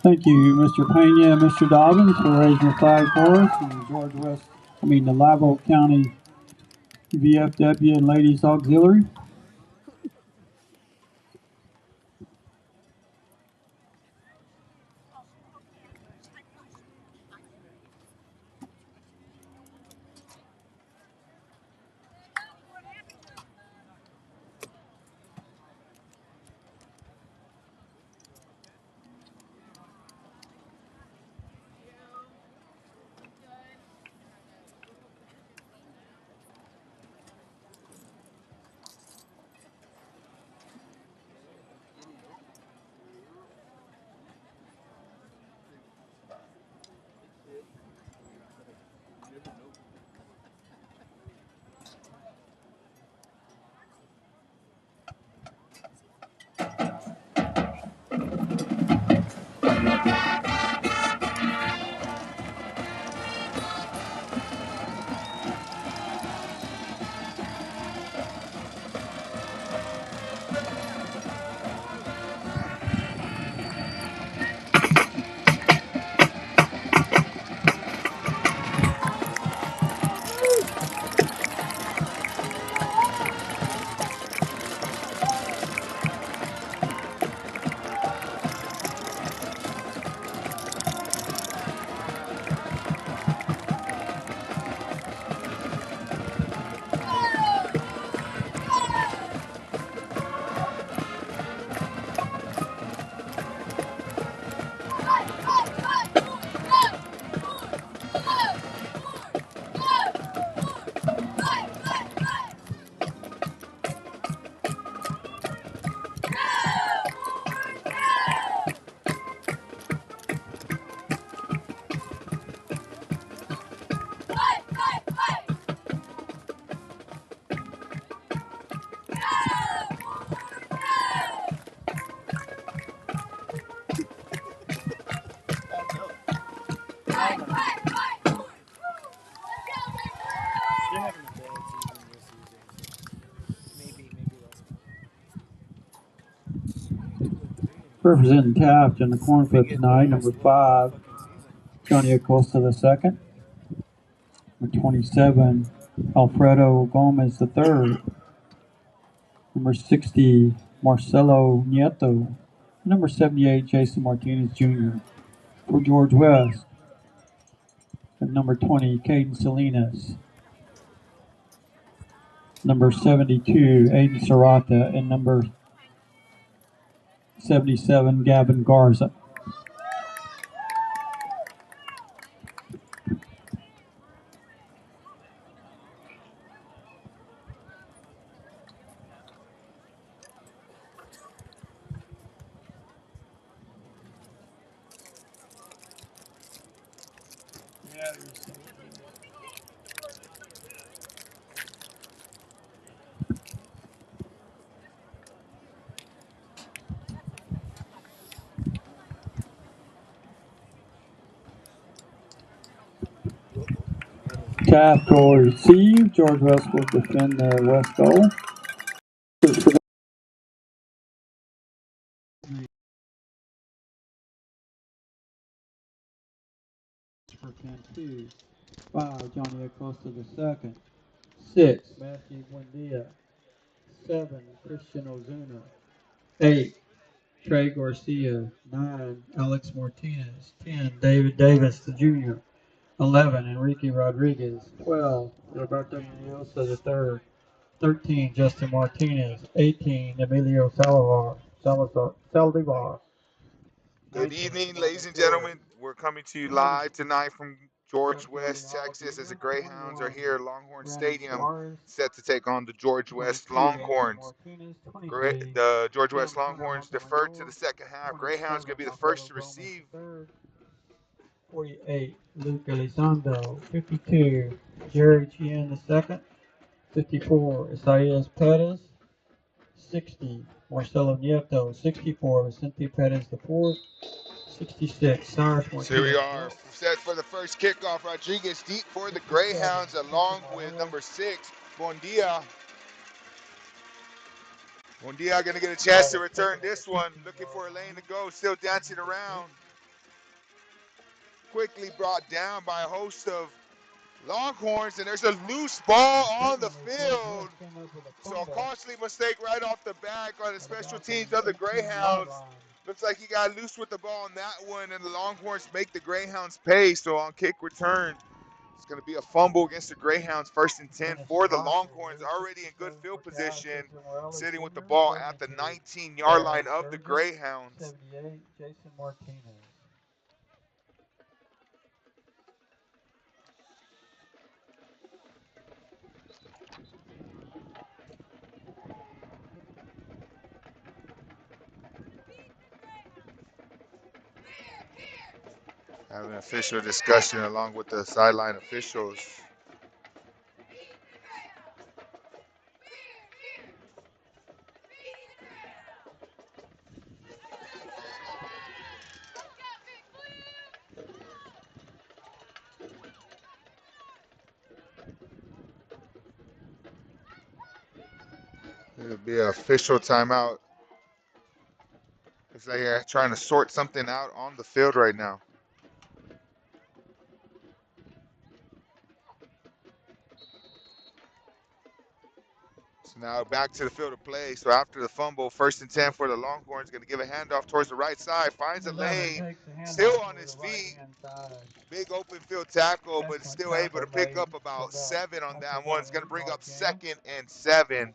Thank you, Mr. Pena and Mr. Dobbins, for raising the flag for us. And the Live Oak County VFW and Ladies Auxiliary. Representing Taft in the corn flip tonight, number 5, Johnny Acosta II. Number 27, Alfredo Gomez III. Number 60, Marcelo Nieto. Number 78, Jason Martinez Jr. For George West. And number 20, Caden Salinas. Number 72, Aiden Serrata. And number 77, Gavin Garza. Taft will receive. George West will defend the West goal. For 10-2. 5, Johnny Acosta II. 6, Matthew Buendia. 7, Christian Ozuna. 8, Trey Garcia. 9, Alex Martinez. 10, David Davis the Jr. 11, Enrique Rodriguez. 12, Roberto Munoz III. 13, Justin Martinez. 18, Emilio Saldivar. Good evening, ladies and gentlemen. We're coming to you live tonight from George West, Texas, as the Greyhounds are here at Longhorn Stadium, set to take on the George West Longhorns. The George West Longhorns deferred to the second half. Greyhounds going to be the first to receive. 48, Luke Elizondo. 52, Jerry Chien II. 54, Isaias Perez. 60, Marcelo Nieto. 64, Vicente Perez IV. 66, Cyrus Martinez. So here we are, set for the first kickoff. Rodriguez deep for the Greyhounds, along with number 6, Buendia. Buendia going to get a chance to return this one. Looking for a lane to go, still dancing around. quickly brought down by a host of Longhorns, and there's a loose ball on the field. So a costly mistake right off the back on the special teams of the Greyhounds. Looks like he got loose with the ball on that one, and the Longhorns make the Greyhounds pay. So on kick return, it's going to be a fumble against the Greyhounds, 1st and 10 for the Longhorns, already in good field position, sitting with the ball at the 19-yard line of the Greyhounds. 78, Jason Martinez. Having an official discussion along with the sideline officials. It'll be an official timeout. It's like they're trying to sort something out on the field right now. So now back to the field of play. So after the fumble, 1st and 10 for the Longhorns. Going to give a handoff towards the right side. Finds a lane. Still on his feet. Big open field tackle, but still able to pick up about 7 on that one. It's going to bring up 2nd and 7.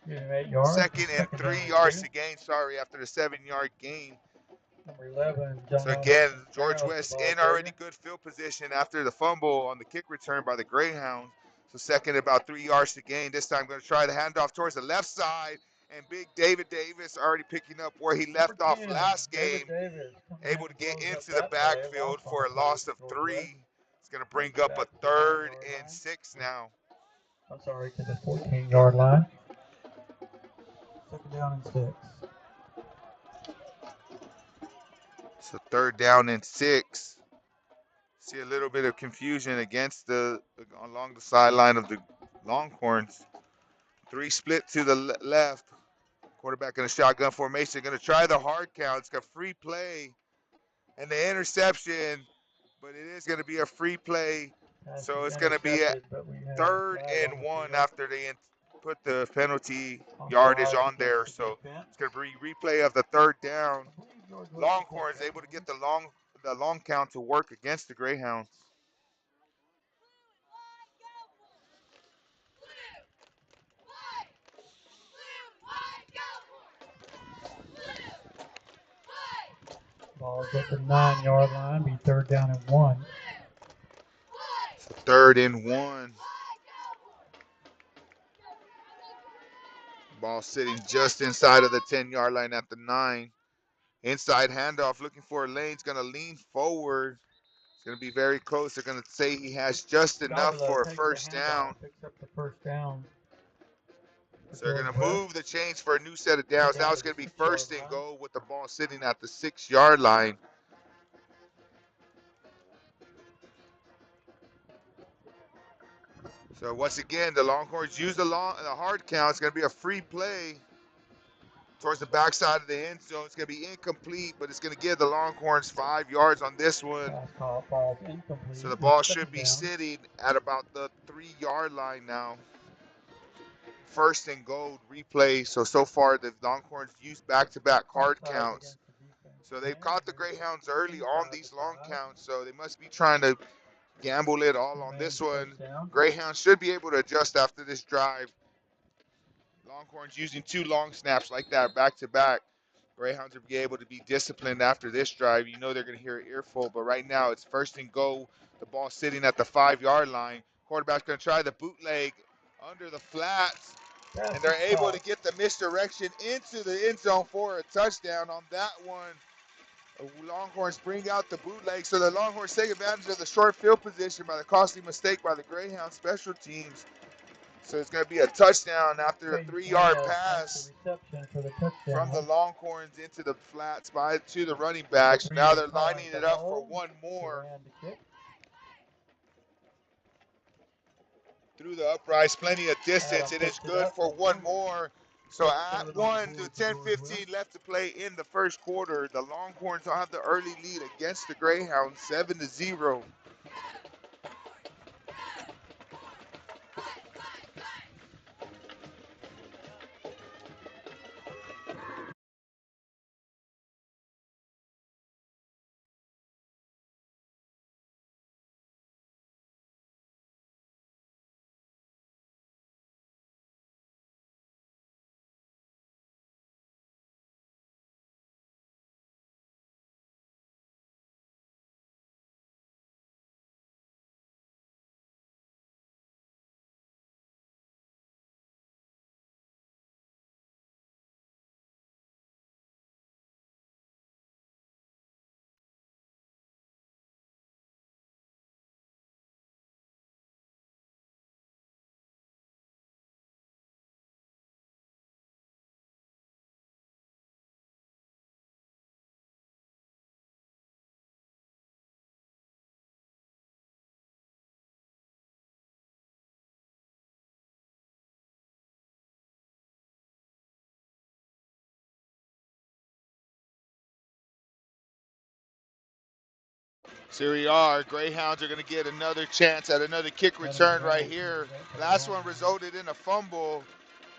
2nd and 3 yards to gain. Sorry, after the 7-yard gain. Number 11, So again, George West in already good field position after the fumble on the kick return by the Greyhounds. So 2nd, about 3 yards to gain. This time going to try the handoff towards the left side. And big David Davis already picking up where he left off last game. Able to get into the backfield for a loss of 3. It's going to bring up a 3rd and 6 now. I'm sorry, to the 14-yard line. 2nd down and 6. So 3rd down and 6. See a little bit of confusion against along the sideline of the Longhorns. 3 split to the left. Quarterback in a shotgun formation. Going to try the hard count. It's got free play and the interception, but it is going to be a free play. So it's going to be a 3rd and 1 after they put the penalty yardage on there. So it's going to be replay of the 3rd down. Longhorns able to get the long count to work against the Greyhounds. Ball's at the 9-yard line, be 3rd down and 1. So 3rd and 1. Ball sitting just inside of the 10-yard line at the 9. Inside handoff, looking for a lane. He's going to lean forward. It's going to be very close. They're going to say he has just enough for a 1st down. Picks up the 1st down. So they're going to move the chains for a new set of downs. Now it's going to be 1st and goal with the ball sitting at the 6-yard line. So once again, the Longhorns use the hard count. It's going to be a free play towards the backside of the end zone. It's going to be incomplete, but it's going to give the Longhorns 5 yards on this one. So the ball should be sitting at about the 3-yard line now. 1st and goal replay. So far the Longhorns used back-to-back hard counts. So they've caught the Greyhounds early on these long counts. So they must be trying to gamble it all on this one. Greyhounds should be able to adjust after this drive. Longhorns using 2 long snaps like that back-to-back. Greyhounds will be able to be disciplined after this drive. You know they're going to hear an earful, but right now it's 1st and goal. The ball sitting at the 5-yard line. Quarterback's going to try the bootleg under the flats, and they're able to get the misdirection into the end zone for a touchdown on that one. Longhorns bring out the bootleg, so the Longhorns take advantage of the short field position by the costly mistake by the Greyhound special teams. So it's going to be a touchdown after a 3-yard pass from the Longhorns into the flats to the running backs. Now they're lining it up for one more. Through the uprights, plenty of distance. It is good for one more. So at 1 to 10:15 left to play in the first quarter. The Longhorns have the early lead against the Greyhounds, 7-0. So here we are. Greyhounds are going to get another chance at another kick return right here. Last one resulted in a fumble.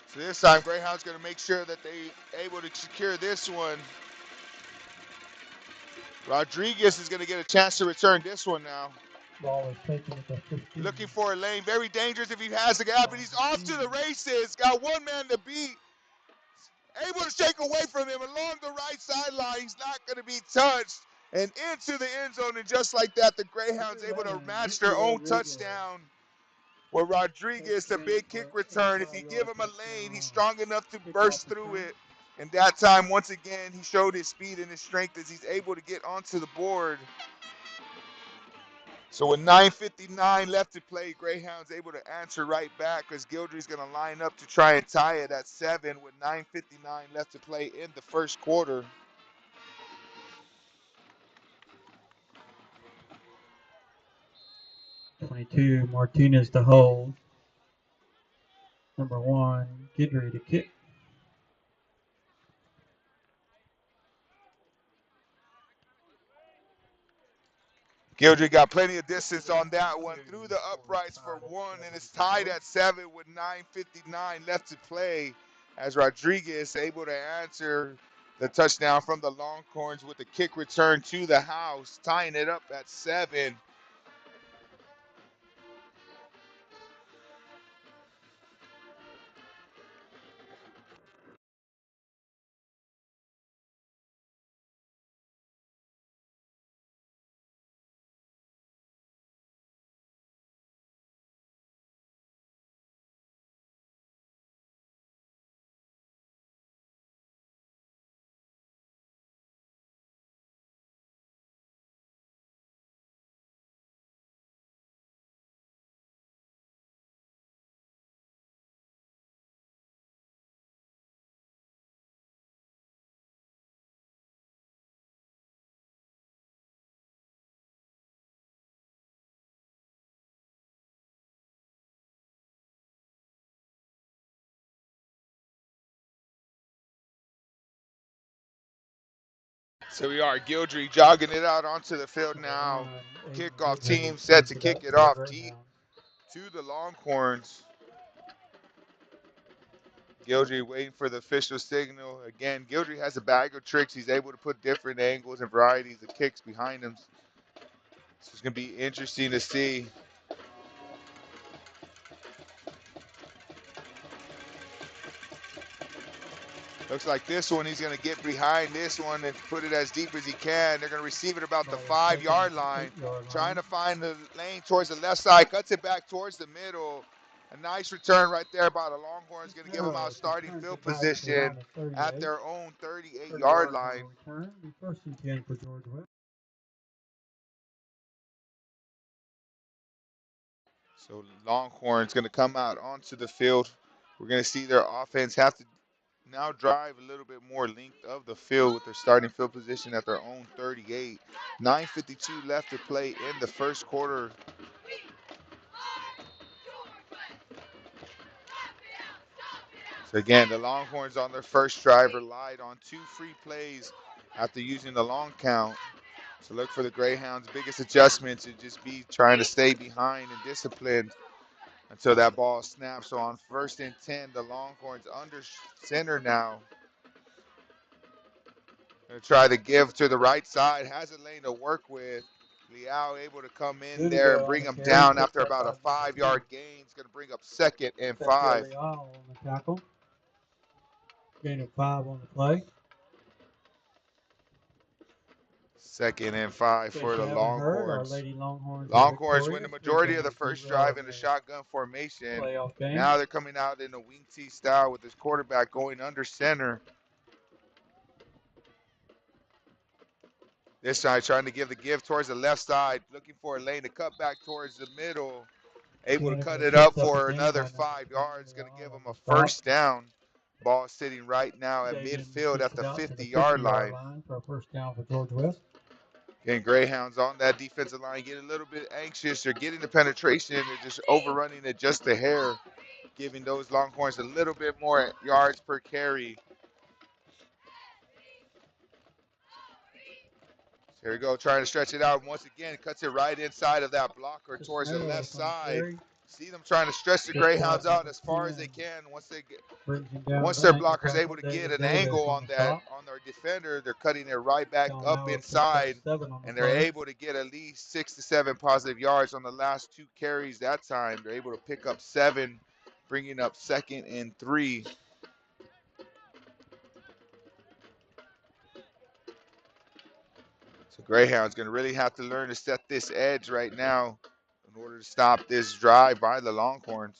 So this time, Greyhounds going to make sure that they able to secure this one. Rodriguez is going to get a chance to return this one now. Ball is taken at the 15. Looking for a lane. Very dangerous if he has the gap, but he's off to the races. Got one man to beat. Able to shake away from him along the right sideline. He's not going to be touched. And into the end zone, and just like that, the Greyhounds able to match their own touchdown. Where Rodriguez, the big kick return, if you give him a lane, he's strong enough to burst through it. And that time, once again, he showed his speed and his strength as he's able to get onto the board. So with 9:59 left to play, Greyhounds able to answer right back because Gildry's going to line up to try and tie it at 7 with 9:59 left to play in the first quarter. #22, Martinez to hold. #1, Gidry to kick. Gildry got plenty of distance on that one. Through the uprights for one, and it's tied at 7 with 9:59 left to play as Rodriguez able to answer the touchdown from the Longhorns with the kick return to the house, tying it up at 7. So we are Gildry jogging it out onto the field now. Kickoff team set to kick it off to the Longhorns. Gildry waiting for the official signal. Again, Gildry has a bag of tricks. He's able to put different angles and varieties of kicks behind him. So it's going to be interesting to see. Looks like this one, he's going to get behind this one and put it as deep as he can. They're going to receive it about the 5-yard line. Trying to find the lane towards the left side. Cuts it back towards the middle. A nice return right there by the Longhorns. Going to give them out starting field position at their own 38-yard line. Return, be first and 10 for George West. So Longhorns going to come out onto the field. We're going to see their offense have to now drive a little bit more length of the field with their starting field position at their own 38. 9:52 left to play in the first quarter. So again, the Longhorns on their first drive relied on 2 free plays after using the long count. So look for the Greyhounds' biggest adjustment to just be trying to stay behind and disciplined until that ball snaps. So on 1st and 10, the Longhorns under center now. Gonna try to give to the right side. Has a lane to work with. Liao able to come in there and bring him down after about a 5-yard gain. He's going to bring up 2nd and 5. Liao on the tackle. Gain of 5 on the play. 2nd and 5 for the Longhorns. Longhorns Win the majority of the first drive in the shotgun formation. Now they're coming out in the wing T style with this quarterback going under center. This time trying to give the give towards the left side, looking for a lane to cut back towards the middle. Able to cut it up for another 5 yards. Going to give them a first down. Ball sitting right now at midfield at the 50-yard line. For a first down for George West. And Greyhounds on that defensive line get a little bit anxious. They're getting the penetration. They're just overrunning it just a hair, giving those Longhorns a little bit more yards per carry. Here we go, trying to stretch it out. Once again, cuts it right inside of that blocker towards the left side. See them trying to stretch the Greyhounds out as far as they can. Once their blocker's able to get an angle on their defender, they're cutting it right back up inside, and they're able to get at least 6 to 7 positive yards on the last 2 carries that time. They're able to pick up 7, bringing up 2nd and 3. So Greyhound's going to really have to learn to set this edge right now in order to stop this drive by the Longhorns.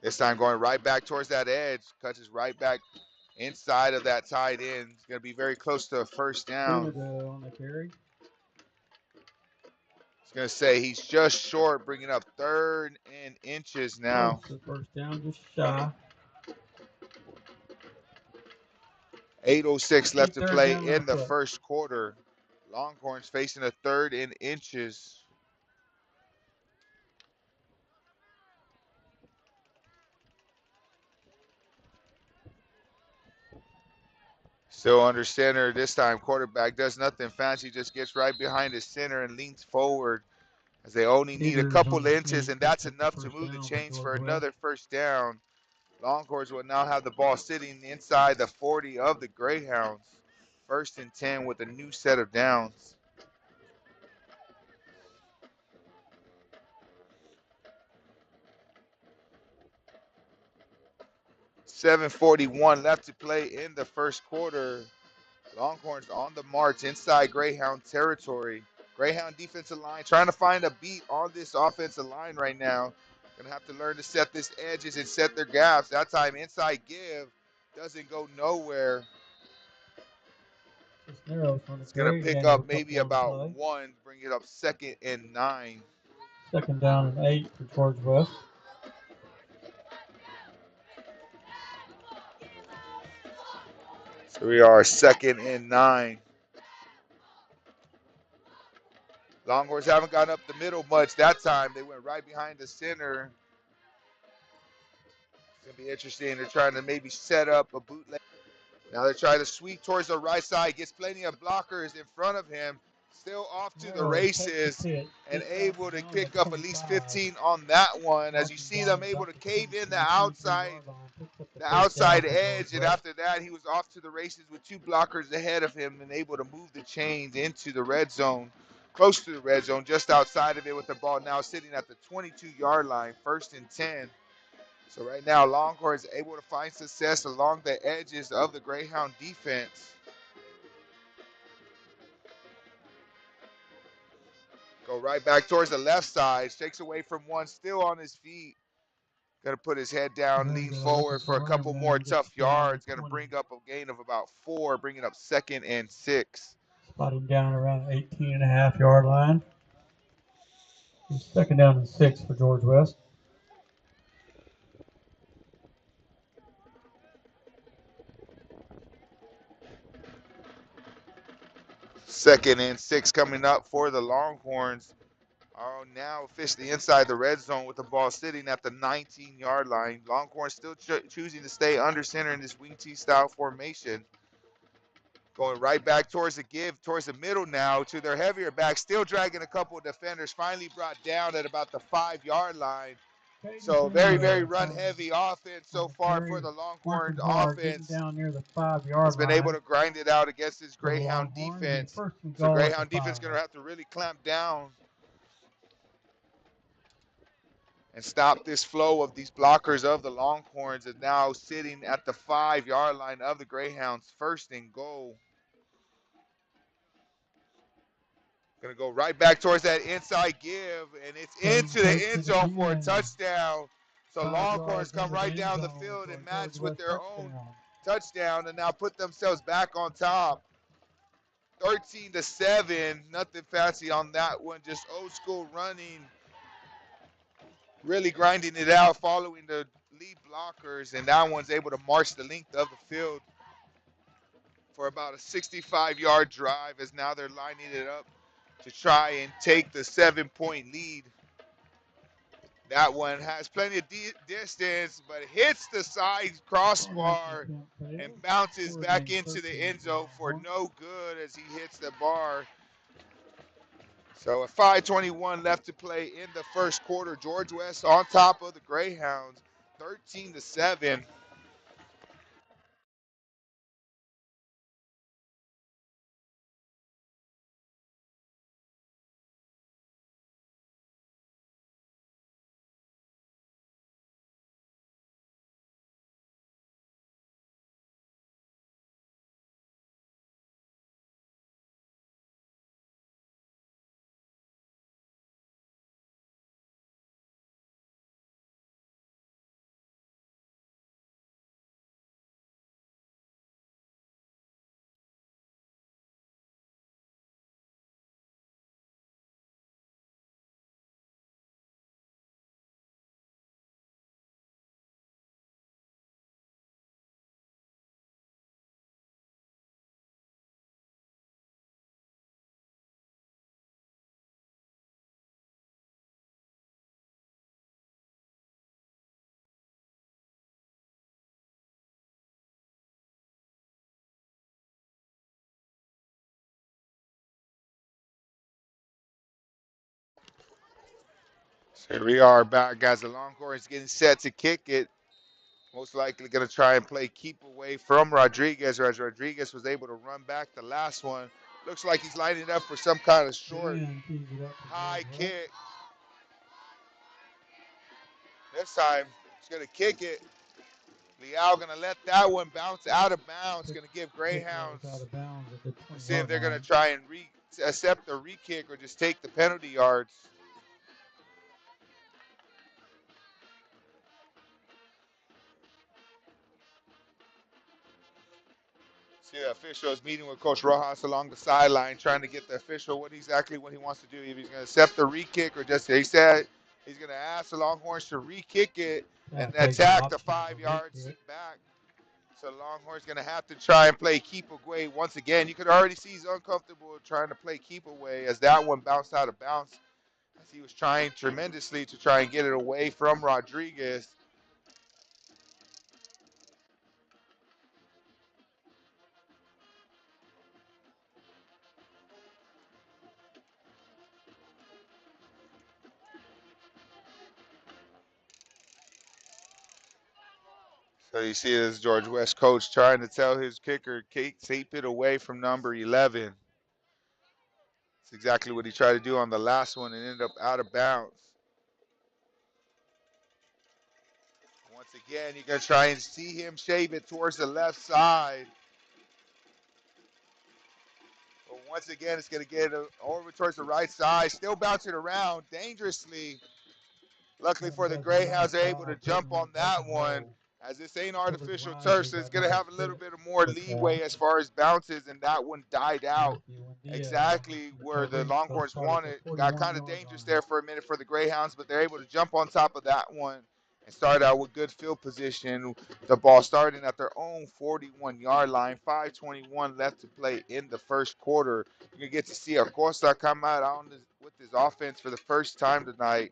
This time going right back towards that edge, cuts us right back inside of that tight end. It's going to be very close to a first down. On the carry. It's going to say he's just short, bringing up 3rd and inches now. The first down, just shy. 8:06 left to play in the first quarter. Longhorns facing a 3rd and inches. Still under center. This time quarterback does nothing fancy, just gets right behind his center and leans forward as they only need a couple inches, and that's enough to move the chains for another first down. Longhorns will now have the ball sitting inside the 40 of the Greyhounds. 1st and 10 with a new set of downs. $7:41 left to play in the first quarter. Longhorns on the march inside Greyhound territory. Greyhound defensive line trying to find a beat on this offensive line right now. Gonna have to learn to set this edges and set their gaps. That time inside give doesn't go nowhere. It's gonna pick up maybe about 1, bring it up 2nd and 9. 2nd down and 8 for George West. So we are 2nd and 9. Longhorns haven't gotten up the middle much that time. They went right behind the center. It's going to be interesting. They're trying to maybe set up a bootleg. Now they're trying to sweep towards the right side. Gets plenty of blockers in front of him. Still off to the races and able to pick up at least 15 on that one. As you see them able to cave in the outside edge, and after that he was off to the races with 2 blockers ahead of him and able to move the chains into the red zone, close to the red zone, just outside of it with the ball now sitting at the 22-yard line, 1st and 10. So right now Longhorns able to find success along the edges of the Greyhound defense. Go right back towards the left side, shakes away from one, still on his feet. Going to put his head down, lean forward for a couple more tough yards. Going to bring up a gain of about 4, bringing up 2nd and 6. Spotting down around 18.5-yard line. 2nd down and 6 for George West. Second and 6 coming up for the Longhorns are now officially inside the red zone with the ball sitting at the 19-yard line. Longhorns still choosing to stay under center in this wing T style formation. Going right back towards the give, towards the middle now to their heavier back, still dragging a couple of defenders, finally brought down at about the 5-yard line. So very, very run-heavy offense so far for the Longhorn offense. Down near the 5-yard Has been able to grind it out against this for the Greyhound Longhorns, defense. and first and So goal at Greyhound the defense is 5. going to have to really clamp down and stop this flow of these blockers of the Longhorns, and now sitting at the 5-yard line of the Greyhounds. First and goal. Going to go right back towards that inside give, and it's into the end zone for a touchdown. So 5 Longhorns yards come into the right end down the zone field for and a match George with West their own touchdown. touchdown, and now put themselves back on top. 13-7, nothing fancy on that one, just old school running, really grinding it out, following the lead blockers, and that one's able to march the length of the field for about a 65-yard drive, as now they're lining it up to try and take the 7-point lead. That one has plenty of distance, but hits the side crossbar and bounces back into the end zone for no good as he hits the bar. So at 5:21 left to play in the first quarter, George West on top of the Greyhounds, 13-7. So here we are back, guys. The Longhorns getting set to kick it. Most likely going to try and play keep away from Rodriguez, as Rodriguez was able to run back the last one. Looks like he's lining up for some kind of short, high kick. This time, he's going to kick it. Liao going to let that one bounce out of bounds. Going to give Greyhounds. See if they're going to try and accept the re-kick or just take the penalty yards. See the officials meeting with Coach Rojas along the sideline, trying to get the official what he wants to do. If he's going to accept the re-kick or just, he said he's going to ask the Longhorns to re-kick it and attack the 5 yards back. So Longhorns going to have to try and play keep away once again. You could already see he's uncomfortable trying to play keep away as that one bounced out of bounds, as he was trying tremendously to try and get it away from Rodriguez. So you see this George West coach trying to tell his kicker, keep it away from number 11. That's exactly what he tried to do on the last one and ended up out of bounds. Once again, you're going to try and see him shave it towards the left side. But once again, it's going to get over towards the right side. Still bouncing around dangerously. Luckily for the Greyhounds, they're able to jump on that one. As this ain't artificial turf, so it's going to have a little bit of more leeway as far as bounces, and that one died out exactly where the Longhorns wanted. Got kind of dangerous there for a minute for the Greyhounds, but they're able to jump on top of that one and start out with good field position. The ball starting at their own 41-yard line. 5:21 left to play in the first quarter. You're going to get to see Acosta come out on with his offense for the first time tonight.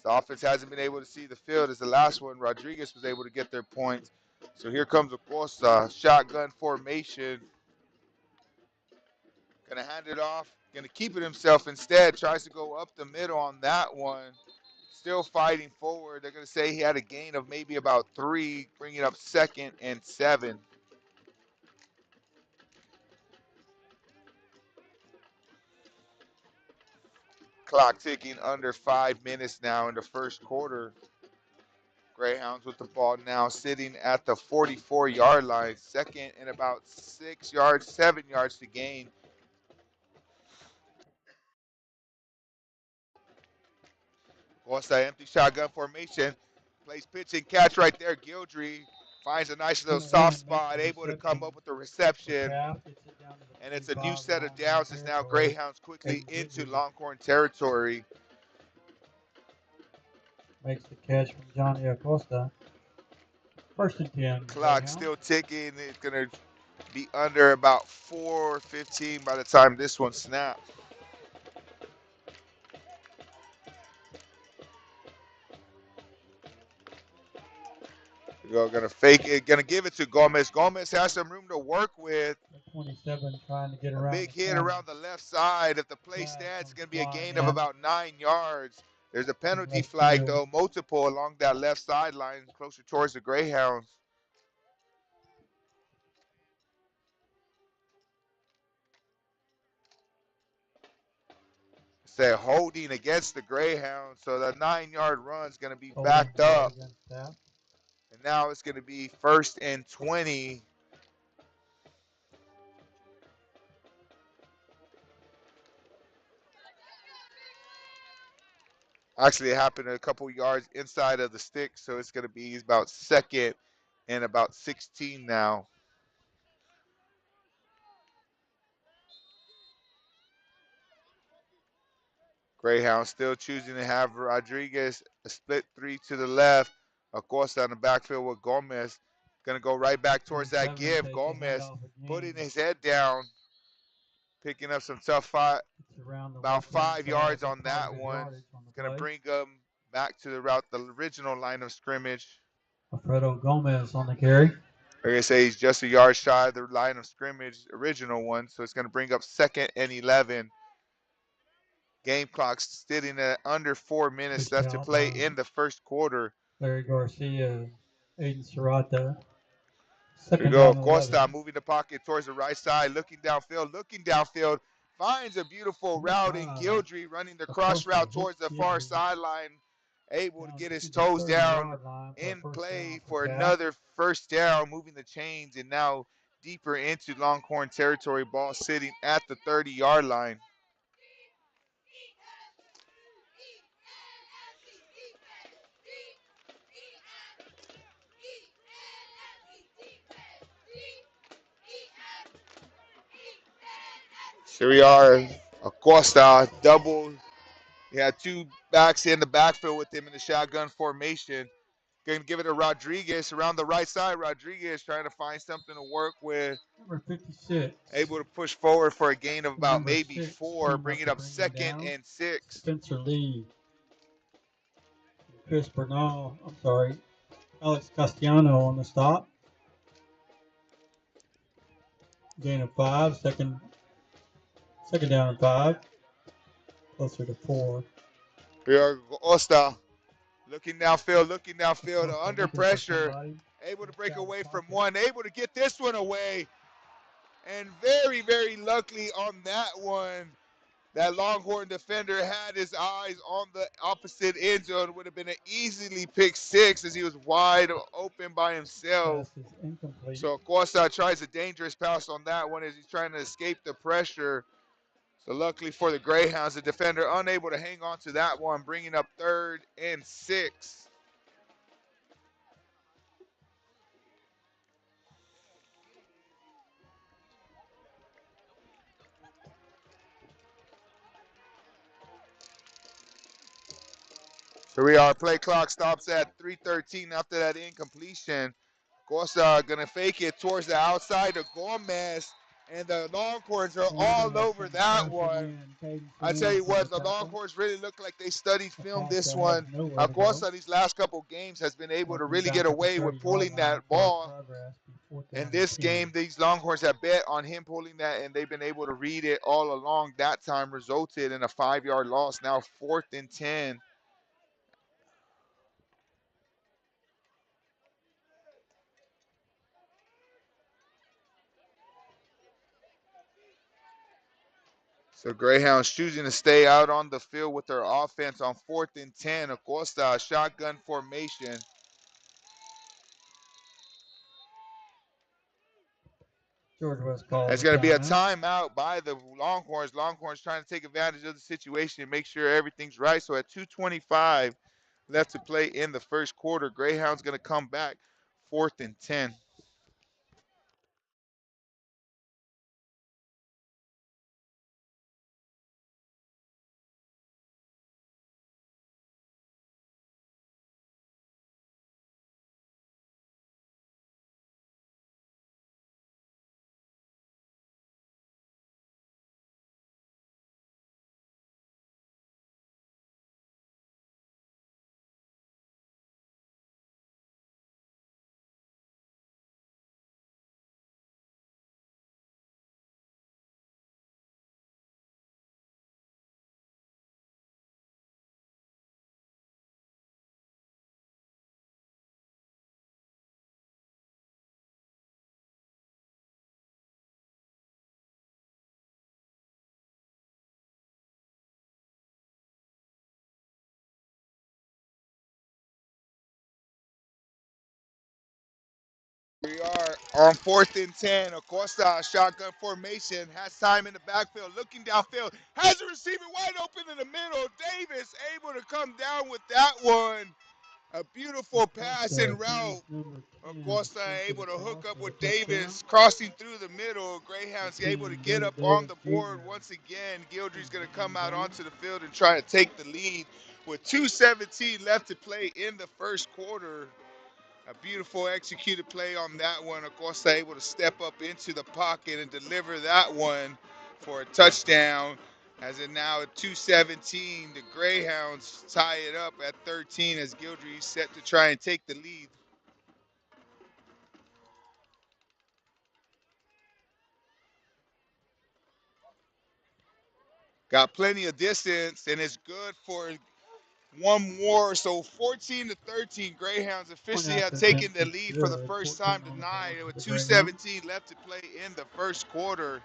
The offense hasn't been able to see the field as the last one. Rodriguez was able to get their points. So here comes Acosta, shotgun formation. Gonna hand it off, gonna keep it himself instead. Tries to go up the middle on that one. Still fighting forward. They're gonna say he had a gain of maybe about 3, bringing up 2nd and 7. Clock ticking under 5 minutes now in the first quarter. Greyhounds with the ball now sitting at the 44-yard line. 2nd and about 6 yards, 7 yards to gain. Costa empty shotgun formation. Plays pitch and catch right there. Gildry finds a nice little soft spot, able to come up with the reception. And it's a new set of downs as now Greyhounds quickly into Longhorn territory. Makes the catch from Johnny Acosta. 1st and 10. Clock still ticking. It's going to be under about 4:15 by the time this one snaps. We're going to fake it. Going to give it to Gomez. Gomez has some room to work with. 27 trying to get around. A big hit around the left side. If the play stands, it's going to be a gain of about 9 yards. There's a penalty flag, though, multiple along that left sideline, closer towards the Greyhounds. Say holding against the Greyhounds, so the 9-yard run is going to be backed up. And now it's going to be 1st and 20. Actually, it happened a couple yards inside of the stick, so it's going to be about 2nd and about 16 now. Greyhound still choosing to have Rodriguez a split 3 to the left. Acosta on the backfield with Gomez. Going to go right back towards that give. Gomez putting his head down, picking up some tough fight. About 5 yards on that one. Going to bring them back to the original line of scrimmage. Alfredo Gomez on the carry. Like I say, he's just a yard shy of the line of scrimmage, original one. So it's going to bring up 2nd and 11. Game clock sitting at under 4 minutes left to play in the first quarter. Larry Garcia, Aiden Serrata. Here we go. Costa moving the pocket towards the right side, looking downfield, finds a beautiful route in Gildry, running the cross route towards the far sideline, able to get his toes down in play for another first down, moving the chains and now deeper into Longhorn territory. Ball sitting at the 30-yard line. Here we are. Acosta double. He had 2 backs in the backfield with him in the shotgun formation. Going to give it to Rodriguez around the right side. Rodriguez trying to find something to work with. Number 56. Able to push forward for a gain of about maybe 4, bring it up 2nd and 6. Spencer Lee. Chris Bernal, Alex Castellano on the stop. Gain of 5, second down and 5. Closer to 4. Here are Costa looking downfield, under pressure. Able to break away from one, able to get this one away. And very, very luckily on that one, that Longhorn defender had his eyes on the opposite end zone. Would have been an easily pick 6 as he was wide open by himself. So Costa tries a dangerous pass on that one as he's trying to escape the pressure. So luckily for the Greyhounds, the defender unable to hang on to that one, bringing up 3rd and 6. Here we are. Play clock stops at 3:13 after that incompletion. Costa going to fake it towards the outside of Gomez. And the Longhorns are all over that one. I tell you what, the Longhorns really look like they studied film this one. Acosta, these last couple games, has been able to really get away with pulling that ball. In this game, these Longhorns have bet on him pulling that, and they've been able to read it all along. That time resulted in a 5-yard loss. Now 4th and 10. So Greyhounds choosing to stay out on the field with their offense on 4th and 10. Acosta, shotgun formation. George West called. It's going to be a timeout by the Longhorns. Longhorns trying to take advantage of the situation and make sure everything's right. So at 2:25 left to play in the first quarter, Greyhounds going to come back 4th and 10. We are on 4th and 10. Acosta, shotgun formation, has time in the backfield, looking downfield, has a receiver wide open in the middle. Davis able to come down with that one. A beautiful pass and route. Acosta able to hook up with Davis, crossing through the middle. Greyhounds able to get up on the board once again. Gildry's going to come out onto the field and try to take the lead with 2:17 left to play in the first quarter. A beautiful executed play on that one. Acosta able to step up into the pocket and deliver that one for a touchdown. As it now at 2:17, the Greyhounds tie it up at 13 as Gildry set to try and take the lead. Got plenty of distance, and it's good for one more. So 14-13, Greyhounds officially have taken the lead for the first time tonight with 2:17 left to play in the first quarter.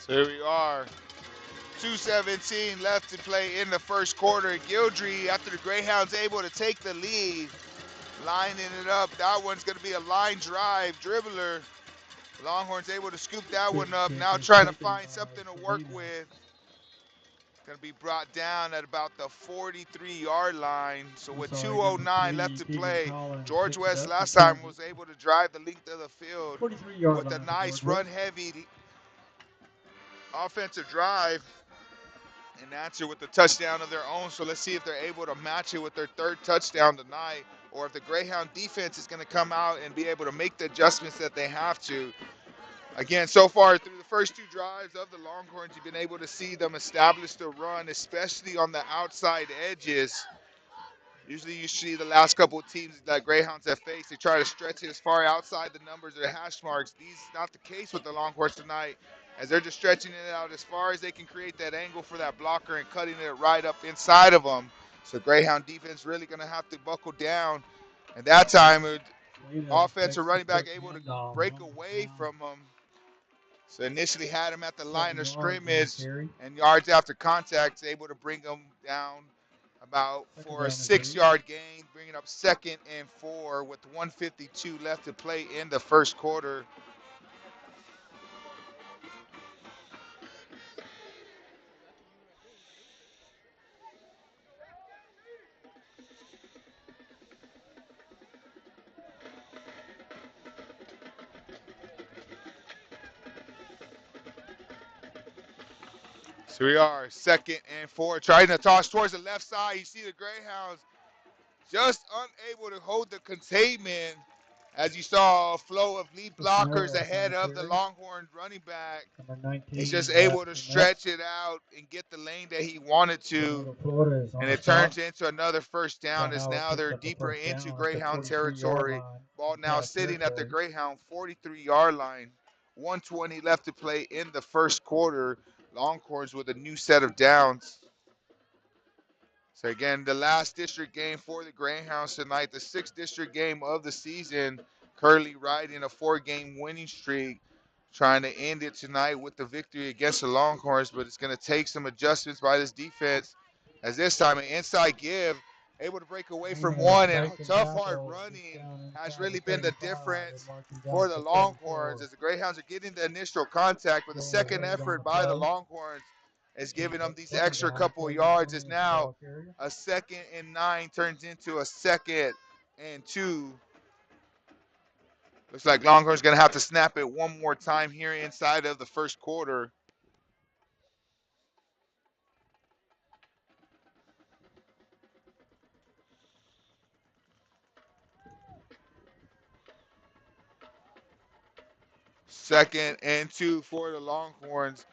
So here we are. 2:17 left to play in the first quarter. Gildry, after the Greyhounds able to take the lead, lining it up. That one's going to be a line drive dribbler. Longhorns able to scoop that one up. Now trying to find something to work with. Going to be brought down at about the 43-yard line. So with 2:09 left to play, George West last time was able to drive the length of the field with a nice run-heavy offensive drive. And and answer with a touchdown of their own. So let's see if they're able to match it with their third touchdown tonight, or if the Greyhound defense is going to come out and be able to make the adjustments that they have to. Again, so far through the first two drives of the Longhorns, you've been able to see them establish the run, especially on the outside edges. Usually you see the last couple of teams that Greyhounds have faced, they try to stretch it as far outside the numbers or the hash marks. These is not the case with the Longhorns tonight, as they're just stretching it out as far as they can create that angle for that blocker and cutting it right up inside of them. So Greyhound defense really going to have to buckle down. And that time, offensive running back able to break away from them. So initially had him at the line of scrimmage, and yards after contact, able to bring him down about for a 6-yard gain, bringing up 2nd and 4 with 1:52 left to play in the first quarter. So we are 2nd and 4, trying to toss towards the left side. You see the Greyhounds just unable to hold the containment, as you saw a flow of lead blockers ahead of the Longhorn running back. He's just able to stretch it out and get the lane that he wanted to, and it turns into another first down, as now they're deeper into Greyhound territory. Ball now sitting at the Greyhound 43-yard line. 1:20 left to play in the first quarter. Longhorns with a new set of downs. So again, the last district game for the Greyhounds tonight, the 6th district game of the season, currently riding a 4-game winning streak, trying to end it tonight with the victory against the Longhorns, but it's going to take some adjustments by this defense, as this time an inside give, able to break away from one, and tough hard running has really been the difference for the Longhorns, as the Greyhounds are getting the initial contact, but the second effort by the Longhorns is giving them these extra couple of yards. Is now a 2nd and 9 turns into a 2nd and 2. Looks like Longhorn's going to have to snap it one more time here inside of the first quarter. Second and 2 for the Longhorns.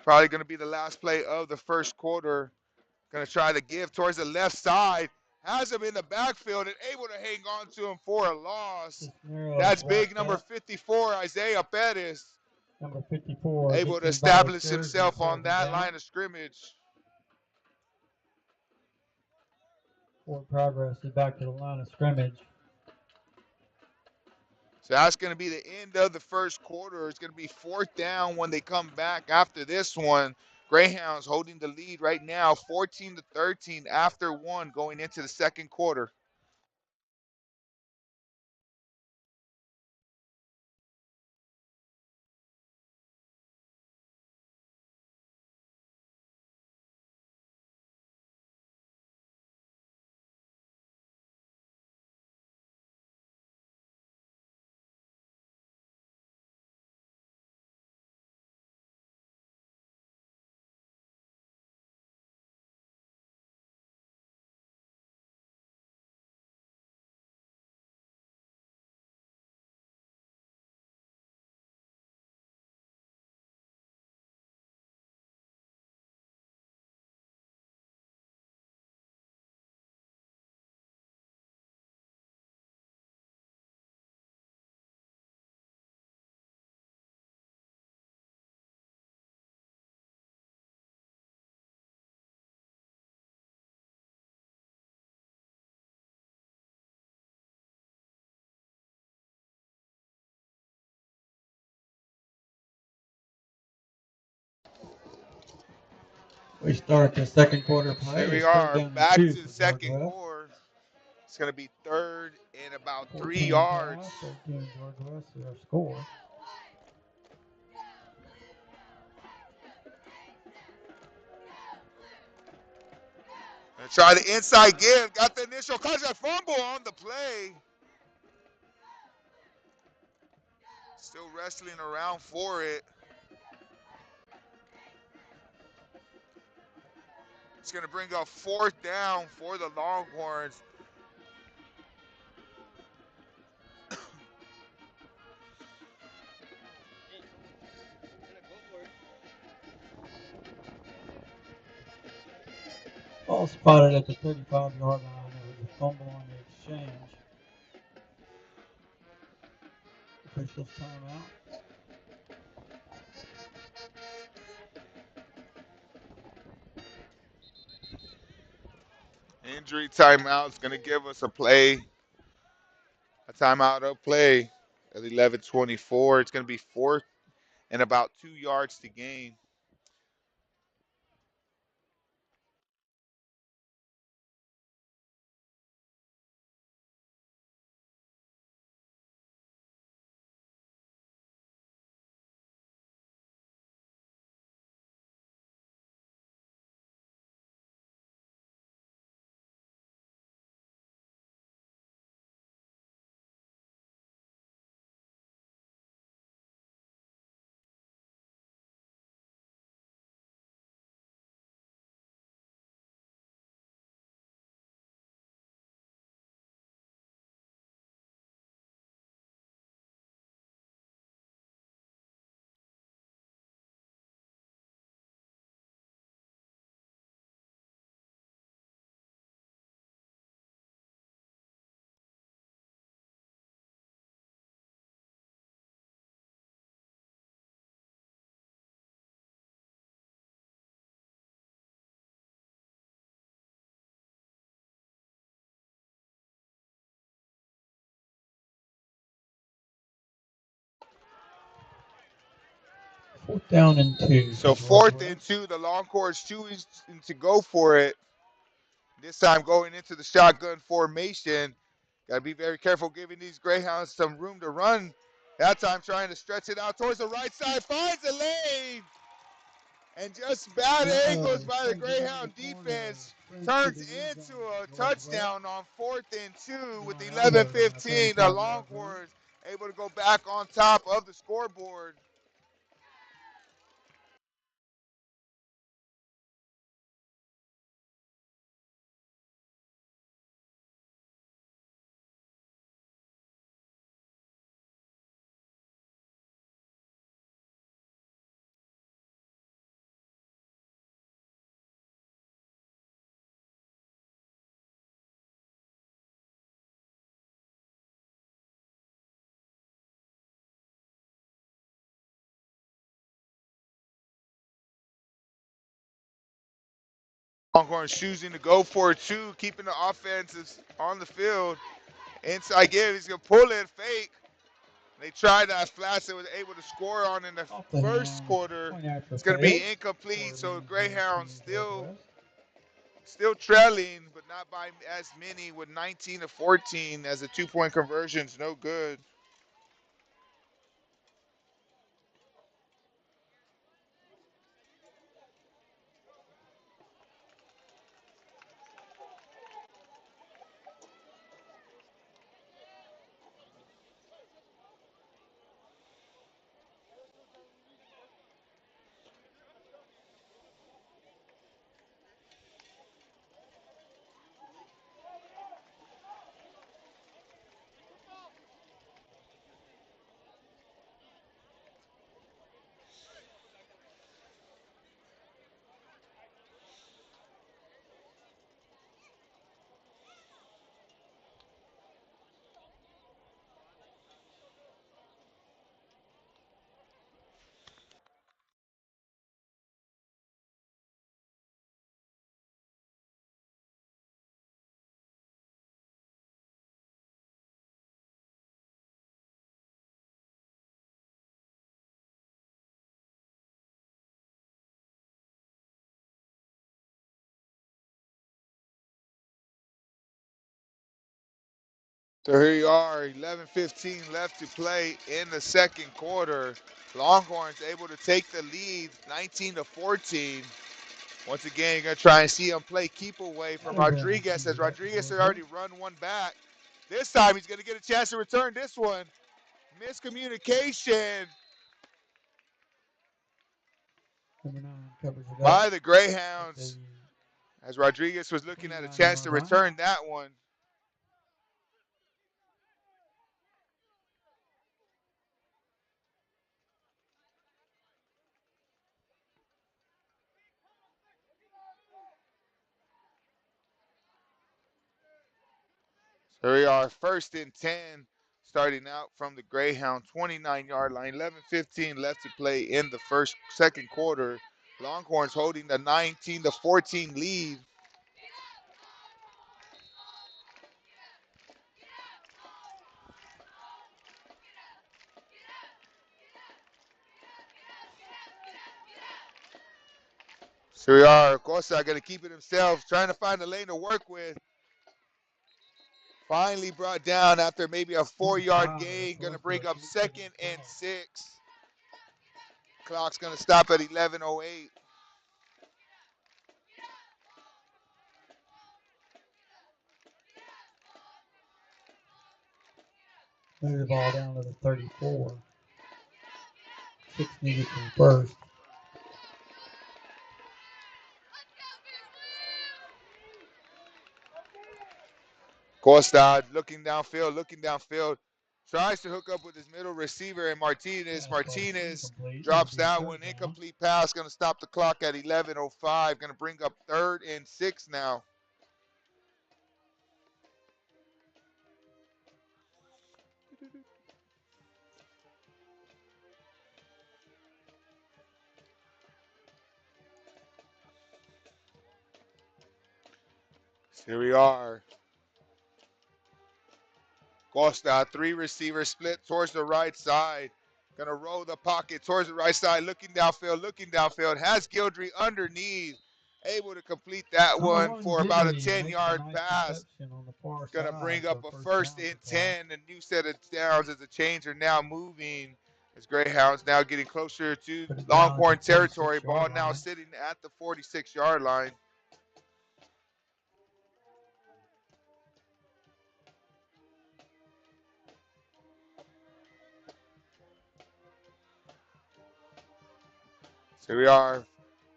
Probably going to be the last play of the first quarter. Going to try to give towards the left side. Has him in the backfield and able to hang on to him for a loss. That's big number 54, Isaiah Pettis. Number 54. Able to establish himself on that line of scrimmage. Forward progress is back to the line of scrimmage. So that's going to be the end of the first quarter. It's going to be 4th down when they come back after this one. Greyhounds holding the lead right now, 14-13 after 1 going into the second quarter. We start the second quarter play. Here we are back to the second quarter. It's going to be 3rd and about 3 yards. 14 George West is our score. And try the inside give. Got the initial contact fumble on the play. Still wrestling around for it. It's going to bring up 4th down for the Longhorns. Ball spotted at the 35-yard line. There was a fumble on the exchange. Officials timeout. Injury timeout is going to give us a timeout of play at 11:24. It's going to be 4th and about 2 yards to gain. Fourth down and 2. So 4th and 2, the Longhorns choosing to go for it. This time going into the shotgun formation. Got to be very careful giving these Greyhounds some room to run. That time trying to stretch it out towards the right side. Finds a lane. And just bad angles by the Greyhound defense turns into a touchdown on 4th and 2 with 11:15. The Longhorns able to go back on top of the scoreboard. Longhorns choosing to go for it too, keeping the offenses on the field. Inside give, he's going to pull it, fake. They tried that. Flaccid was able to score on in the first quarter. It's going to be incomplete, so Greyhounds still trailing, but not by as many with 19-14 as a 2-point conversion is no good. So here you are, 11:15 left to play in the second quarter. Longhorns able to take the lead, 19-14. Once again, you're going to try and see him play keep away from Rodriguez, as Rodriguez has already run one back. This time he's going to get a chance to return this one. Miscommunication by the Greyhounds. As Rodriguez was looking at a chance to return that one. Here we are, 1st and 10, starting out from the Greyhound 29-yard line. 11:15 left to play in the second quarter. Longhorns holding the 19-14 lead. So we are, Costa going to keep it himself, trying to find a lane to work with. Finally brought down after maybe a 4-yard gain. Going to bring up 2nd and 6. Clock's going to stop at 11:08. Move the ball down to the 34. 6 needed from first. Costa looking downfield. Tries to hook up with his middle receiver and Martinez. Martinez drops that one. Incomplete pass. Going to stop the clock at 11:05. Going to bring up 3rd and 6 now. Here we are. Costa, 3 receivers split towards the right side. Going to roll the pocket towards the right side. Looking downfield. Has Gildry underneath. Able to complete that one for about a 10-yard pass. Going to bring up a 1st and 10. A new set of downs as the chains are now moving. As Greyhounds now getting closer to Longhorn territory. Ball now sitting at the 46-yard line. So we are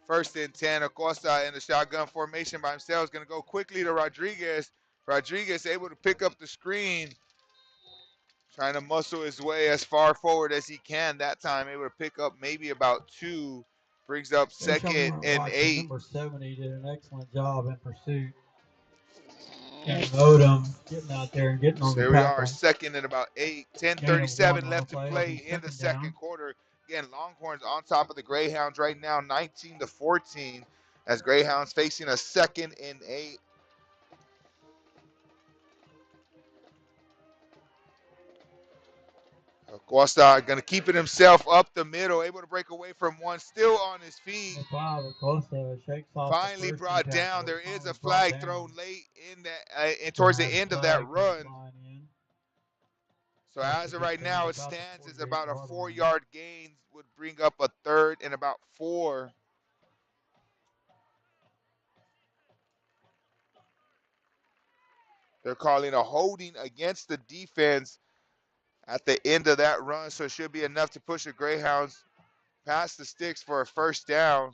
1st and 10. Acosta in the shotgun formation by himself is going to go quickly to Rodriguez. Rodriguez able to pick up the screen. Trying to muscle his way as far forward as he can. That time able to pick up maybe about 2. Brings up 2nd and 8. Number 70 did an excellent job in pursuit. And mowed him, getting out there and getting on the tackle. Here we are, 2nd and about 8. 10:37 left to play in the second quarter. Again, Longhorns on top of the Greyhounds right now, 19-14. As Greyhounds facing a 2nd and 8. Costa going to keep it himself up the middle, able to break away from one, still on his feet. Finally brought down. There is a flag thrown late in that, towards the end of that run. So as of right now, it stands as about a 4-yard gain, would bring up a 3rd and about 4. They're calling a holding against the defense at the end of that run, so it should be enough to push the Greyhounds past the sticks for a 1st down.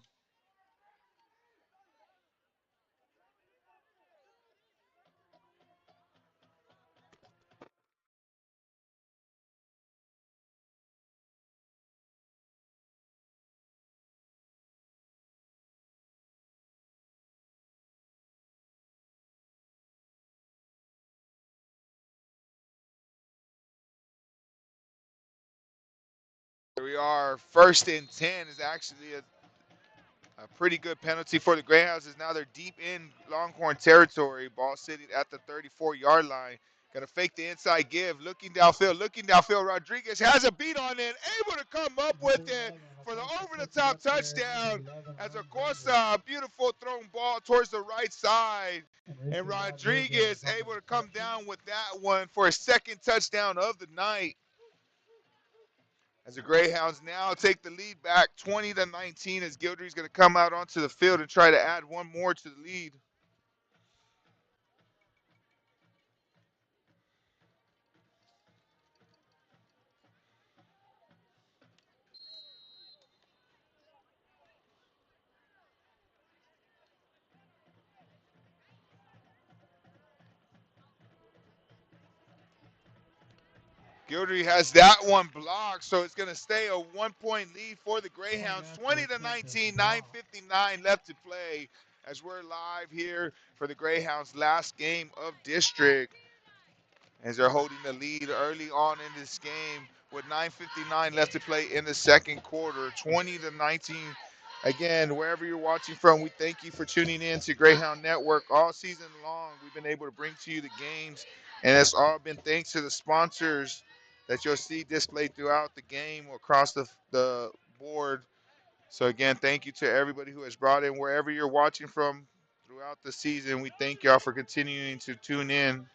Here we are. 1st and 10 is actually a pretty good penalty for the Greyhounds, as now they're deep in Longhorn territory. Ball sitting at the 34-yard line. Going to fake the inside give. Looking downfield. Rodriguez has a beat on it. Able to come up with it for the over-the-top touchdown. As a beautiful thrown ball towards the right side. And Rodriguez able to come down with that one for a 2nd touchdown of the night. As the Greyhounds now take the lead back 20-19, as Gildry's going to come out onto the field and try to add one more to the lead. Guillory has that one blocked, so it's going to stay a 1-point lead for the Greyhounds. 20-19, 9:59 left to play as we're live here for the Greyhounds' last game of district, as they're holding the lead early on in this game with 9:59 left to play in the second quarter. 20-19. Again, wherever you're watching from, we thank you for tuning in to Greyhound Network all season long. We've been able to bring to you the games, and it's all been thanks to the sponsors that you'll see displayed throughout the game across the board. So again, thank you to everybody who has brought in wherever you're watching from throughout the season. We thank y'all for continuing to tune in.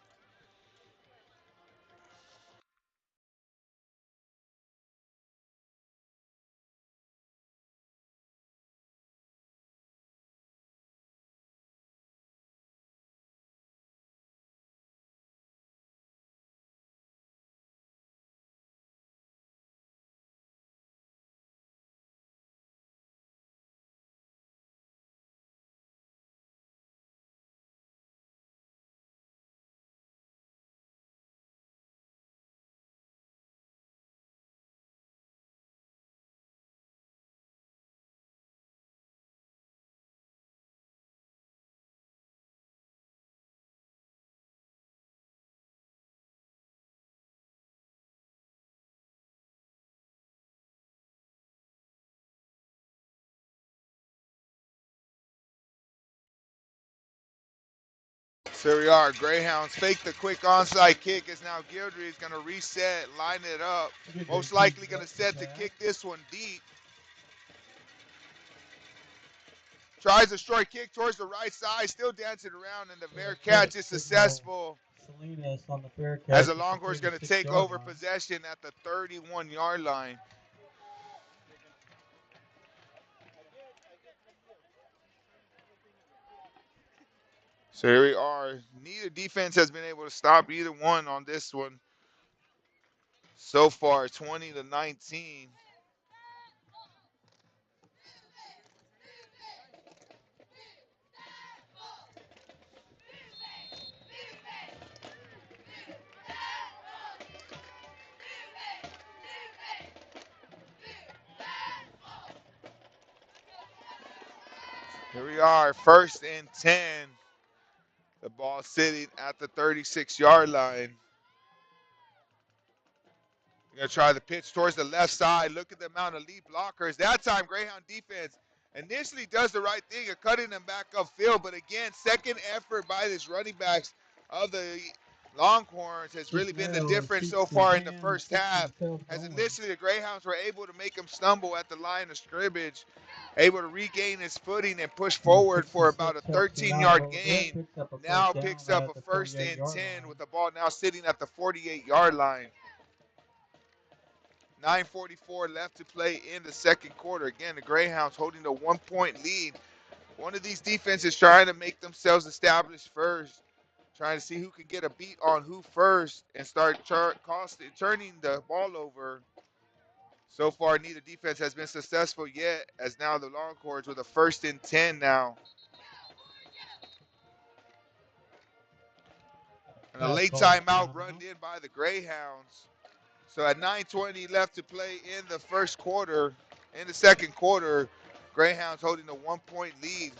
So we are. Greyhounds fake the quick onside kick as now Gildry is going to reset, line it up. Most likely going to set to kick this one deep. Tries a short kick towards the right side, still dancing around, and the fair catch is successful. Salinas on the fair catch. As the Longhorns going to take over possession at the 31-yard line. So here we are. Neither defense has been able to stop either one on this one so far, 20-19. Here we are, 1st and 10. The ball sitting at the 36-yard line. You're going to try the pitch towards the left side. Look at the amount of lead blockers. That time, Greyhound defense initially does the right thing of cutting them back upfield. But again, second effort by this running backs of the Longhorns has really been the difference so far in the first half. As initially the Greyhounds were able to make him stumble at the line of scrimmage, able to regain his footing and push forward for about a 13-yard gain. Now picks up a 1st and 10 with the ball now sitting at the 48-yard line. 9:44 left to play in the second quarter. Again, the Greyhounds holding a 1-point lead. One of these defenses trying to make themselves established first, trying to see who can get a beat on who first and start turning the ball over. So far, neither defense has been successful yet, as now the Longhorns with a 1st and 10 now. And a late timeout run in by the Greyhounds. So at 9:20 left to play in the first quarter, in the second quarter, Greyhounds holding a 1-point lead.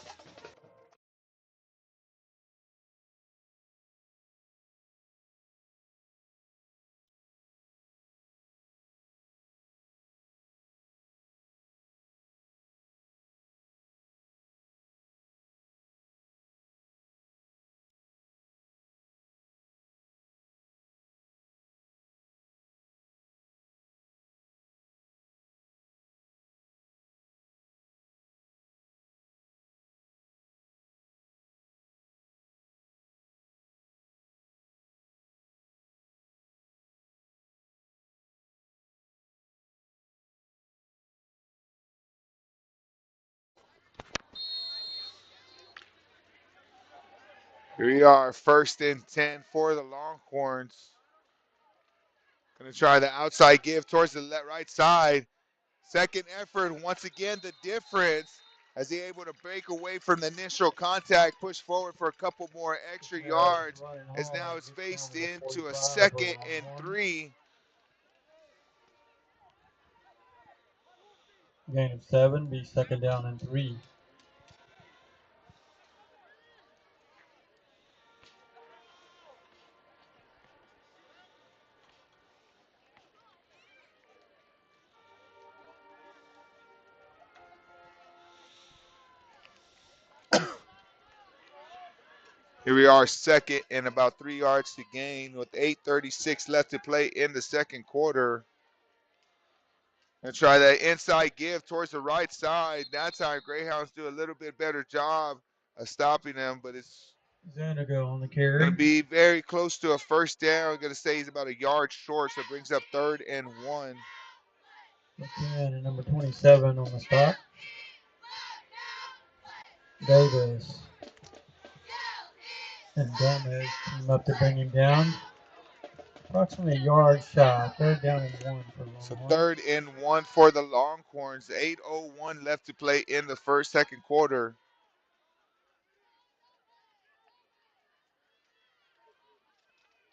Here we are, 1st and 10 for the Longhorns. Going to try the outside give towards the right side. Second effort, once again, the difference as he able to break away from the initial contact, push forward for a couple more extra yards, as now it's faced into a 2nd and 3. Gain of 7, be second down and 3. Here we are, second and about 3 yards to gain with 8:36 left to play in the second quarter. And try that inside give towards the right side. That time, Greyhounds do a little bit better job of stopping them, but it's Zuniga on the going carry. to be very close to a first down. Going to say he's about a yard short, so it brings up 3rd and 1. And number 27 on the stop. Davis. And Gomez came up to bring him down. Approximately a yard shy. 3rd down and 1 for Longhorns. So 3rd and 1 for the Longhorns. 8:01 left to play in the second quarter.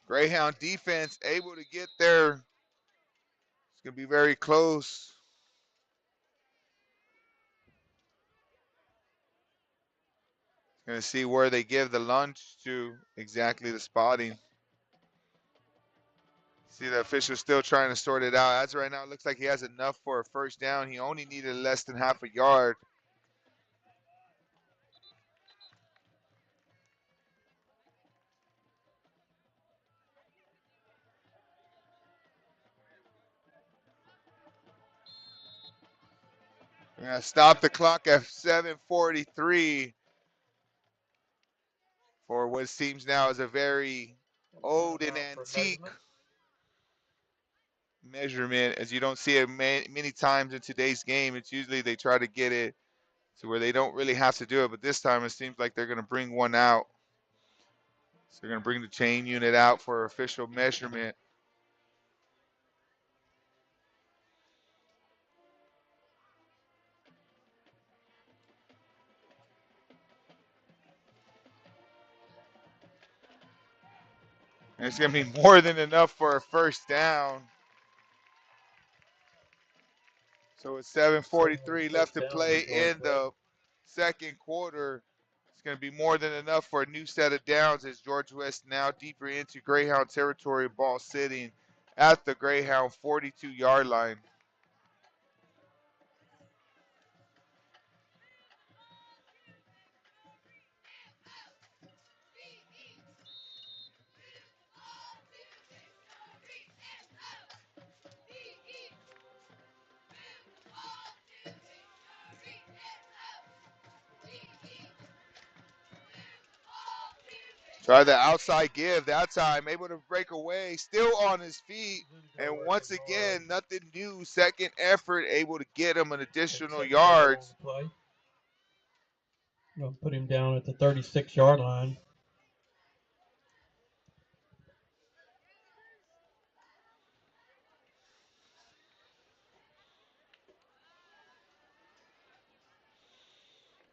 Greyhound defense able to get there. It's going to be very close. Going to see where they give the lunge to, exactly the spotting. See the official still trying to sort it out. As of right now, it looks like he has enough for a first down. He only needed less than half a yard. We're going to stop the clock at 7:43 for what seems now is a very old and antique measurement, as you don't see it many times in today's game. It's usually they try to get it to where they don't really have to do it, but this time it seems like they're going to bring one out. So they're going to bring the chain unit out for official measurement. And it's going to be more than enough for a first down. So it's 7:43 left to play in the second quarter. It's going to be more than enough for a new set of downs as George West now deeper into Greyhound territory, ball sitting at the Greyhound 42-yard line. Try the outside give that time, able to break away, still on his feet. And once again, nothing new. Second effort, able to get him an additional yards. Play. Gonna put him down at the 36-yard line.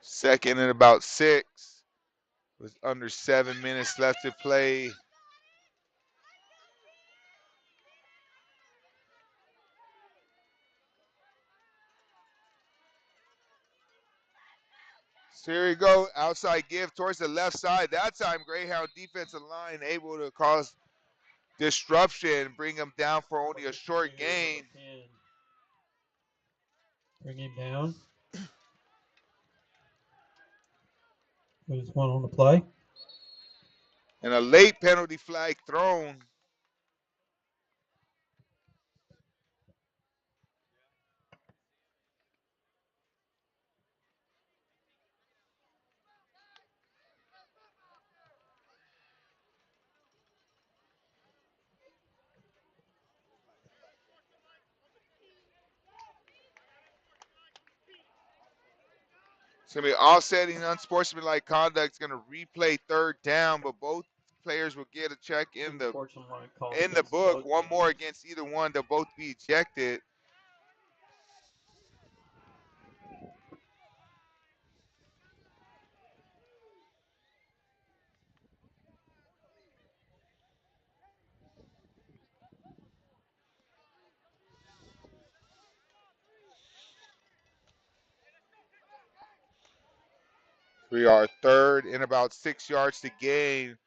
Second and about 6 with under 7 minutes left to play. So here we go, outside give towards the left side. That time, Greyhound defensive line able to cause disruption, bring him down for only a short gain. Bring him down. There's one on the play. And a late penalty flag thrown. It's going to be offsetting unsportsmanlike conduct. It's going to replay third down, but both players will get a check in the book. One more against either one. They'll both be ejected. We are third and about 6 yards to gain.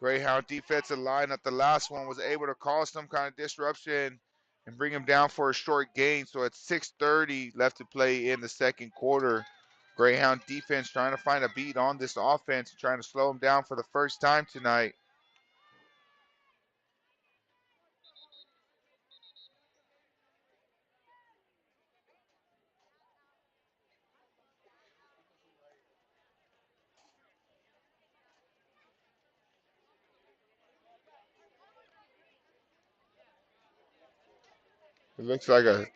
Greyhound defensive line at the last one was able to cause some kind of disruption and bring him down for a short gain. So at 6:30 left to play in the second quarter. Greyhound defense trying to find a beat on this offense, trying to slow him down for the first time tonight. It looks like a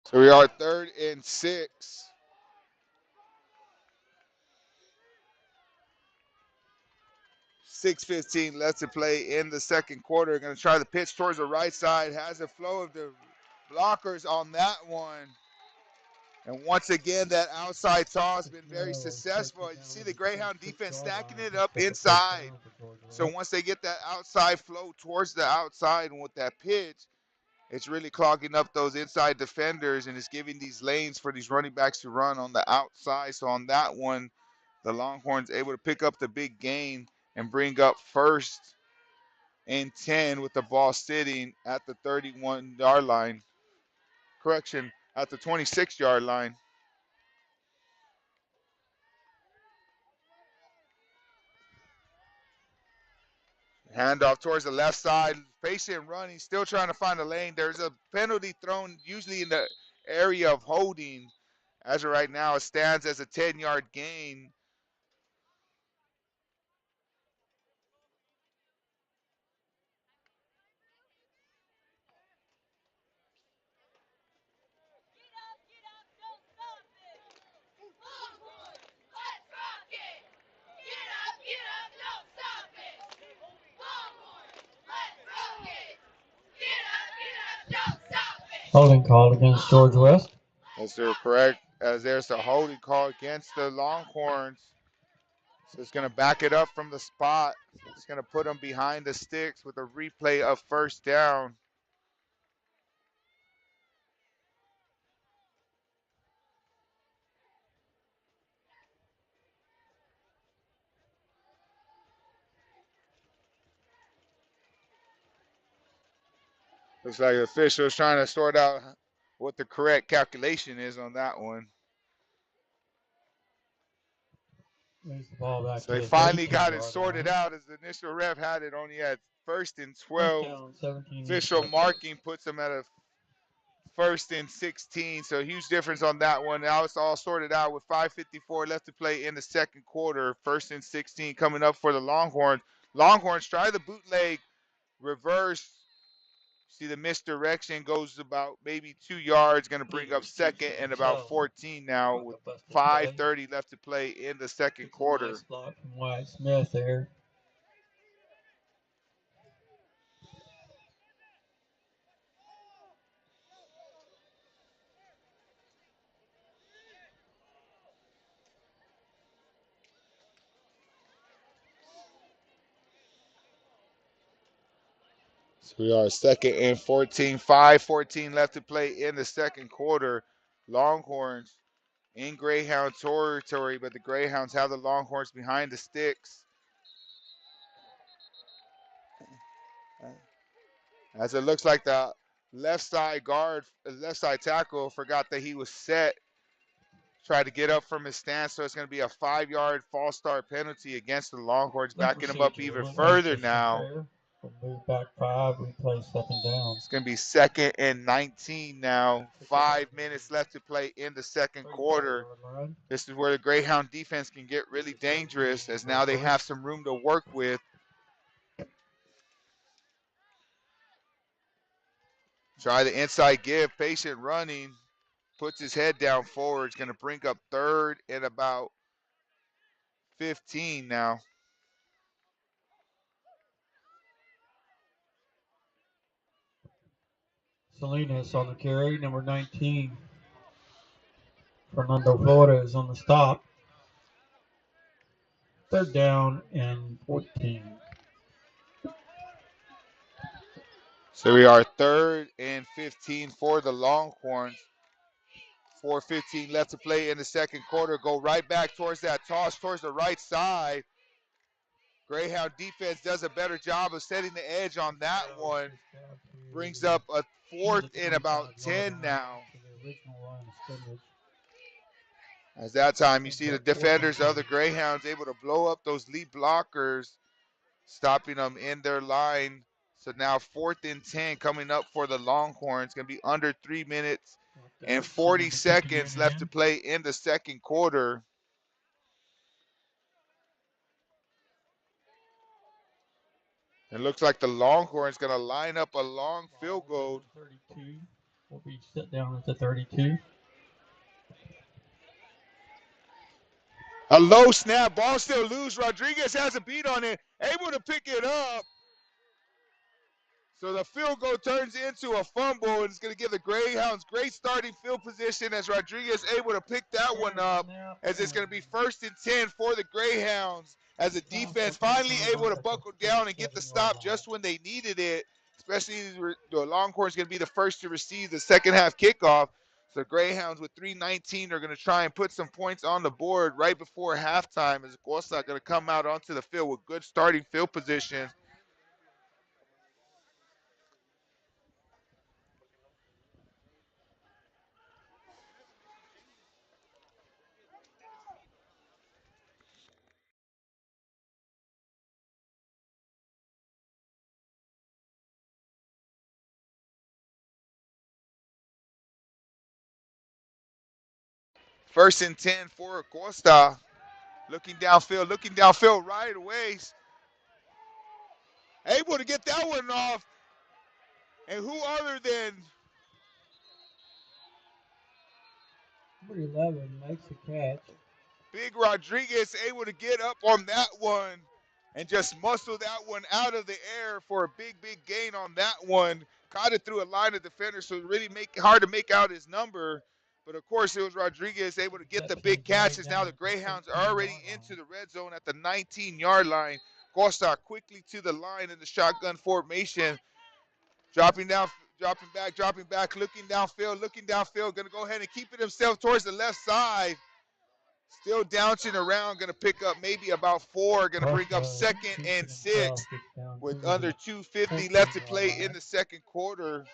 so we are 3rd and 6. 6:15 left to play in the second quarter. Going to try the pitch towards the right side. Has a flow of the blockers on that one. And once again, that outside toss has been very successful. You see the Greyhound defense stacking it up inside. So once they get that outside flow towards the outside and with that pitch, it's really clogging up those inside defenders and it's giving these lanes for these running backs to run on the outside. So on that one, the Longhorns able to pick up the big gain and bring up 1st and 10 with the ball sitting at the 31-yard line. Correction, at the 26-yard line. Handoff towards the left side, patient running, still trying to find a lane. There's a penalty thrown usually in the area of holding. As of right now, it stands as a 10-yard gain. Holding call against George West. As they're correct, as there's a holding call against the Longhorns. So it's going to back it up from the spot. It's going to put them behind the sticks with a replay of 1st down. Looks like the official's trying to sort out what the correct calculation is on that one. Moves the ball back So to they the finally got it 32-yard sorted line. out as the initial ref had it only at 1st and First 12. down, 17 Official marking puts them at a 1st and 16. So huge difference on that one. Now it's all sorted out with 5:54 left to play in the second quarter. 1st and 16 coming up for the Longhorns. Longhorns try the bootleg reverse. See the misdirection goes about maybe 2 yards. Going to bring up 2nd and about 14 now with 5:30 left to play in the second quarter. Nice block from Wyatt Smith there. So we are 2nd and 14, 5:14 left to play in the second quarter. Longhorns in Greyhound territory, but the Greyhounds have the Longhorns behind the sticks. As it looks like the left side guard, left side tackle forgot that he was set. Tried to get up from his stance, so it's going to be a 5-yard false start penalty against the Longhorns, backing him up even further now. We'll move back 5, replay 2nd down. It's going to be 2nd and 19 now. 5 minutes left to play in the second quarter. This is where the Greyhound defense can get really dangerous, as now they have some room to work with. Try the inside give, patient running. Puts his head down forward. It's going to bring up third and about 15 now. Salinas on the carry, number 19. Fernando Flores on the stop. Third down and 14. So we are third and 15 for the Longhorns. 4:15 left to play in the second quarter. Go right back towards that toss towards the right side. Greyhound defense does a better job of setting the edge on that one. Brings up a fourth and about 10 now. As that time you see the defenders of the Greyhounds able to blow up those lead blockers, stopping them in their line. So now 4th and 10 coming up for the Longhorns. Going to be under 3 minutes and 40 seconds left to play in the second quarter. It looks like the Longhorns going to line up a long field goal. 32 will be set down at the 32. A low snap, ball still loose. Rodriguez has a beat on it, able to pick it up. So the field goal turns into a fumble, and it's going to give the Greyhounds great starting field position as Rodriguez able to pick that one up, as it's going to be 1st and 10 for the Greyhounds, as the defense finally able to buckle down and get the stop just when they needed it, especially the Longhorns going to be the first to receive the second half kickoff. So the Greyhounds with 3:19 are going to try and put some points on the board right before halftime, as Gosa going to come out onto the field with good starting field position. First and 10 for Acosta. Looking downfield right away. Able to get that one off. And who other than Number 11 makes the catch. Big Rodriguez, able to get up on that one and just muscle that one out of the air for a big gain on that one. Caught it through a line of defenders, so it really hard to make out his number. But of course, it was Rodriguez able to get the big catches. Now the Greyhounds are already into the red zone at the 19-yard line. Costa quickly to the line in the shotgun formation. Dropping back, looking downfield, going to go ahead and keep it himself towards the left side. Still bouncing around, going to pick up maybe about 4, going to bring up 2nd and 6 with under 2:50 left to play in the second quarter.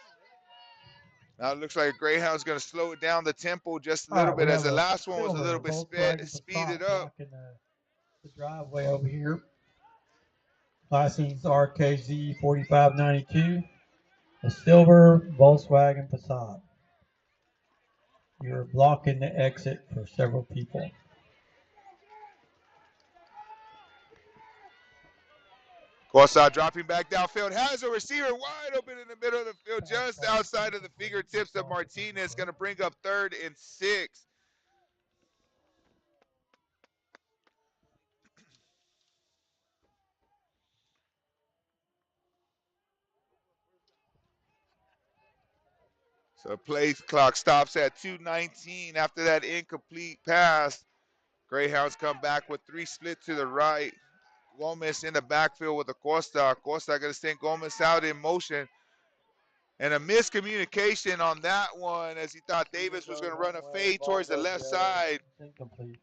Now it looks like Greyhound's going to slow it down the tempo just a little bit, as the last one was a little bit speeded up. The driveway over here. License RKZ 4592. A silver Volkswagen Passat. You're blocking the exit for several people. Costa dropping back downfield, has a receiver wide open in the middle of the field, just outside of the fingertips of Martinez. Going to bring up 3rd and 6. So play clock stops at 2:19 after that incomplete pass. Greyhounds come back with 3 split to the right. Gomez in the backfield with Acosta. Acosta going to send Gomez out in motion. And a miscommunication on that one, as he thought Davis was going to run a fade towards the left side.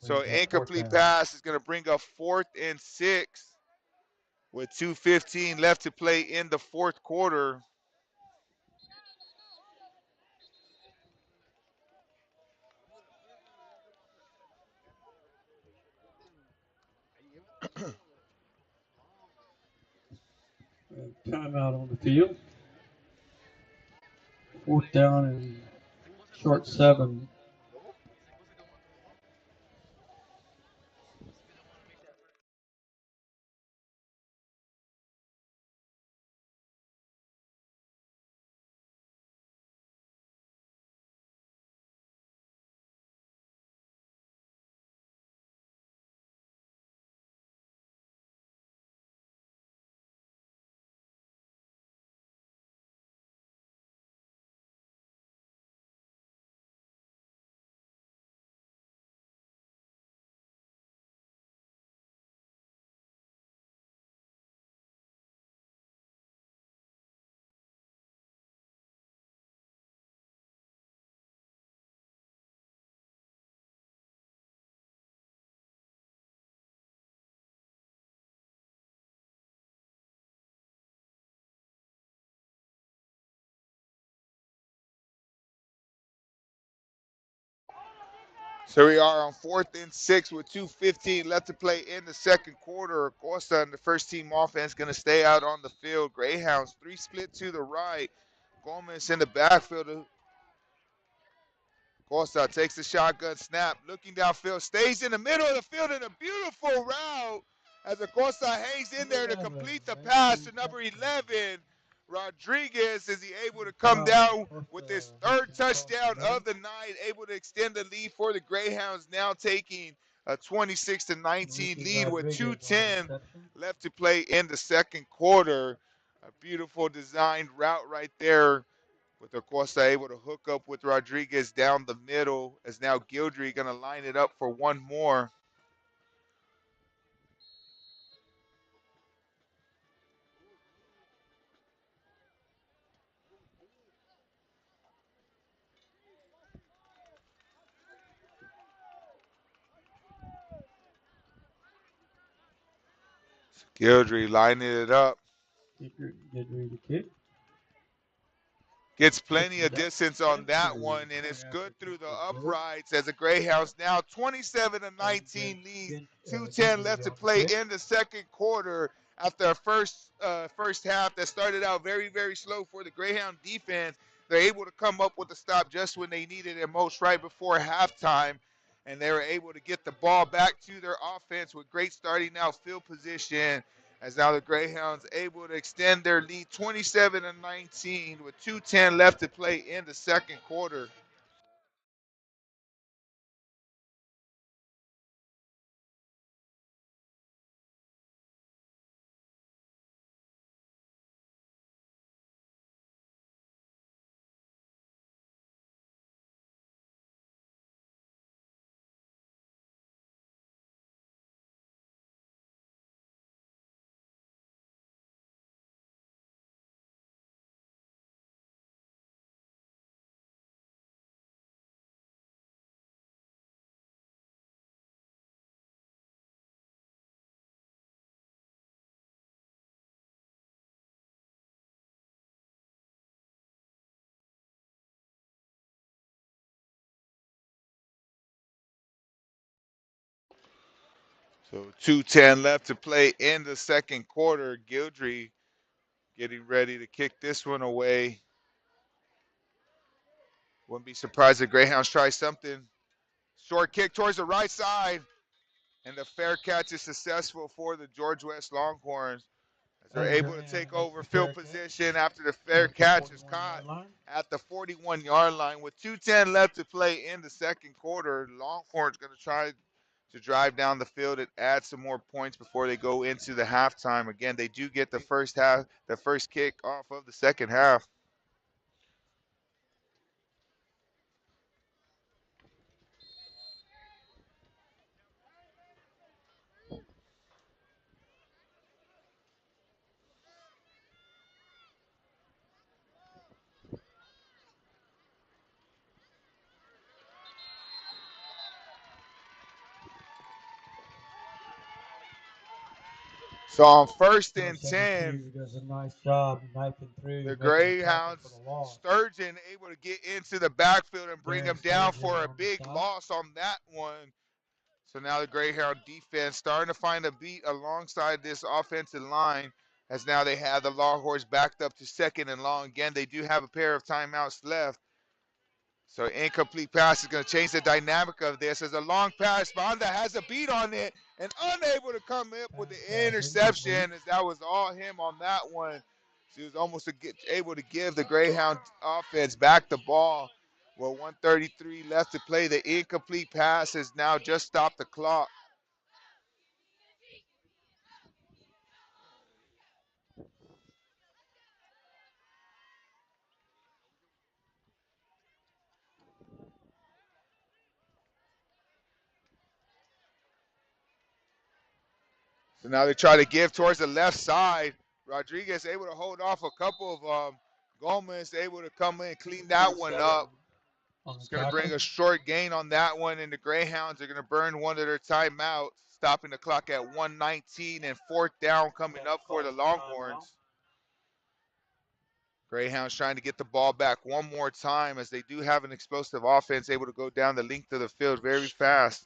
So incomplete pass is going to bring up 4th and 6 with 2:15 left to play in the fourth quarter. Timeout on the field. 4th down and short 7. So we are on 4th and 6 with 2:15 left to play in the second quarter. Costa and the first team offense going to stay out on the field. Greyhounds 3 split to the right. Gomez in the backfield. Costa takes the shotgun snap, looking downfield, stays in the middle of the field in a beautiful route as Acosta hangs in there to complete the pass to number 11. Rodriguez, is he able to come down with his third touchdown of the night, able to extend the lead for the Greyhounds, now taking a 26-19 lead with 2:10 left to play in the second quarter. A beautiful designed route right there with Acosta able to hook up with Rodriguez down the middle, as now Gildry going to line it up for one more. Gildry lining it up. Get ready to kick. Gets plenty of distance on that one, and it's good through the uprights as the Greyhounds now 27-19 lead. 2:10 left to play in the second quarter. After a first half that started out very, very slow for the Greyhound defense, they're able to come up with a stop just when they needed it most right before halftime, and they were able to get the ball back to their offense with great starting out field position, as now the Greyhounds able to extend their lead 27-19 with 2:10 left to play in the second quarter. So 2:10 left to play in the second quarter. Gildry getting ready to kick this one away. Wouldn't be surprised if Greyhounds try something. Short kick towards the right side, and the fair catch is successful for the George West Longhorns, as they're able to take over field position after the fair catch is caught at the 41-yard line. With 2:10 left to play in the second quarter, Longhorns going to try to drive down the field and add some more points before they go into the halftime. Again, they do get the first kick off of the second half. So on 1st and 10, He does a nice job knifing through. the Making a tackle for Greyhounds, the loss. Sturgeon able to get into the backfield and bring him down Sturgeon for a on the big stop. loss on that one. So now the Greyhound defense starting to find a beat alongside this offensive line, as now they have the Longhorns backed up to 2nd and long. Again, they do have a pair of timeouts left. So incomplete pass is going to change the dynamic of this, as a long pass. Banda has a beat on it and unable to come up with the interception, as that was all him on that one. So he was almost able to give the Greyhound offense back the ball. Well, 1:33 left to play. The incomplete pass has now just stopped the clock. So now they try to give towards the left side. Rodriguez able to hold off a couple of Gomez able to come in and clean that one up. It's going to bring a short gain on that one, and the Greyhounds are going to burn one of their timeouts, stopping the clock at 1:19, and 4th down coming up for the Longhorns. Greyhounds trying to get the ball back one more time as they do have an explosive offense, able to go down the length of the field very fast.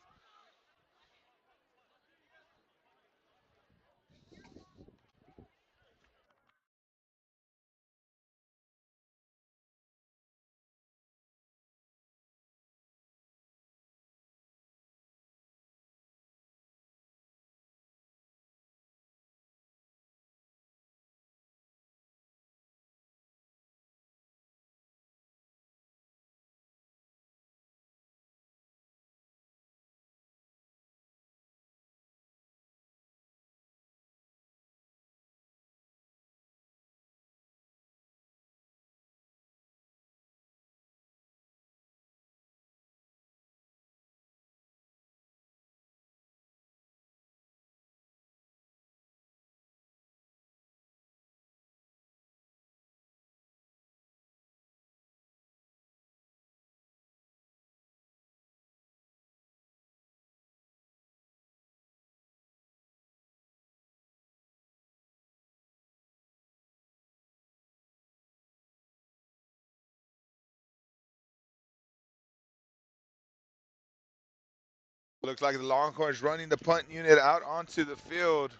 Looks like the Longhorns running the punt unit out onto the field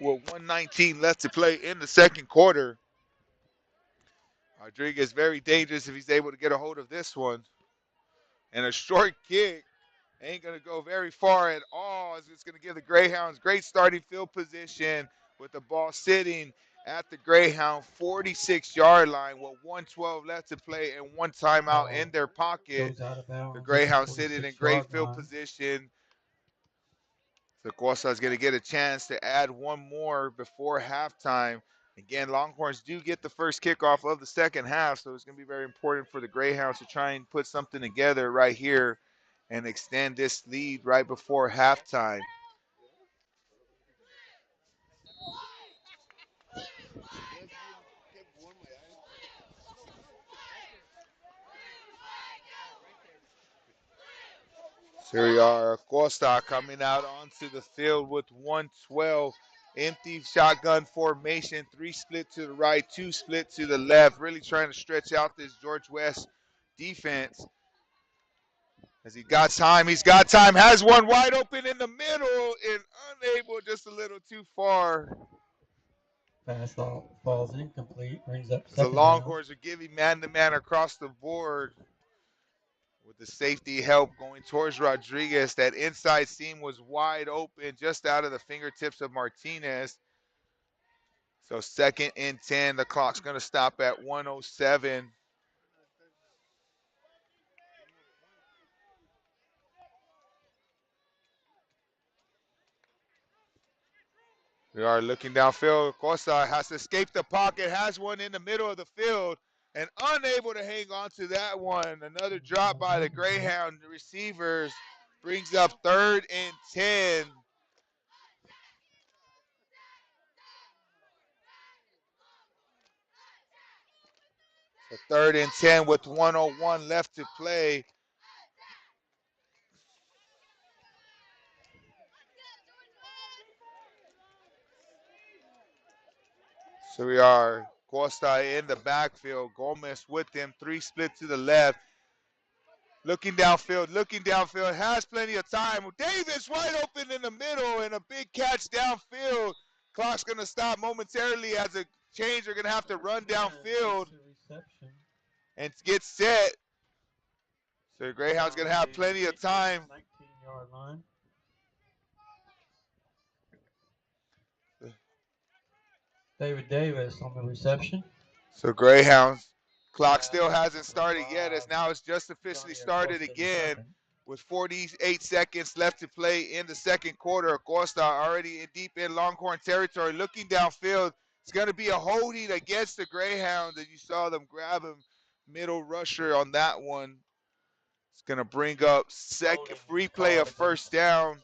with 1:19 left to play in the second quarter. Rodriguez very dangerous if he's able to get a hold of this one. And a short kick ain't going to go very far at all. It's going to give the Greyhounds great starting field position with the ball sitting at the Greyhound 46-yard line with 1:12 left to play and one timeout in their pocket. The Greyhounds sitting in great field position. So Costa is going to get a chance to add one more before halftime. Again, Longhorns do get the first kickoff of the second half, so it's going to be very important for the Greyhounds to try and put something together right here and extend this lead right before halftime. So here we are, Costa coming out onto the field with 1:12. Empty shotgun formation, 3 split to the right, 2 split to the left, really trying to stretch out this George West defense. As he's got time, has one wide open in the middle and unable, just a little too far. Pass falls incomplete, brings up The second down. Longhorns are giving man-to-man across the board with the safety help going towards Rodriguez. That inside seam was wide open, just out of the fingertips of Martinez. So 2nd and 10, the clock's going to stop at 1:07. We are looking downfield. Costa has to escape the pocket, has one in the middle of the field, and unable to hang on to that one. Another drop by the Greyhound receivers brings up 3rd and 10. So 3rd and 10 with 1:01 left to play. So we are Costa in the backfield. Gomez with him. 3 split to the left. Looking downfield, has plenty of time. Davis wide open in the middle and a big catch downfield. Clock's going to stop momentarily as a change. They're going to have to run downfield and get set. So the Greyhound's going to have plenty of time. 19-yard line. David Davis on the reception. So Greyhounds, clock still hasn't started yet, as now it's just officially started again with 48 seconds left to play in the second quarter. Acosta already deep in Longhorn territory, looking downfield. It's going to be a holding against the Greyhounds, and you saw them grab him, middle rusher on that one. It's going to bring up free play of first down.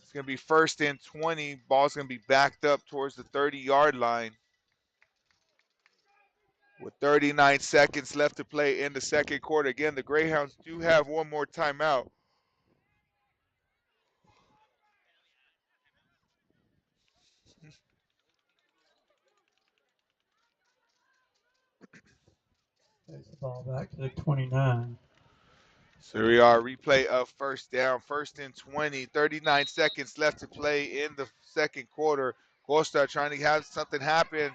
It's going to be 1st and 20. Ball's going to be backed up towards the 30-yard line. With 39 seconds left to play in the second quarter. Again, the Greyhounds do have one more timeout. Ball back to the 29. So here we are, replay of first down, 1st and 20, 39 seconds left to play in the second quarter. Costa trying to have something happen.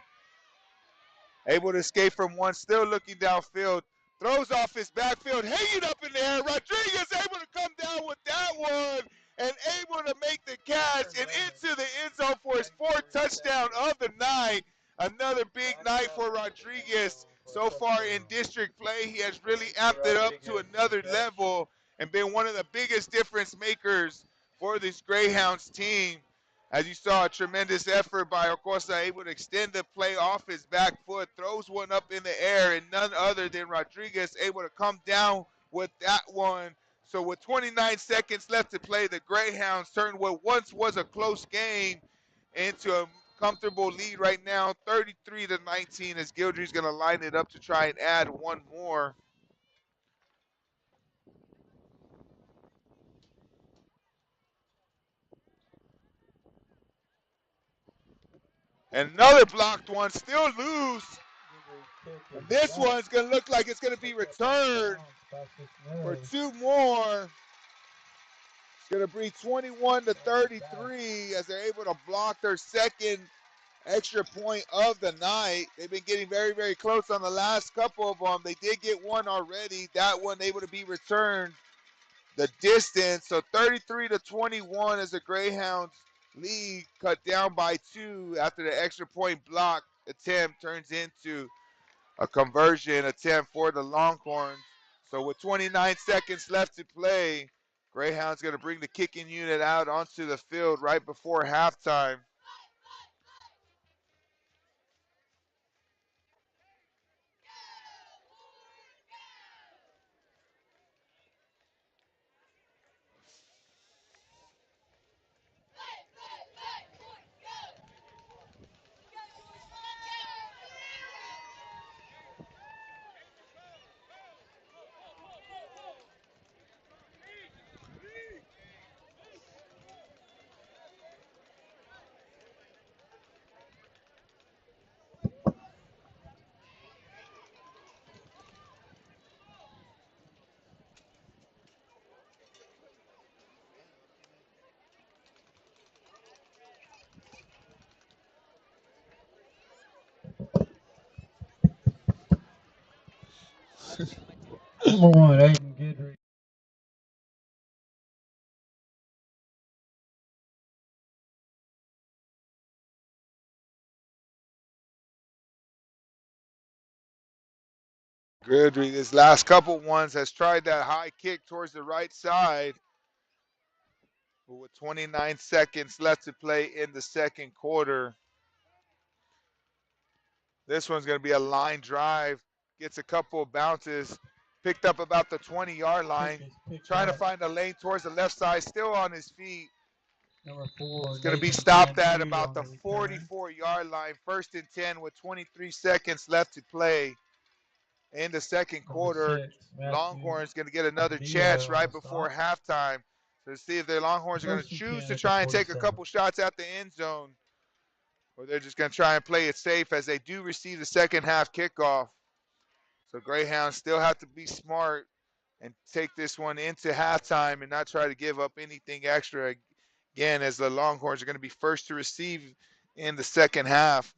Able to escape from one, still looking downfield. Throws off his backfield, hanging up in the air. Rodriguez able to come down with that one and able to make the catch and into the end zone for his fourth touchdown of the night. Another big night for Rodriguez. So far in district play, he has really amped it up to another level and been one of the biggest difference makers for this Greyhounds team. As you saw, a tremendous effort by Acosta, able to extend the play off his back foot, throws one up in the air, and none other than Rodriguez able to come down with that one. So with 29 seconds left to play, the Greyhounds turned what once was a close game into a comfortable lead right now, 33-19, as Gildry's going to line it up to try and add one more. And another blocked one, still loose. And this one's going to look like it's going to be returned for two more. It's going to be 21-33 as they're able to block their second extra point of the night. They've been getting very, very close on the last couple of them. They did get one already. That one able to be returned the distance. So 33-21 as the Greyhounds lead cut down by 2 after the extra point block attempt turns into a conversion attempt for the Longhorns. So with 29 seconds left to play, Greyhound's going to bring the kicking unit out onto the field right before halftime. Number 1, Aiden Guidry. Gridry, this last couple ones, has tried that high kick towards the right side. But with 29 seconds left to play in the second quarter, this one's going to be a line drive. Gets a couple of bounces. Picked up about the 20-yard line. Trying to find a lane towards the left side. Still on his feet. Number 4, It's going to be Nathan stopped at Gentry about the on the return. 44-yard line. 1st and 10 with 23 seconds left to play in the second quarter. 6, Longhorns going to get another Villa chance on right the before stop. halftime to see if the Longhorns are going to 1st and choose 10 to at the try and take a 47. couple shots at the end zone, or they're just going to try and play it safe as they do receive the second half kickoff. So Greyhounds still have to be smart and take this one into halftime and not try to give up anything extra again, as the Longhorns are going to be first to receive in the second half.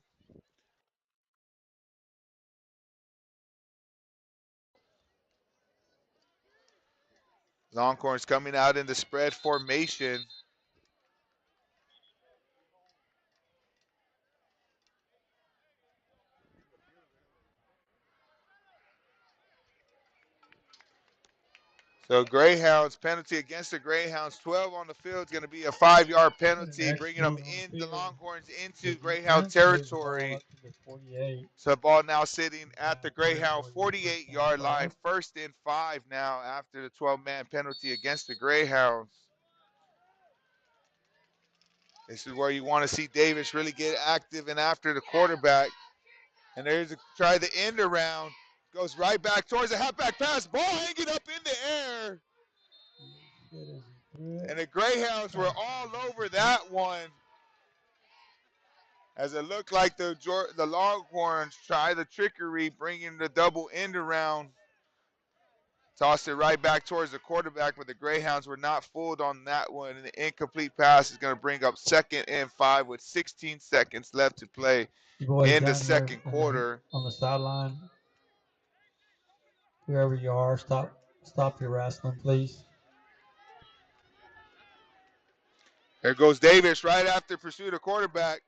Longhorns coming out in the spread formation. So Greyhounds penalty against the Greyhounds. 12 on the field is going to be a 5-yard penalty, bringing them in the Longhorns into Greyhound territory. So the ball now sitting at the Greyhound 48-yard line. 1st and 5 now after the 12-man penalty against the Greyhounds. This is where you want to see Davis really get active and after the quarterback. And there's try the end around. Goes right back towards the halfback pass. Ball hanging up in the air. And the Greyhounds were all over that one, as it looked like the Longhorns tried the trickery, bringing the double end around. Tossed it right back towards the quarterback, but the Greyhounds were not fooled on that one. And the incomplete pass is going to bring up 2nd and 5 with 16 seconds left to play in the second quarter. On the sideline, whoever you are, stop your wrestling, please. There goes Davis right after pursuit of quarterback.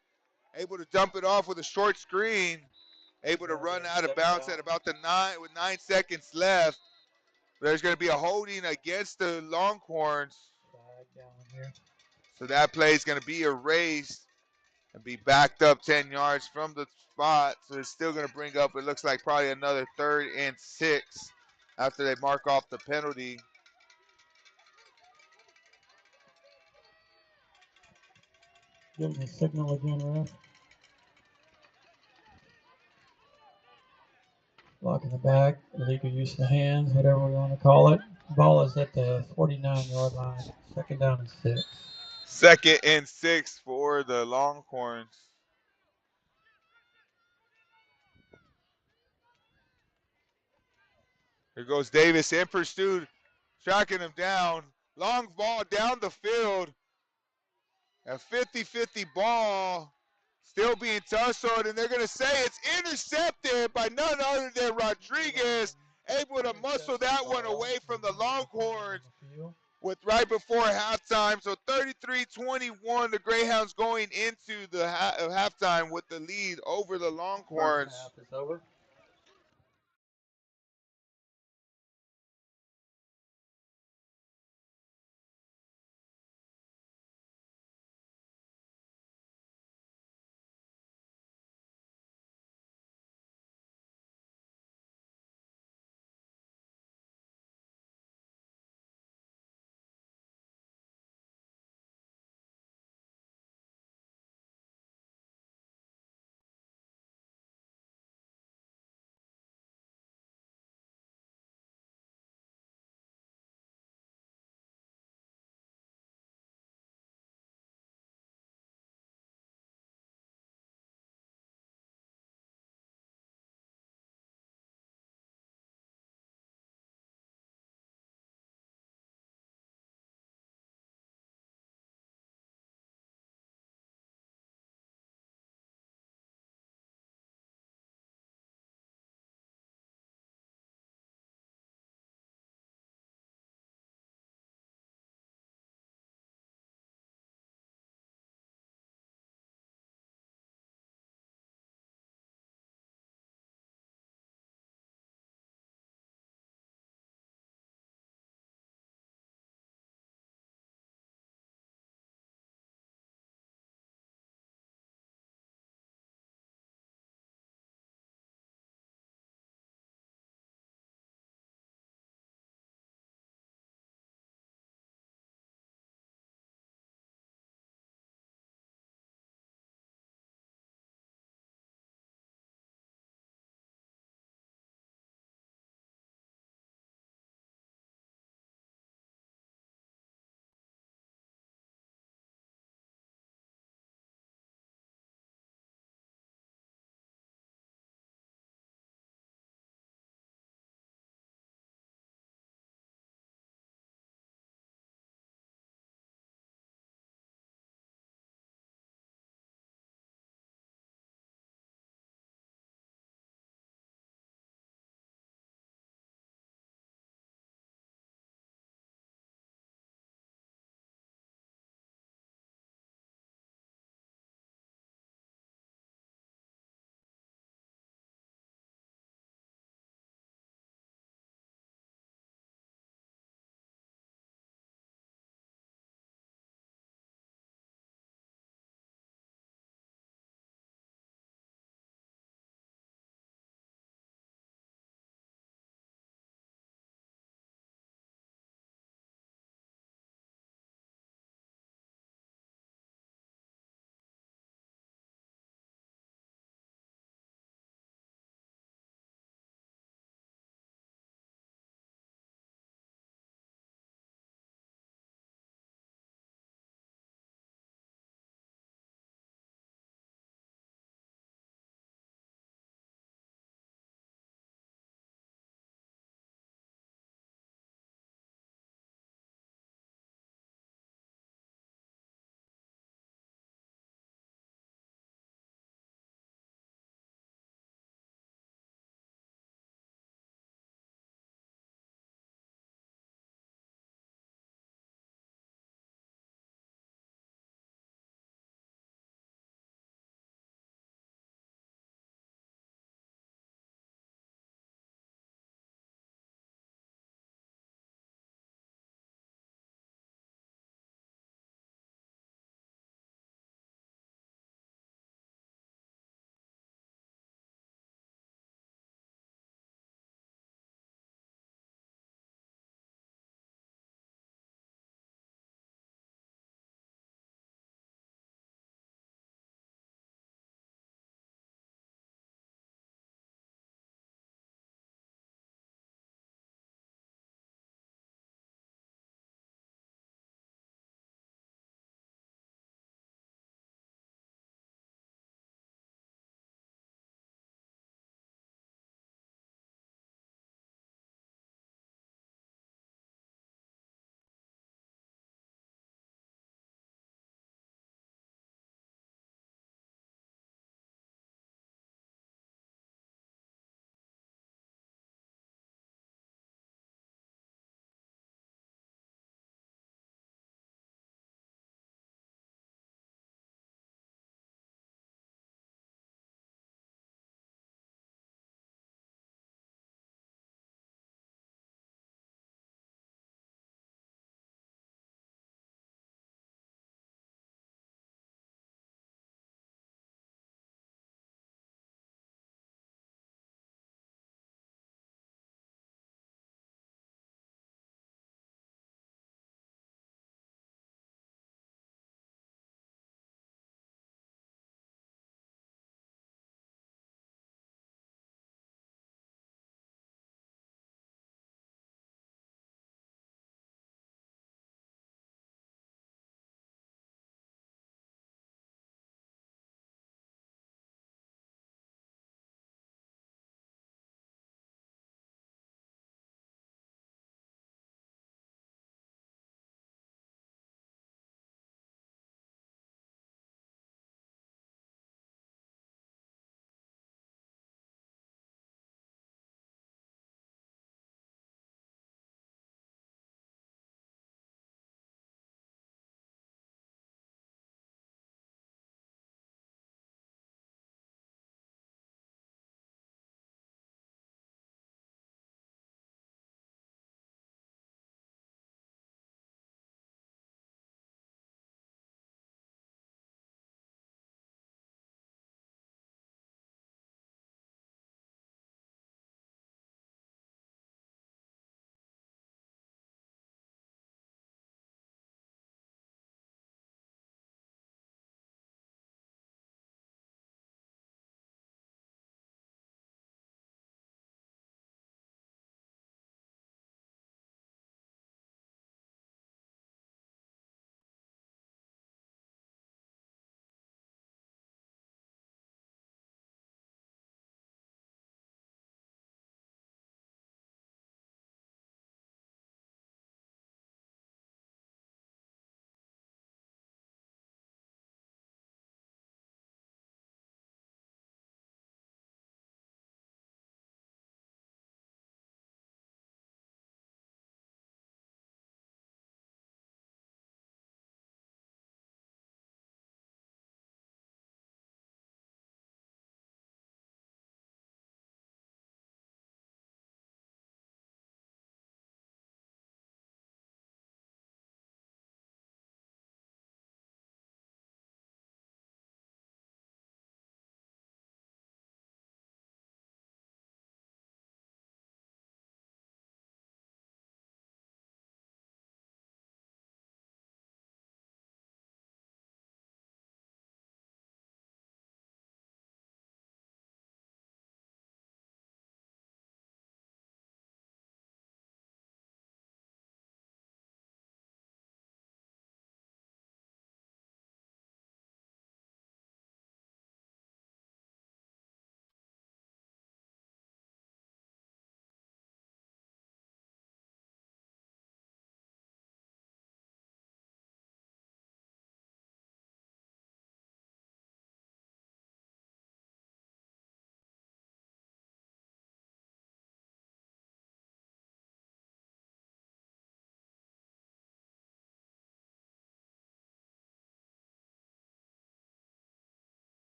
Able to dump it off with a short screen. Able to run out of bounds at about the 9 seconds left. There's going to be a holding against the Longhorns. So that play is going to be erased and be backed up 10 yards from the spot. So it's still going to bring up, it looks like probably another 3rd and 6 after they mark off the penalty. Give me a signal again, ref. Blocking the back, illegal use of the hands, whatever we want to call it. Ball is at the 49-yard line. 2nd down and 6. 2nd and 6 for the Longhorns. Here goes Davis in pursuit, tracking him down. Long ball down the field. A 50-50 ball still being tussled, and they're going to say it's intercepted by none other than Rodriguez, able to muscle that one away from the Longhorns with right before halftime. So 33-21, the Greyhounds going into the halftime with the lead over the Longhorns.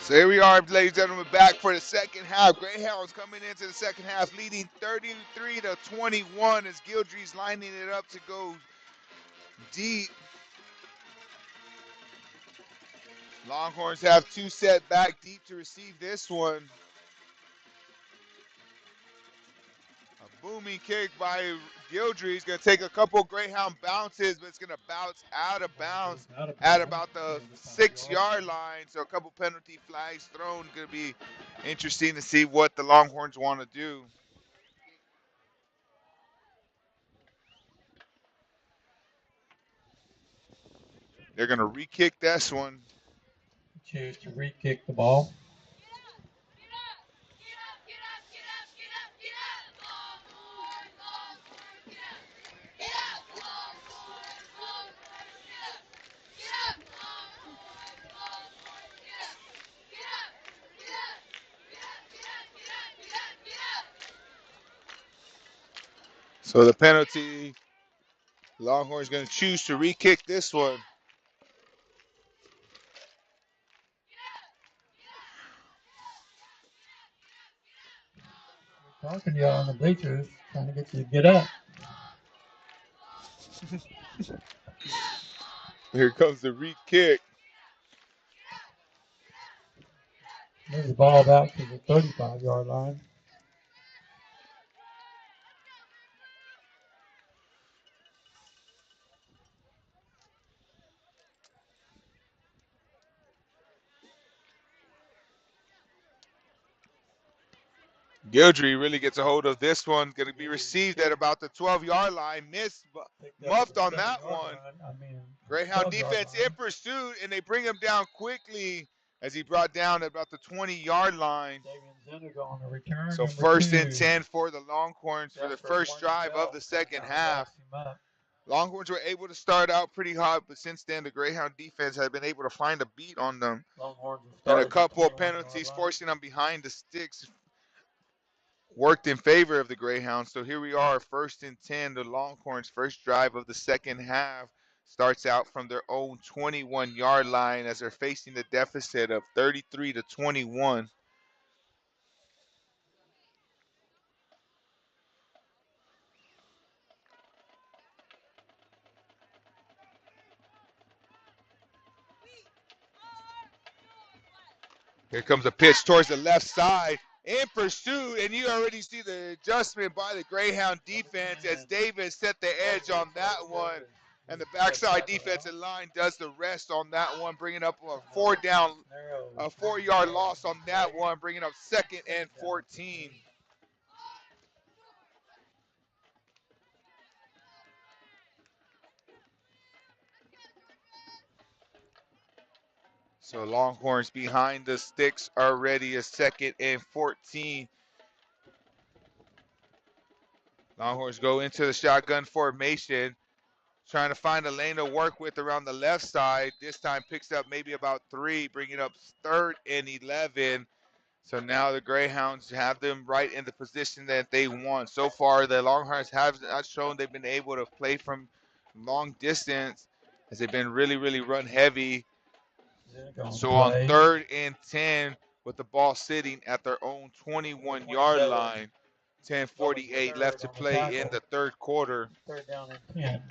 So here we are, ladies and gentlemen, back for the second half. Greyhounds coming into the second half, leading 33-21 as Gildry's lining it up to go deep. Longhorns have two set back deep to receive this one. A booming kick by Gildry. He's going to take a couple Greyhound bounces, but it's going to bounce out of bounds at about the 6-yard line. So a couple penalty flags thrown. Going to be interesting to see what the Longhorns want to do. They're going to re-kick this one. Choose to re-kick the ball. So the penalty, Longhorns going to choose to re-kick this one. Talking to you on the bleachers, trying to get you to get up. Here comes the re-kick. Moves the ball back to the 35-yard line. Gildry really gets a hold of this one. Going to be received at about the 12-yard line. Missed, muffed on that one. Greyhound defense in pursuit, and they bring him down quickly as he brought down at about the 20-yard line. So first and 10 for the Longhorns for the first drive of the second half. Longhorns were able to start out pretty hot, but since then the Greyhound defense has been able to find a beat on them. And a couple of penalties forcing them behind the sticks worked in favor of the Greyhounds. So here we are, first and 10. The Longhorns' first drive of the second half starts out from their own 21-yard line as they're facing the deficit of 33-21. Here comes a pitch towards the left side in pursuit, and you already see the adjustment by the Greyhound defense as Davis set the edge on that one. And the backside defensive line does the rest on that one, bringing up a 4-yard loss on that one, bringing up second and 14. So Longhorns behind the sticks already, a second and 14. Longhorns go into the shotgun formation, trying to find a lane to work with around the left side. This time picks up maybe about 3, bringing up third and 11 So now the Greyhounds have them right in the position that they want. So far, the Longhorns have not shown they've been able to play from long distance as they've been really, really run heavy. So on 3rd and 10, with the ball sitting at their own 21-yard line, 10:48 left to play in the third quarter. 3rd down and 10.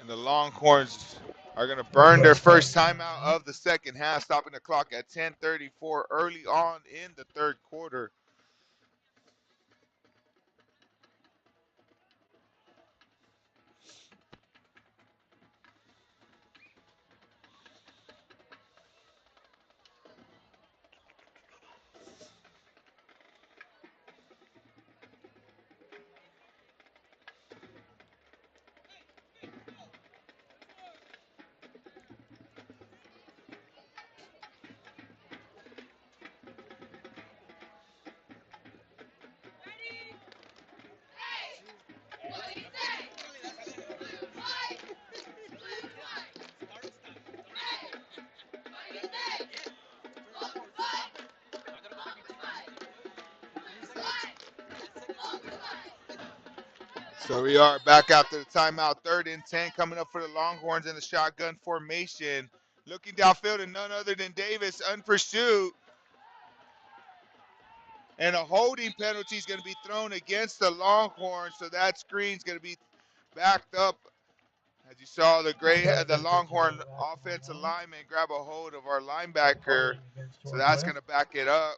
And the Longhorns are going to burn their first timeout of the second half, stopping the clock at 10:34 early on in the third quarter. So we are back after the timeout, 3rd and 10, coming up for the Longhorns in the shotgun formation. Looking downfield, and none other than Davis, unpursued. And a holding penalty is going to be thrown against the Longhorns, so that screen's going to be backed up. As you saw, the Longhorn offensive lineman grab a hold of our linebacker, so that's going to back it up.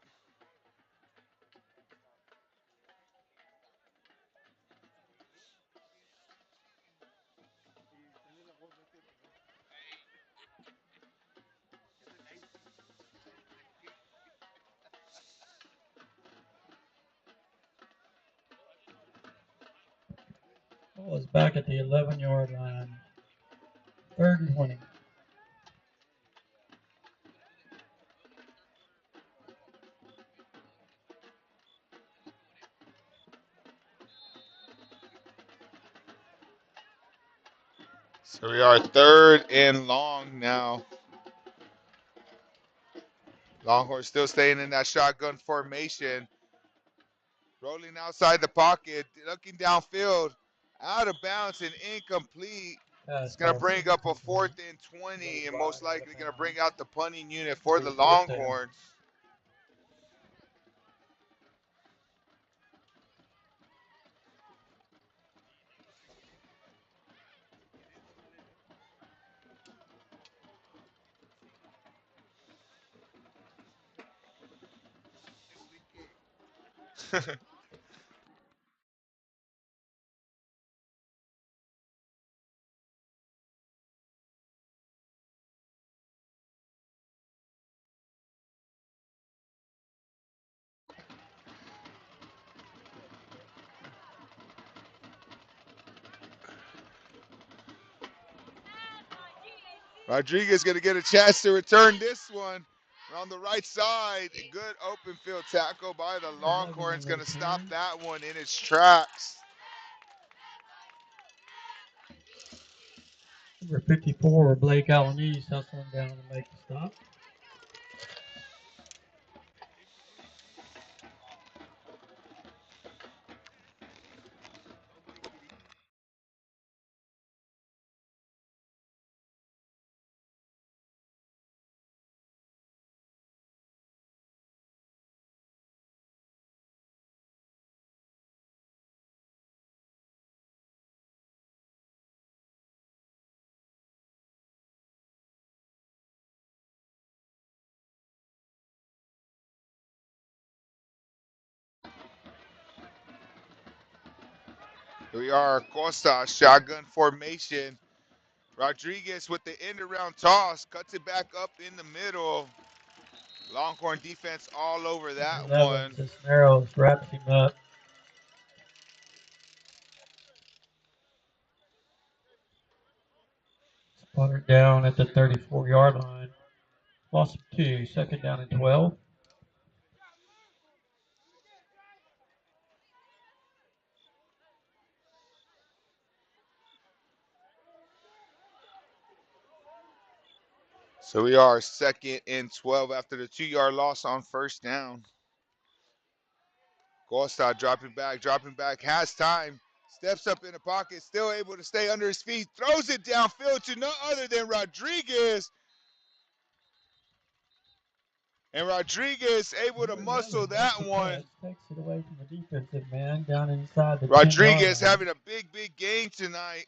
Ball is back at the 11-yard line. 3rd and 20. So we are 3rd and long now. Longhorns still staying in that shotgun formation. Rolling outside the pocket, looking downfield, out of bounds and incomplete. It's going to bring up a 4th and 20, and most likely going to bring out the punting unit for the Longhorns. Rodriguez going to get a chance to return this one. On the right side, a good open field tackle by the Longhorns, going to stop that one in its tracks. Number 54, Blake Albanese, hustling down to make the stop. Here we are, Costa, shotgun formation. Rodriguez with the end around toss, cuts it back up in the middle. Longhorn defense all over that 11, one. Cisneros wraps him up. Sputtered down at the 34-yard line. Loss of 2, 2nd down and 12. So we are 2nd and 12 after the 2-yard loss on first down. Gostar dropping back, has time, steps up in the pocket, still able to stay under his feet, throws it downfield to no other than Rodriguez. And Rodriguez able to muscle that one. Takes it away from the defensive man down inside the 10-yard Rodriguez line. having a big game tonight.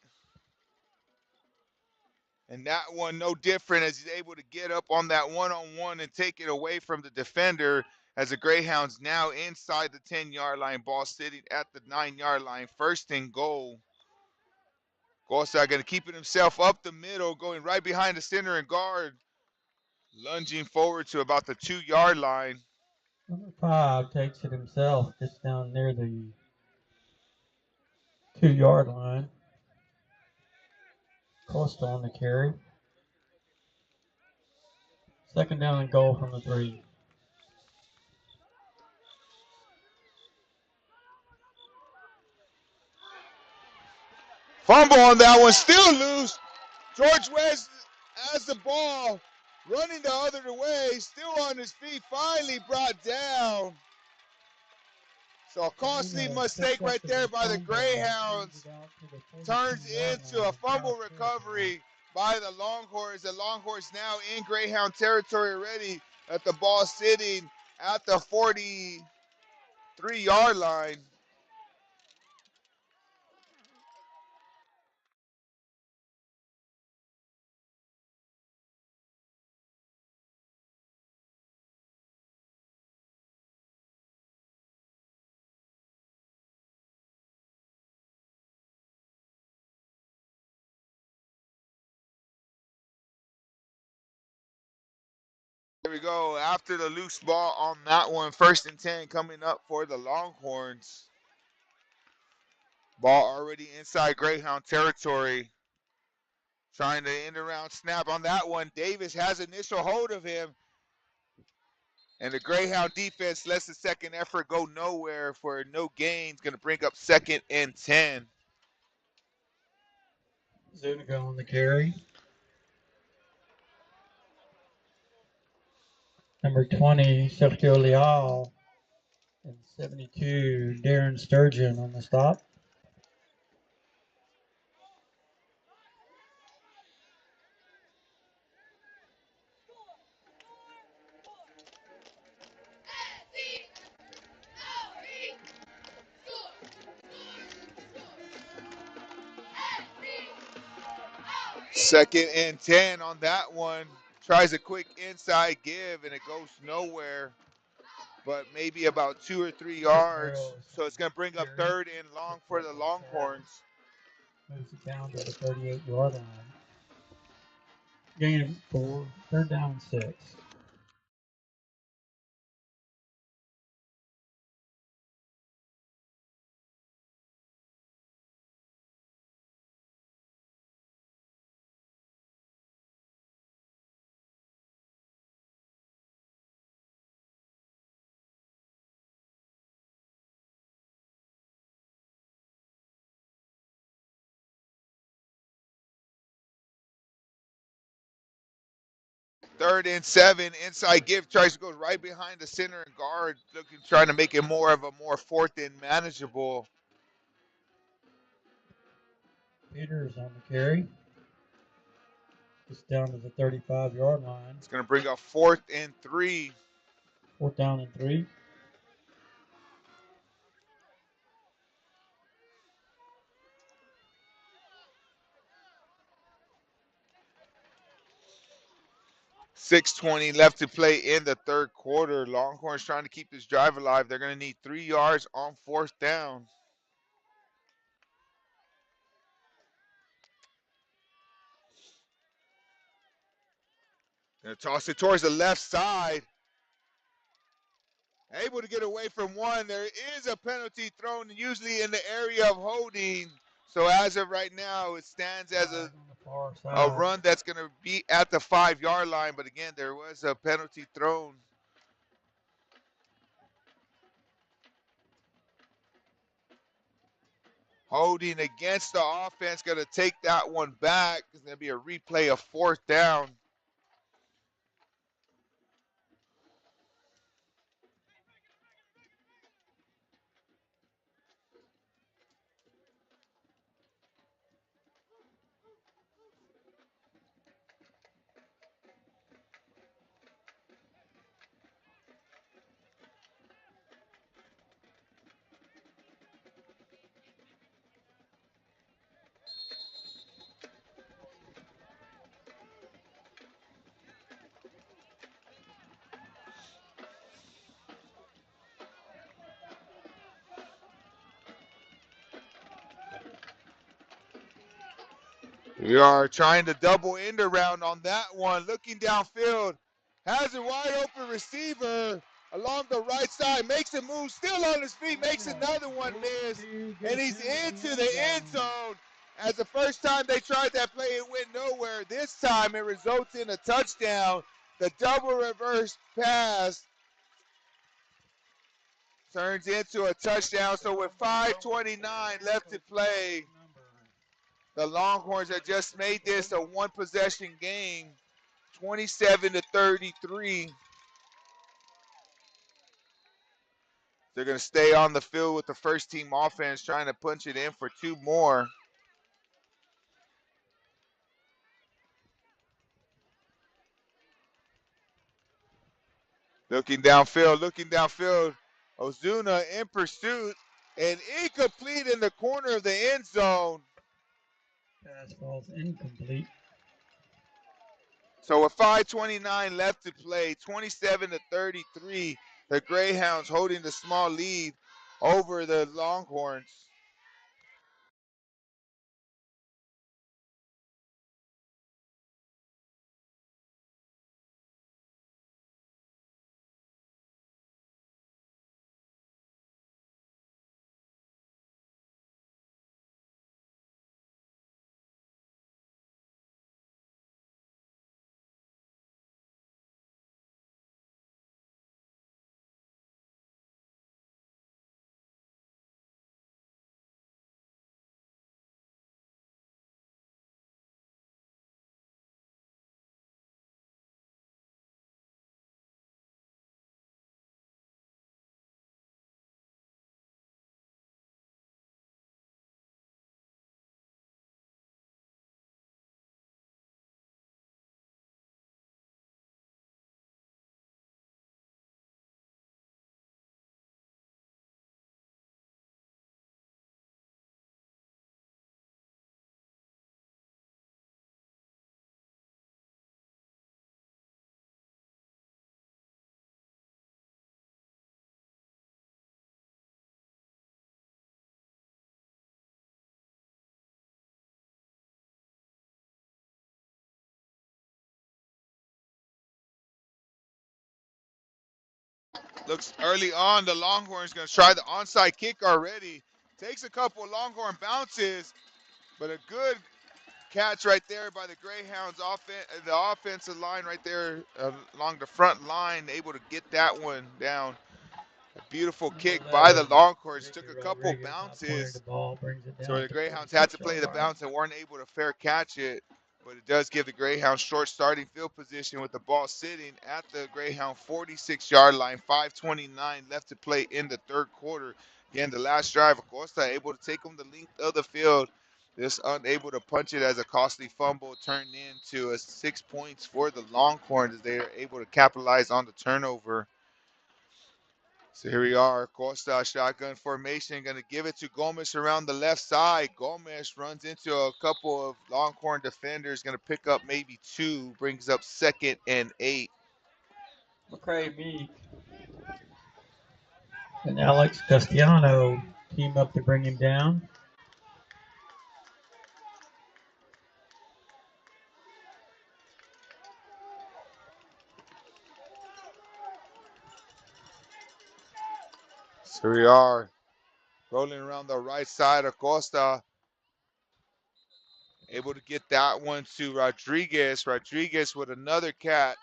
And that one no different as he's able to get up on that one-on-one and take it away from the defender as the Greyhounds now inside the 10-yard line, ball sitting at the 9-yard line, 1st and goal. Gostar going to keep it himself up the middle, going right behind the center and guard, lunging forward to about the 2-yard line. Number 5 takes it himself just down near the 2-yard line. Costa on the carry. 2nd down and goal from the 3. Fumble on that one, still loose. George West has the ball, running the other way, still on his feet, finally brought down. So a costly mistake right there by the Greyhounds turns into a fumble recovery by the Longhorns. The Longhorns now in Greyhound territory already at the ball sitting at the 43-yard line. There we go. After the loose ball on that one, 1st and 10 coming up for the Longhorns. Ball already inside Greyhound territory. Trying to end around snap on that one. Davis has initial hold of him. And the Greyhound defense lets the second effort go nowhere for no gains. Going to bring up 2nd and 10. Zuniga on the carry. Number 20, Sergio Leal. And 72, Darren Sturgeon on the stop. Second and 10 on that one. Tries a quick inside give, and it goes nowhere. But maybe about 2 or 3 yards. So it's going to bring up 3rd and long for the Longhorns. Moves it down to the 38-yard line. Gain of 4, 3rd down and 6. Third and 7, inside give, tries to go right behind the center and guard, trying to make it more of a 4th and manageable. Peters on the carry. Just down to the 35-yard line. It's going to bring up 4th and 3. 4th down and 3. .620 left to play in the 3rd quarter. Longhorns trying to keep this drive alive. They're going to need 3 yards on 4th down. Going to toss it towards the left side. Able to get away from one. There is a penalty thrown usually in the area of holding. So as of right now, it stands as a run that's going to be at the 5-yard line. But again, there was a penalty thrown. Holding against the offense, going to take that one back. It's going to be a replay of 4th down. We are trying to double end around on that one. Looking downfield. Has a wide open receiver along the right side. Makes a move. Still on his feet. Makes another one miss. And he's into the end zone. As the first time they tried that play, it went nowhere. This time it results in a touchdown. The double reverse pass turns into a touchdown. So with 5:29 left to play, the Longhorns have just made this a one-possession game, 27-33. They're going to stay on the field with the first-team offense, trying to punch it in for two more. Looking downfield. Ozuna in pursuit and incomplete in the corner of the end zone. Pass falls incomplete. So with 5:29 left to play, 27-33, the Greyhounds holding the small lead over the Longhorns. Looks early on, the Longhorns going to try the onside kick already. Takes a couple of Longhorn bounces, but a good catch right there by the Greyhounds the offensive line right there along the front line, able to get that one down. A beautiful kick by the Longhorns. Took a couple bounces. So the Greyhounds had to play the bounce and weren't able to fair catch it. But it does give the Greyhounds short starting field position with the ball sitting at the Greyhound 46-yard line. 5:29 left to play in the third quarter. Again, the last drive, Acosta able to take them the length of the field. Just unable to punch it as a costly fumble turned into a 6 points for the Longhorns as they are able to capitalize on the turnover. So here we are, Costa shotgun formation, going to give it to Gomez around the left side. Gomez runs into a couple of Longhorn defenders, going to pick up maybe two, brings up 2nd and 8. McCray Meek and Alex Castellano team up to bring him down. So here we are, rolling around the right side. Acosta able to get that one to Rodriguez. Rodriguez with another catch.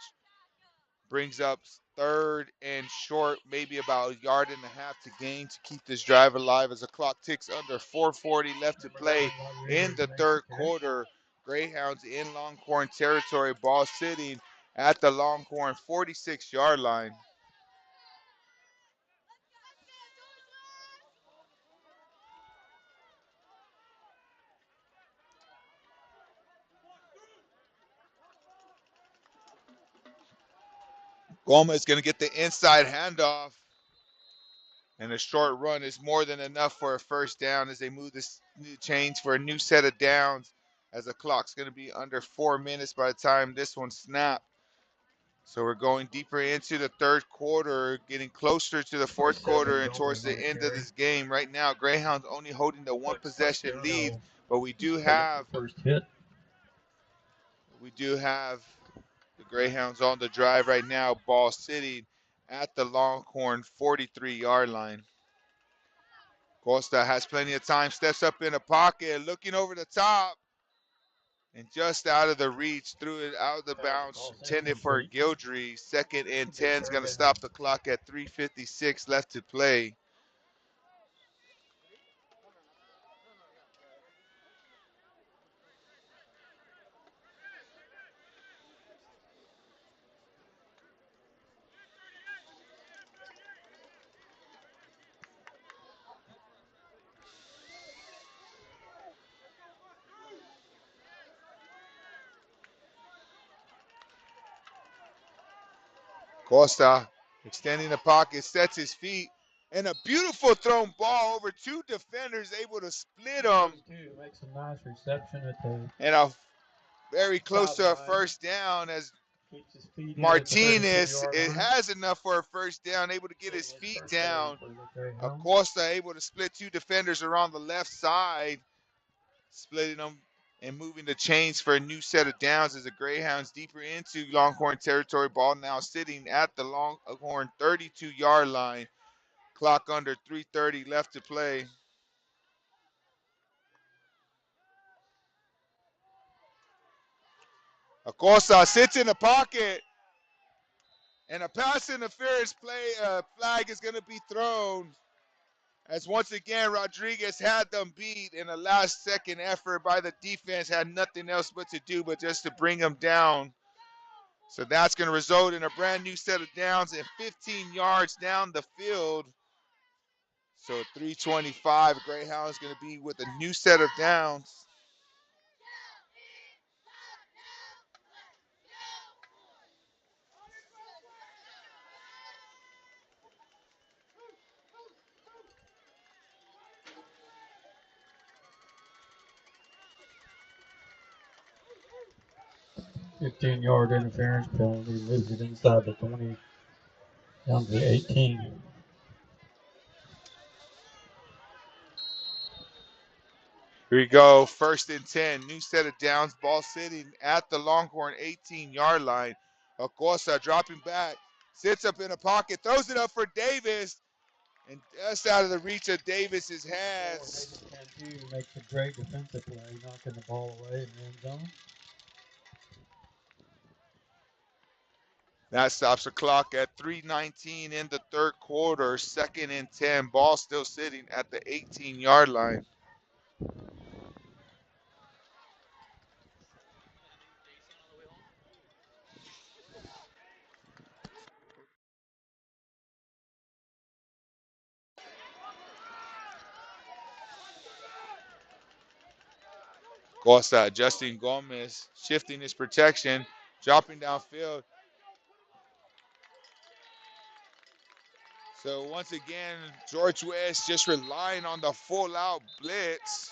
Brings up 3rd and short, maybe about a yard and a half to gain to keep this drive alive as the clock ticks under. 4:40 left to play in the third quarter. Greyhounds in Longhorn territory, ball sitting at the Longhorn 46-yard line. Gomez going to get the inside handoff. And a short run is more than enough for a first down as they move this new change for a new set of downs as the clock's going to be under 4 minutes by the time this one snaps. So we're going deeper into the third quarter, getting closer to the fourth quarter and towards the end of this game. Right now, Greyhounds only holding the one possession lead, but we do have first hit. We do have the Greyhounds on the drive right now. Ball sitting at the Longhorn 43-yard line. Costa has plenty of time, steps up in the pocket, looking over the top, and just out of the reach, threw it out of the bounds, intended for Gildry. 2nd and 10 is going to stop the clock at 3:56 left to play. Costa extending the pocket, sets his feet, and a beautiful thrown ball over 2 defenders, able to split them. Makes a nice reception at the And a very close to a first down as Martinez, it has enough for a first down, able to get his feet down. Acosta able to split 2 defenders around the left side, splitting them and moving the chains for a new set of downs as the Greyhounds deeper into Longhorn territory. Ball now sitting at the Longhorn 32-yard line. Clock under 3:30 left to play. Acosta sits in the pocket, and a pass interference flag is going to be thrown. As once again, Rodriguez had them beat in a last-second effort by the defense, had nothing else but to do but just to bring them down. So that's going to result in a brand new set of downs and 15 yards down the field. So 3:25, Greyhounds going to be with a new set of downs. $15-yard interference penalty, moves it inside the 20, down to the 18. Here we go, 1st and 10, new set of downs, ball sitting at the Longhorn 18-yard line. Acosta dropping back, sits up in a pocket, throws it up for Davis, and just out of the reach of Davis's hands. Makes a great defensive play, knocking the ball away in the end zone. That stops the clock at 3:19 in the 3rd quarter. 2nd and 10. Ball still sitting at the 18-yard line. Costa adjusting Gomez, shifting his protection, dropping downfield. So once again, George West just relying on the full-out blitz.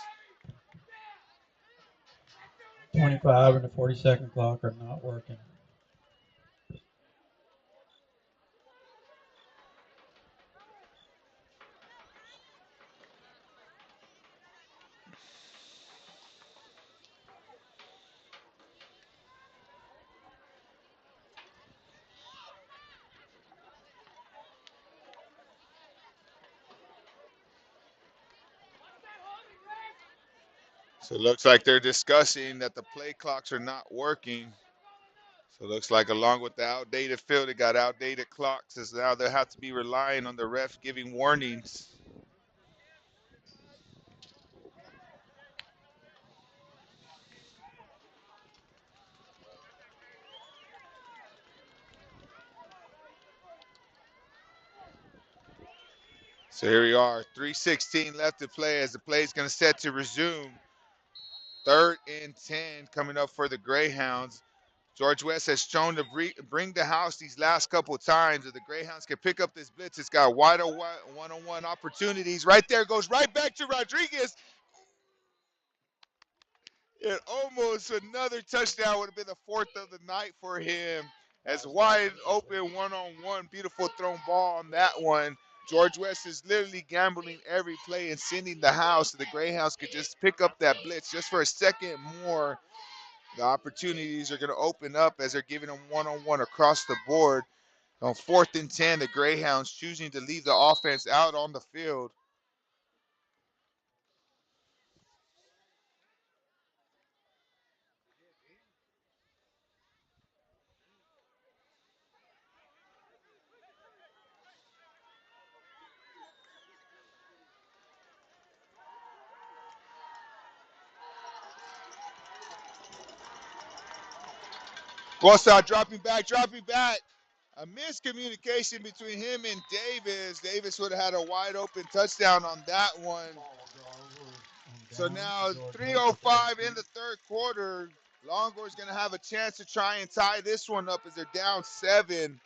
25 and the 40-second clock are not working. So it looks like they're discussing that the play clocks are not working. So it looks like along with the outdated field, they got outdated clocks. As now they'll have to be relying on the ref giving warnings. So here we are, 3:16 left to play as the play is going to set to resume. 3rd and 10 coming up for the Greyhounds. George West has shown to bring the house these last couple of times. If the Greyhounds can pick up this blitz, it's got wide one-on-one opportunities. Right there, goes right back to Rodriguez. And almost another touchdown would have been the 4th of the night for him. As wide open one-on-one, beautiful thrown ball on that one. George West is literally gambling every play and sending the house so the Greyhounds could just pick up that blitz just for a second more. The opportunities are going to open up as they're giving them one-on-one across the board. On 4th and 10, the Greyhounds choosing to leave the offense out on the field. Costa dropping back. A miscommunication between him and Davis. Davis would have had a wide open touchdown on that one. So now 3:05 in the third quarter. Longhorn's going to have a chance to try and tie this one up as they're down 7.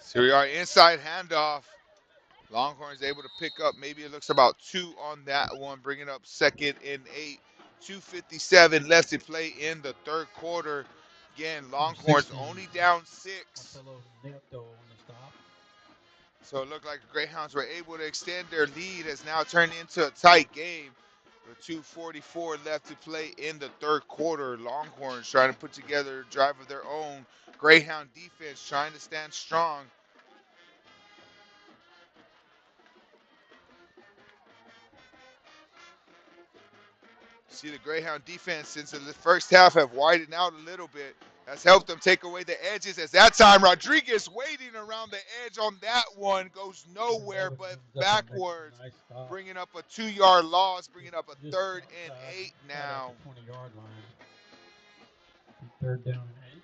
So we are inside handoff. Longhorns able to pick up, maybe it looks about 2 on that one, bringing up 2nd and 8. 2:57 left to play in the third quarter. Again, Longhorns only down 6. So it looked like the Greyhounds were able to extend their lead. Has now turned into a tight game. With 2:44 left to play in the third quarter. Longhorns trying to put together a drive of their own. Greyhound defense trying to stand strong. See the Greyhound defense since the first half have widened out a little bit. Has helped them take away the edges. As that time, Rodriguez waiting around the edge on that one. Goes nowhere but backwards. Bringing up a 2-yard loss. Bringing up a 3rd and 8 now. 20-yard line. 3rd down and 8.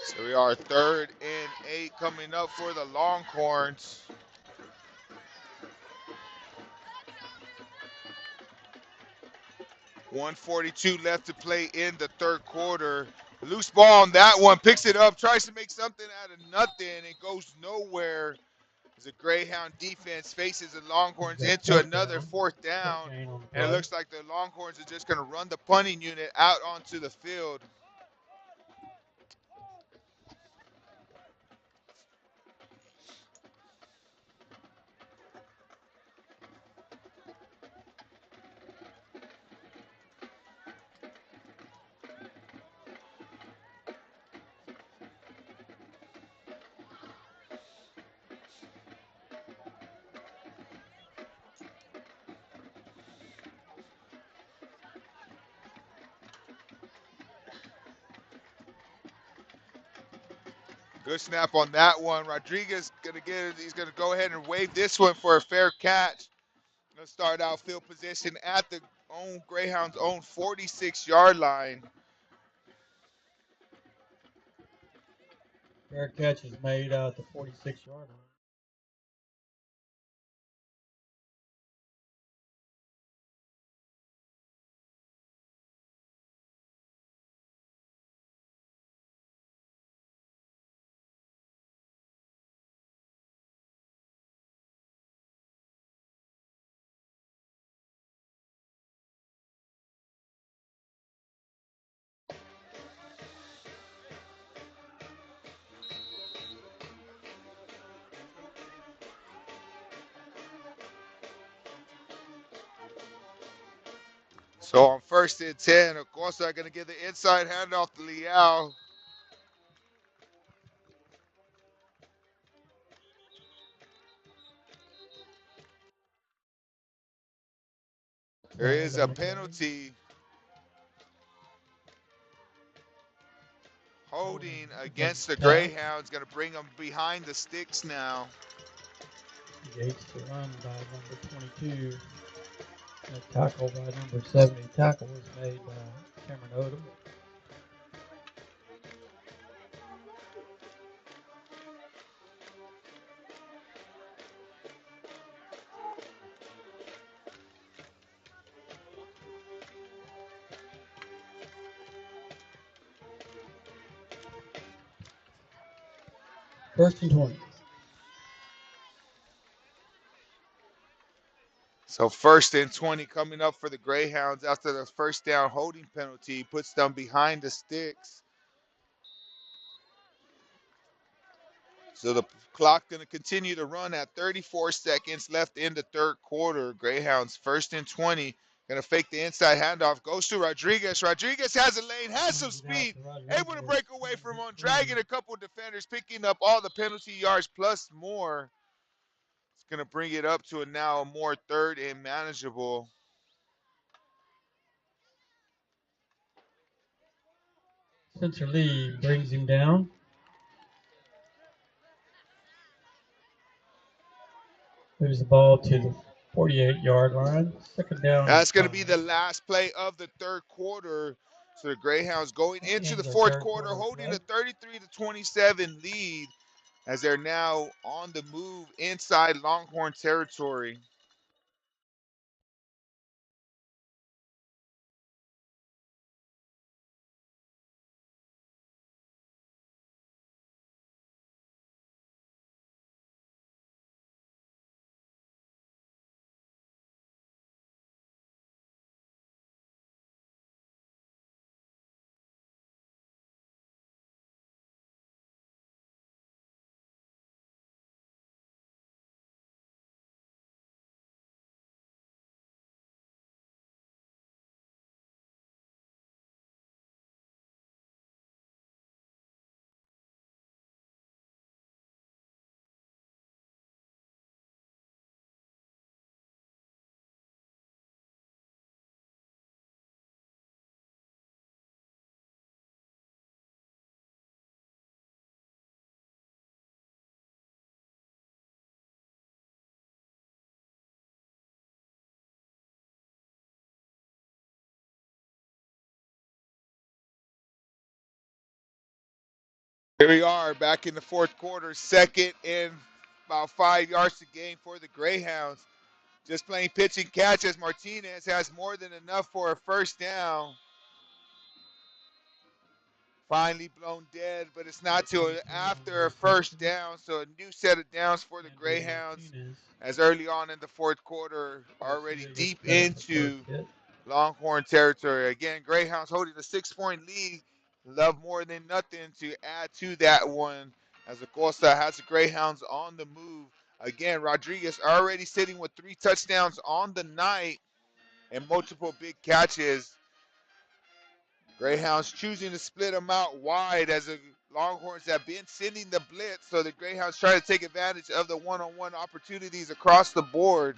So we are 3rd and 8 coming up for the Longhorns. .142 left to play in the third quarter. Loose ball on that one. Picks it up. Tries to make something out of nothing. It goes nowhere. As the Greyhound defense faces the Longhorns into another 4th down. And it looks like the Longhorns are just going to run the punting unit out onto the field. Good snap on that one. Rodriguez gonna get it. He's gonna go ahead and wave this one for a fair catch. Gonna start out field position at the Greyhounds' own 46-yard line. Fair catch is made at the 46-yard line. So on 1st and 10, of course, they're gonna give the inside handoff to Liao. There is a penalty. Holding against the Greyhounds. Going to bring them behind the sticks now. Gates to run by number 22. A tackle by number 70. Tackle was made by Cameron Odom. First and 20. So 1st and 20 coming up for the Greyhounds after the first down holding penalty puts them behind the sticks. So the clock going to continue to run at 34 seconds left in the third quarter. Greyhounds 1st and 20. Going to fake the inside handoff. Goes to Rodriguez. Rodriguez has a lane, has some speed. Able to break away from one. Dragging a couple of defenders, picking up all the penalty yards plus more. It's going to bring it up to now a more third and manageable. Spencer Lee brings him down. Moves the ball to the 48-yard line. Second down. That's going to be the last play of the third quarter. So the Greyhounds going into the fourth quarter, holding a 33-27 lead as they're now on the move inside Longhorn territory. Here we are back in the fourth quarter, second and about 5 yards to gain for the Greyhounds. Just playing pitch and catch as Martinez has more than enough for a first down. Finally blown dead, but it's not till after a first down. So a new set of downs for the Greyhounds as early on in the fourth quarter, already deep into Longhorn territory. Again, Greyhounds holding a 6-point lead. Love more than nothing to add to that one as Acosta has the Greyhounds on the move. Again, Rodriguez already sitting with 3 touchdowns on the night and multiple big catches. Greyhounds choosing to split them out wide as the Longhorns have been sending the blitz, so the Greyhounds try to take advantage of the one-on-one opportunities across the board.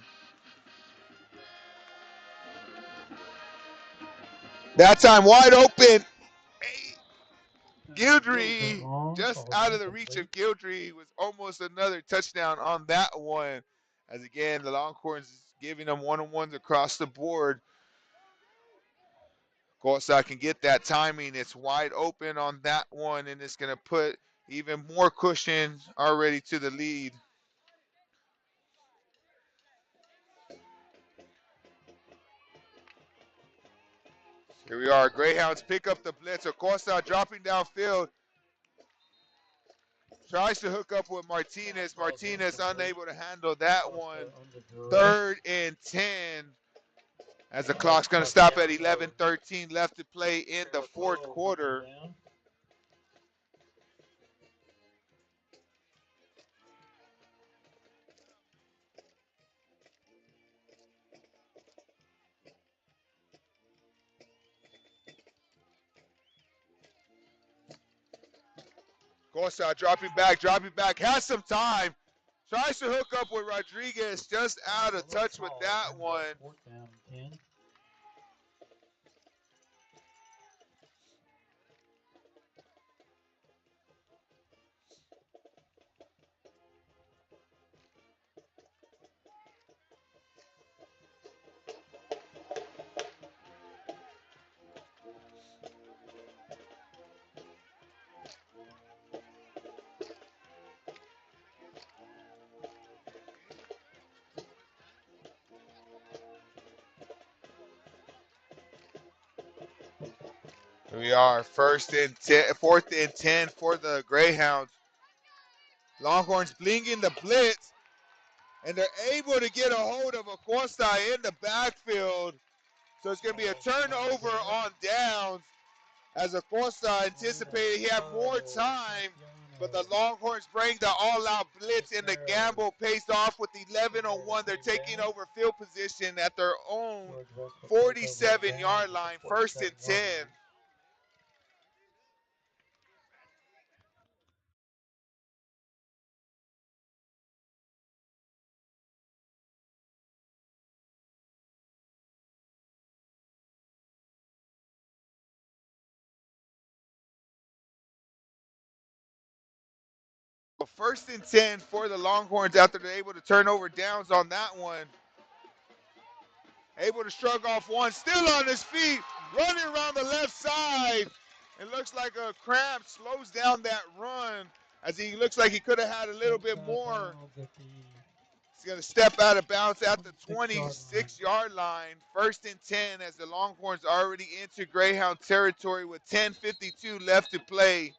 That time wide open. Guidry, just out of the reach of Guidry, was almost another touchdown on that one. As again, the Longhorns giving them one-on-ones across the board. Of course, I can get that timing. It's wide open on that one, and it's going to put even more cushion already to the lead. Here we are. Greyhounds pick up the blitz. Acosta dropping downfield. Tries to hook up with Martinez. Martinez unable to handle that one. 3rd and 10. As the clock's going to stop at 11:13 left to play in the fourth quarter. Costa dropping back, has some time. Tries to hook up with Rodriguez, just out of touch with that one. Here we are, 4th and 10 for the Greyhounds. Longhorns blinging the blitz, and they're able to get a hold of Acosta in the backfield. So it's going to be a turnover on downs. As Acosta anticipated, he had more time, but the Longhorns bring the all-out blitz, and the gamble pays off with 11 on 1. They're taking over field position at their own 47-yard line, 1st and 10. But 1st and 10 for the Longhorns after they're able to turn over downs on that one. Able to shrug off one, still on his feet, running around the left side. It looks like a cramp slows down that run as he looks like he could have had a little bit more. He's going to step out of bounds at the 26-yard line. 1st and 10 as the Longhorns already into Greyhound territory with 10:52 left to play.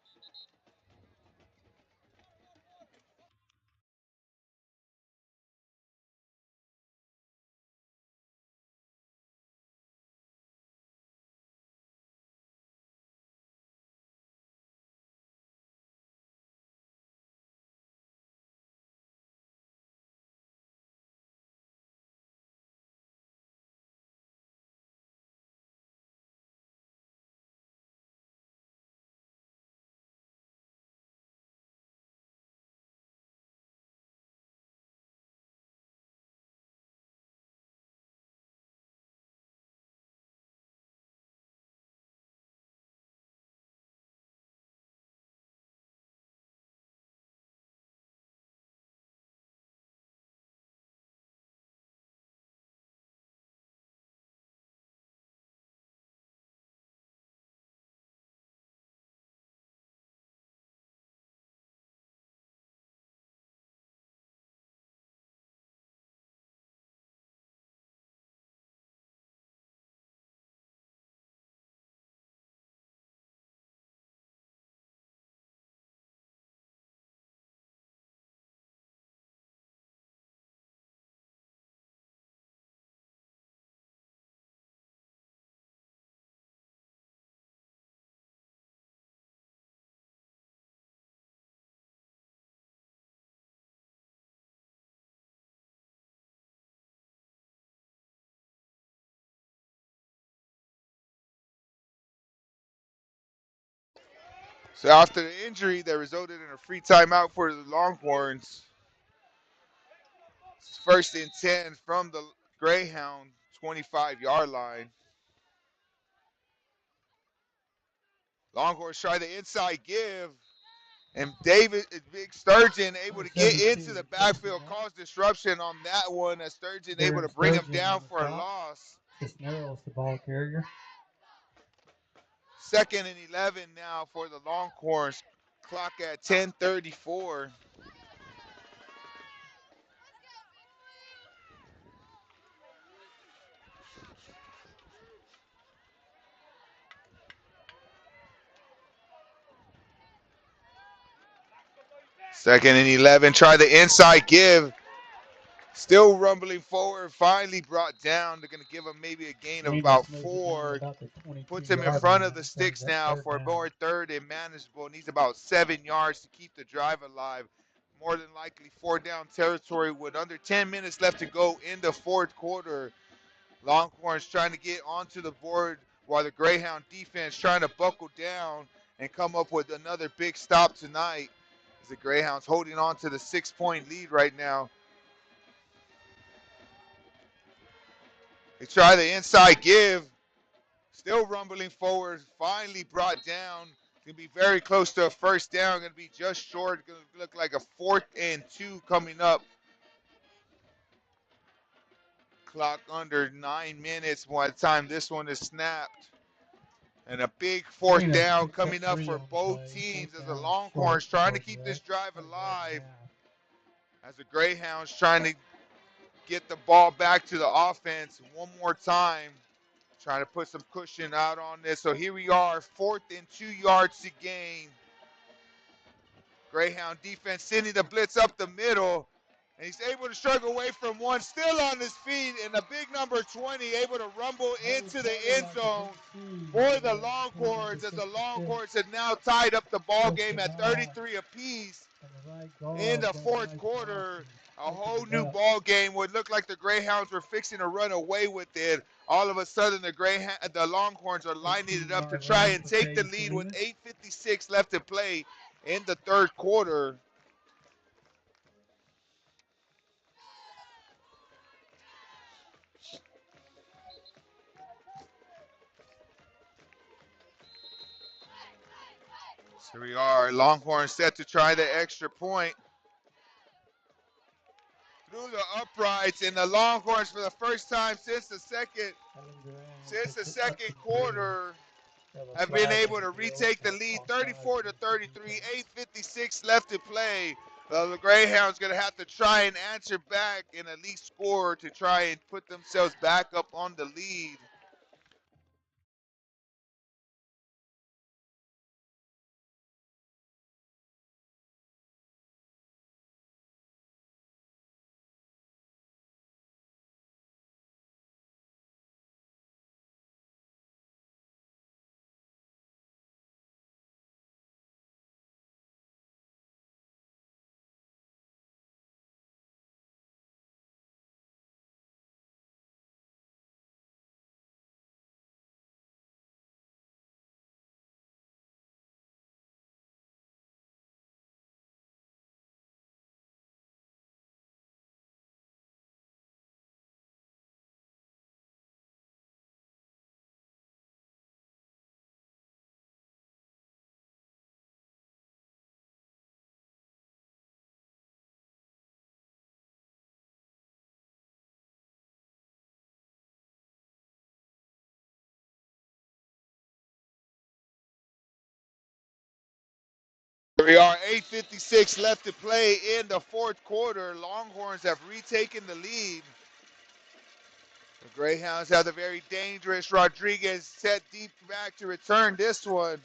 So after the injury that resulted in a free timeout for the Longhorns, 1st and 10 from the Greyhound 25-yard line. Longhorns try the inside give, and Big Sturgeon able to get into the backfield, cause disruption on that one as Sturgeon able to bring him down for a loss. Cisneros, the ball carrier. 2nd and 11 now for the Longhorns. Clock at 10:34. Second and 11. Try the inside give. Still rumbling forward. Finally brought down. They're going to give him maybe a gain of about 4. Puts him in front of the sticks now for more 3rd and manageable. Needs about 7 yards to keep the drive alive. More than likely 4-down territory with under 10 minutes left to go in the 4th quarter. Longhorns trying to get onto the board while the Greyhound defense trying to buckle down and come up with another big stop tonight. As the Greyhounds holding on to the 6-point lead right now. They try the inside give. Still rumbling forward. Finally brought down. Going to be very close to a 1st down. Going to be just short. Going to look like a 4th and 2 coming up. Clock under 9 minutes by the time this one is snapped. And a big 4th down coming up for both teams as the Longhorns trying to keep this drive alive. As the Greyhounds trying to get the ball back to the offense one more time. Trying to put some cushion out on this. So here we are, 4th and 2 yards to gain. Greyhound defense sending the blitz up the middle. And he's able to struggle away from one, still on his feet, and the big number 20 able to rumble into the end zone for the Longhorns, as the Longhorns have now tied up the ball game at 33 apiece in the 4th quarter. A whole new ball game. Would look like the Greyhounds were fixing to run away with it. All of a sudden, the Longhorns are lining it up to try and take the lead with 8:56 left to play in the 3rd quarter. So we are. Longhorns set to try the extra point. Through the uprights, and the Longhorns, for the first time since the second quarter, have been able to retake the lead 34-33, 8:56 left to play. The Greyhounds going to have to try and answer back and at least score to try and put themselves back up on the lead. Here we are, 8:56 left to play in the 4th quarter. Longhorns have retaken the lead. The Greyhounds have the very dangerous Rodriguez set deep back to return this one.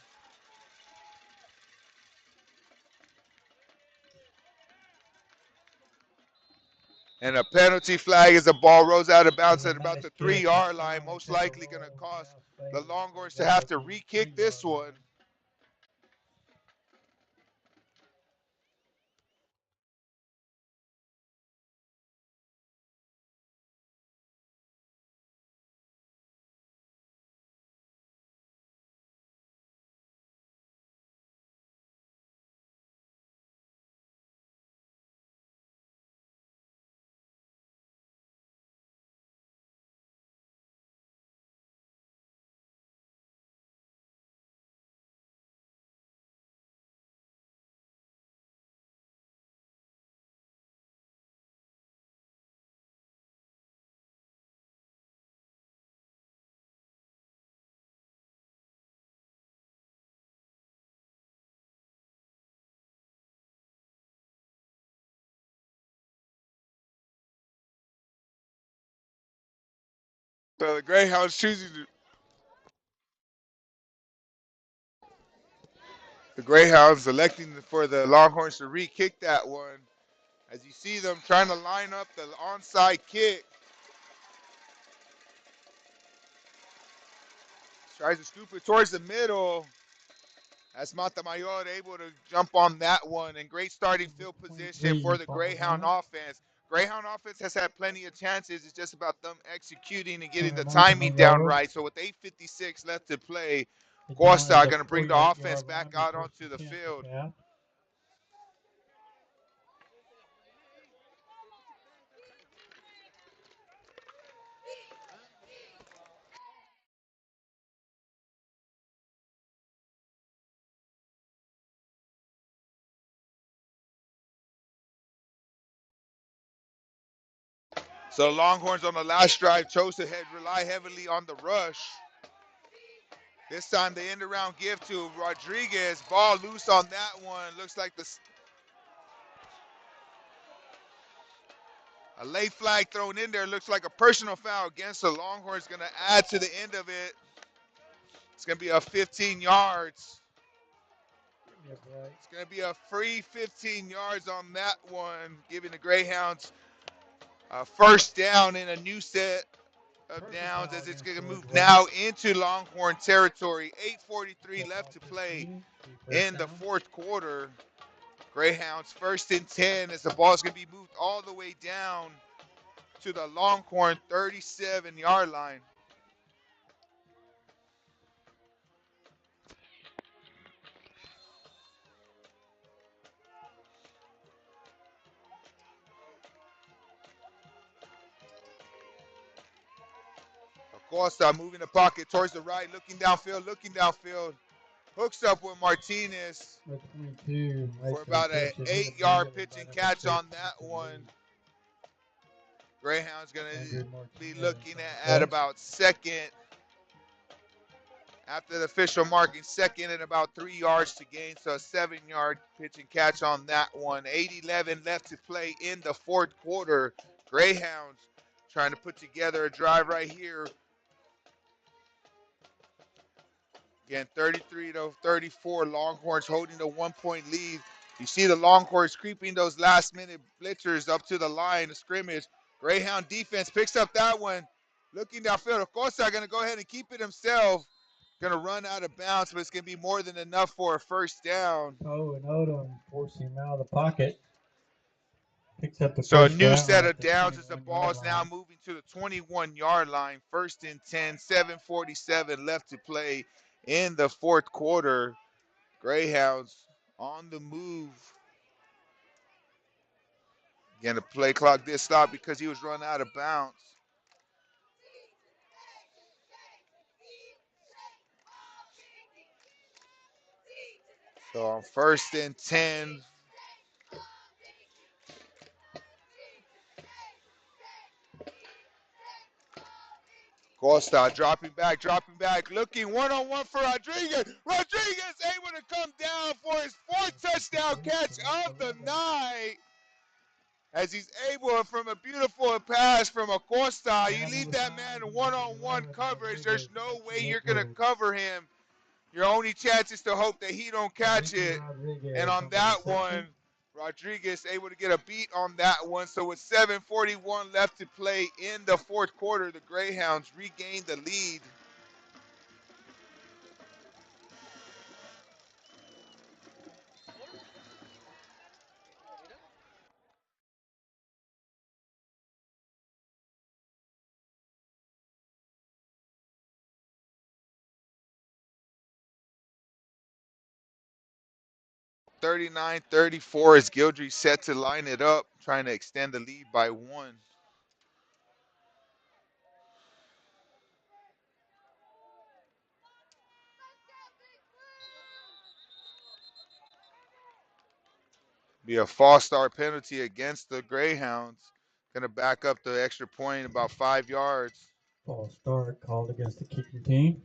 And a penalty flag as the ball rolls out of bounds at about the 3-yard line. Most likely going to cause the Longhorns to have to re-kick this one. So the Greyhounds choosing to, the Greyhounds electing for the Longhorns to re-kick that one. As you see them trying to line up the onside kick. Tries to scoop it towards the middle. As Montemayor able to jump on that one, and great starting field position for the Greyhound offense. Greyhound offense has had plenty of chances. It's just about them executing and getting the timing down right. So with 8:56 left to play, Costa going to bring the offense back out onto the field. So Longhorns on the last drive chose to rely heavily on the rush. This time the end around give to Rodriguez. Ball loose on that one. Looks like A late flag thrown in there. Looks like a personal foul against the Longhorns. Going to add to the end of it. It's going to be a 15 yards. It's going to be a free 15 yards on that one, giving the Greyhounds a first down in a new set of downs as it's going to move now into Longhorn territory. 8:43 left to play in the fourth quarter. Greyhounds first and 10 as the ball is going to be moved all the way down to the Longhorn 37-yard line. Acosta moving the pocket towards the right, looking downfield. Hooks up with Martinez for about an 8-yard pitch and catch on that one. Greyhound's going to be looking at about second after the official marking, second and about 3 yards to gain. So a 7-yard pitch and catch on that one. 8:11 left to play in the fourth quarter. Greyhounds trying to put together a drive right here. Again, 33-34. Longhorns holding the 1-point lead. You see the Longhorns creeping those last-minute blitzers up to the line of scrimmage. Greyhound defense picks up that one. Looking downfield. Acosta going to go ahead and keep it himself. Going to run out of bounds, but it's going to be more than enough for a first down. Oh, and Odom forcing him out of the pocket. Picks up the So a first new down set at of the downs as the 21-yard ball is now line. moving to the 21-yard line. First and 10, 7:47 left to play in the fourth quarter. Greyhounds on the move. Again, the play clock did stop because he was run out of bounds. So on first and 10, Costa dropping back, looking one-on-one for Rodriguez. Rodriguez able to come down for his fourth touchdown catch of the night. As he's able from a beautiful pass from Acosta, you leave that man in one-on-one coverage. There's no way you're going to cover him. Your only chance is to hope that he don't catch it. And on that one, Rodriguez able to get a beat on that one. So with 7:41 left to play in the fourth quarter, the Greyhounds regain the lead. (39-34) as Gildry set to line it up, trying to extend the lead by one. Be a false start penalty against the Greyhounds. Going to back up the extra point about 5 yards. False start called against the kicking team.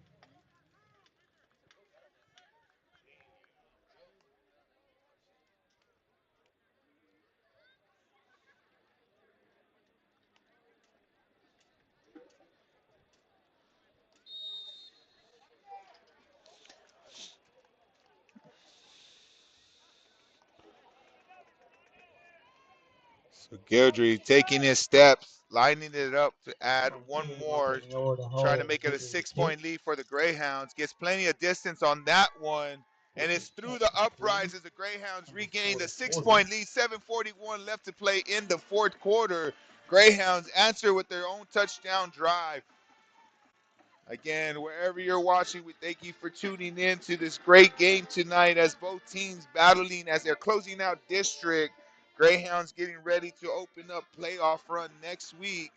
So Gildry taking his steps, lining it up to add one more, trying to make it a 6-point lead for the Greyhounds. Gets plenty of distance on that one, and it's through the uprights as the Greyhounds regain the 6-point lead. 7:41 left to play in the fourth quarter. Greyhounds answer with their own touchdown drive. Again, wherever you're watching, we thank you for tuning in to this great game tonight as both teams battling as they're closing out district. Greyhounds getting ready to open up playoff run next week.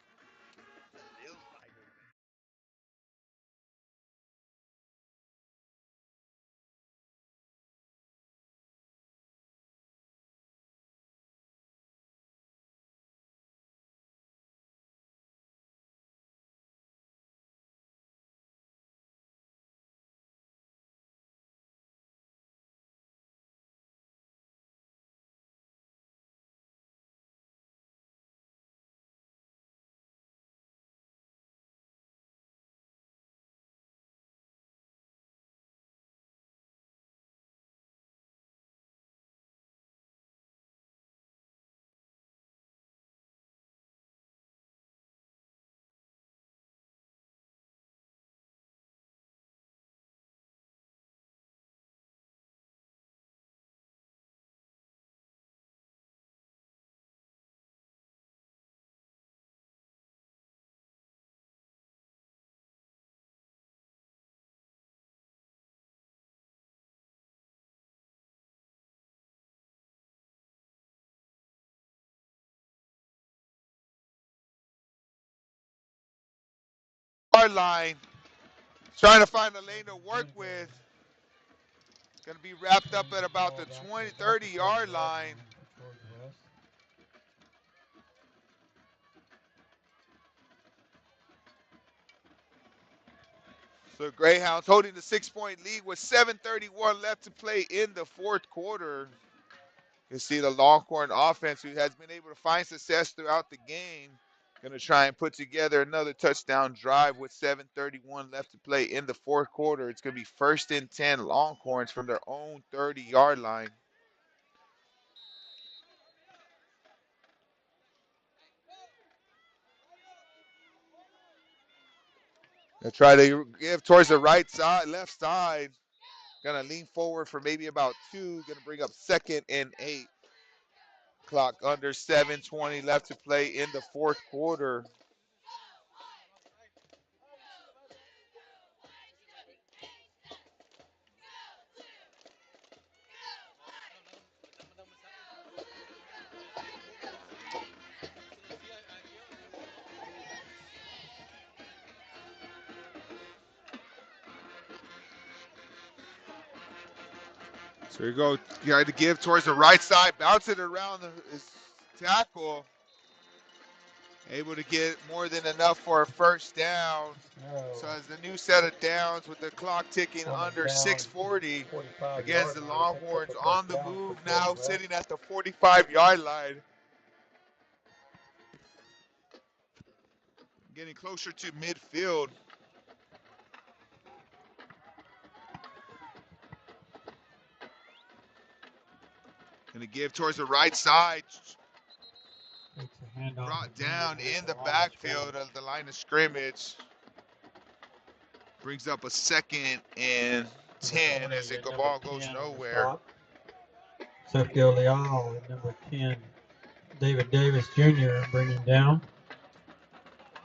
20-yard line. Trying to find a lane to work with. Going to be wrapped up at about the 30-yard line. So Greyhounds holding the 6-point lead with 7:31 left to play in the fourth quarter. You see the Longhorn offense, who has been able to find success throughout the game, going to try and put together another touchdown drive with 7:31 left to play in the fourth quarter. It's going to be 1st and 10 Longhorns from their own 30-yard line. They'll try to give towards the right side, left side. Going to lean forward for maybe about 2. Going to bring up 2nd and 8. Clock under 7:20 left to play in the fourth quarter. So here you go. Try to give towards the right side. Bounce it around his tackle. Able to get more than enough for a first down. So as the new set of downs with the clock ticking under 6:40 against the Longhorns on the move now, sitting at the 45-yard line. Getting closer to midfield. Going to give towards the right side. Brought down in the backfield of the line of scrimmage. Brings up a 2nd and 10 as the ball goes nowhere. Sergio Leal at number 10, David Davis Jr. bringing down.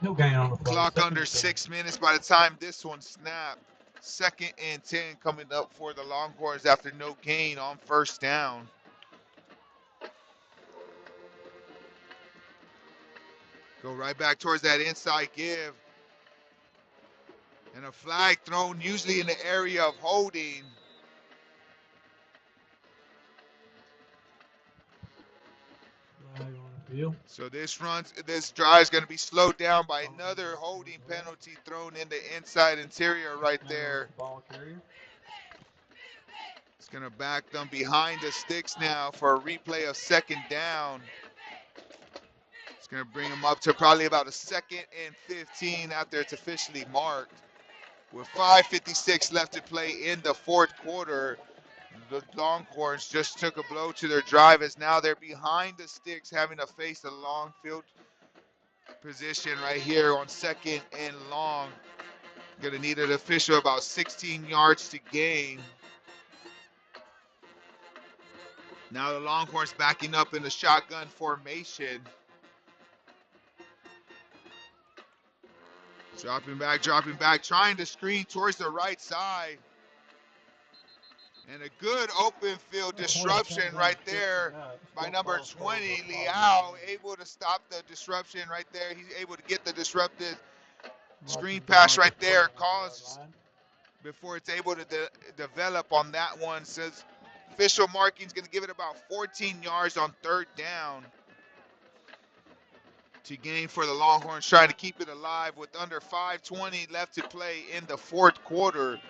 No gain on the play. Clock under 6 minutes by the time this one snapped. 2nd and 10 coming up for the Longhorns after no gain on first down. Go right back towards that inside give. And a flag thrown usually in the area of holding. So this drive is going to be slowed down by another holding penalty thrown in the inside interior right there. It's going to back them behind the sticks now for a replay of 2nd down. It's going to bring them up to probably about a 2nd and 15 after it's officially marked. With 5:56 left to play in the fourth quarter, the Longhorns just took a blow to their drive as now they're behind the sticks, having to face a long field position right here on 2nd and long. Going to need an official about 16 yards to gain. Now the Longhorns backing up in the shotgun formation. Dropping back, trying to screen towards the right side. And a good open field disruption right there by number 20, Liao, able to stop the disruption right there. He's able to get the disrupted screen pass right there, caused before it's able to develop on that one. Says official marking is going to give it about 14 yards on 3rd down to gain for the Longhorns, trying to keep it alive with under 5:20 left to play in the fourth quarter.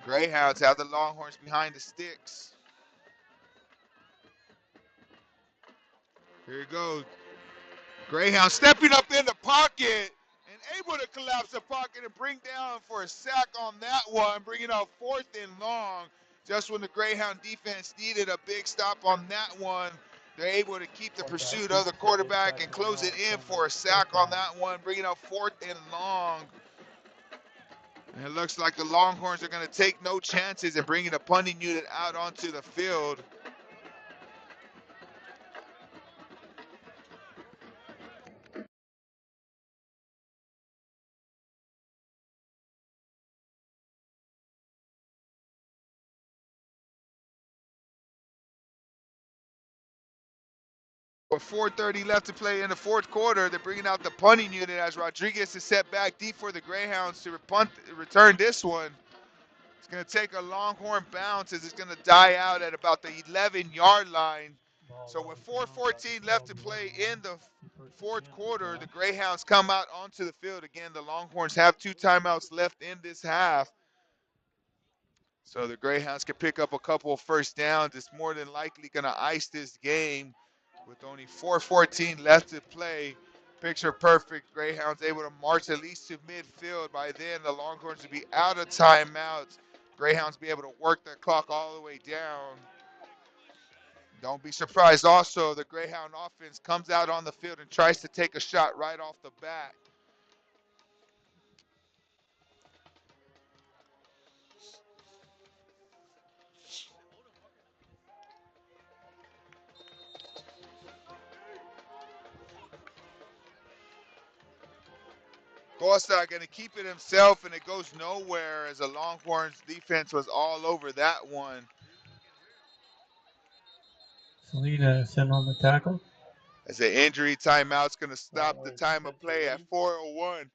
Greyhounds have the Longhorns behind the sticks. Here you go. Greyhound stepping up in the pocket and able to collapse the pocket and bring down for a sack on that one, bringing up 4th and long. Just when the Greyhound defense needed a big stop on that one, they're able to keep the pursuit of the quarterback and close it in for a sack on that one, bringing up 4th and long. And it looks like the Longhorns are going to take no chances and bringing the punting unit out onto the field. With 4:30 left to play in the fourth quarter, they're bringing out the punting unit as Rodriguez is set back deep for the Greyhounds to return this one. It's going to take a Longhorn bounce as it's going to die out at about the 11-yard line. So with 4:14 left to play in the fourth quarter, the Greyhounds come out onto the field. Again, the Longhorns have 2 timeouts left in this half. So the Greyhounds can pick up a couple of first downs. It's more than likely going to ice this game with only 4:14 left to play. Picture perfect. Greyhounds able to march at least to midfield. By then, the Longhorns will be out of timeouts. Greyhounds be able to work the clock all the way down. Don't be surprised also, the Greyhound offense comes out on the field and tries to take a shot right off the bat. Costa going to keep it himself, and it goes nowhere as the Longhorns defense was all over that one. Selena sent on the tackle. As an injury timeout's going to stop the time of play at 4:01.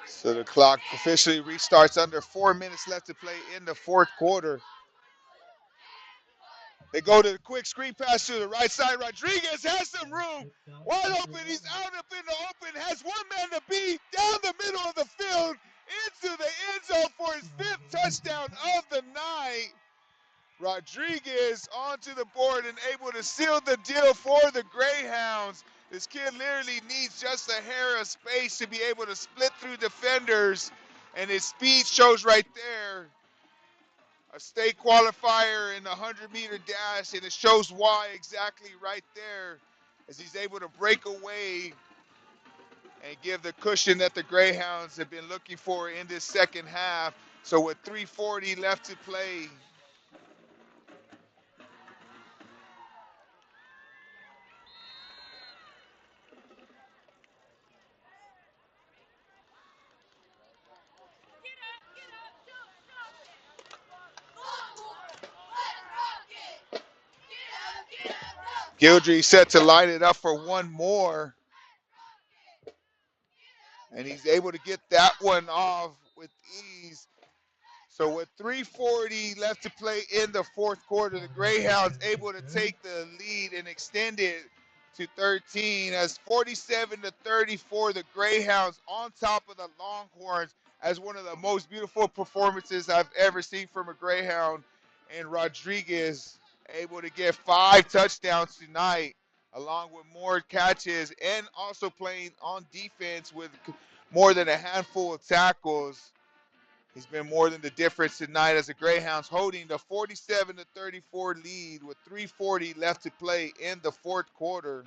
So the clock officially restarts under 4 minutes left to play in the fourth quarter. They go to the quick screen pass to the right side. Rodriguez has some room. Wide open. He's out up in the open. Has one man to beat down the middle of the field into the end zone for his 5th touchdown of the night. Rodriguez onto the board and able to seal the deal for the Greyhounds. This kid literally needs just a hair of space to be able to split through defenders, and his speed shows right there. A state qualifier in the 100-meter dash, and it shows why exactly right there, as he's able to break away and give the cushion that the Greyhounds have been looking for in this second half. So with 3:40 left to play, Gildry set to line it up for one more, and he's able to get that one off with ease. So with 3:40 left to play in the fourth quarter, the Greyhounds able to take the lead and extend it to 13 as 47-34. The Greyhounds on top of the Longhorns as one of the most beautiful performances I've ever seen from a Greyhound. And Rodriguez able to get 5 touchdowns tonight, along with more catches and also playing on defense with more than a handful of tackles. He's been more than the difference tonight as the Greyhounds holding the 47-34 lead with 3:40 left to play in the fourth quarter.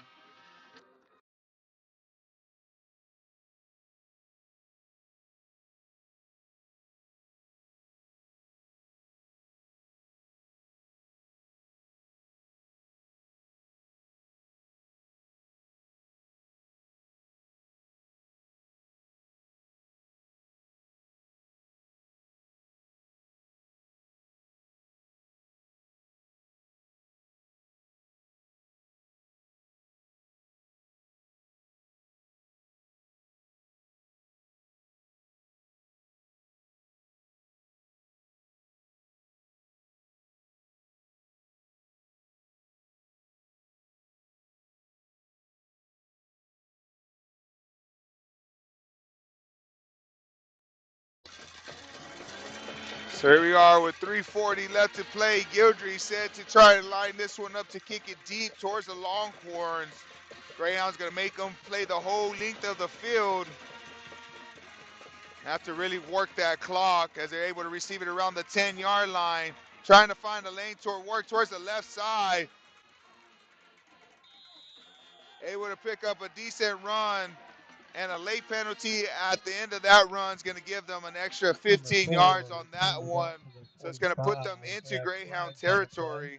So here we are with 3:40 left to play. Gildry said to try to line this one up to kick it deep towards the Longhorns. Greyhounds going to make them play the whole length of the field. Have to really work that clock as they're able to receive it around the 10-yard line. Trying to find a lane toward work towards the left side. Able to pick up a decent run. And a late penalty at the end of that run is going to give them an extra 15 yards on that one. So it's going to put them into Greyhound territory.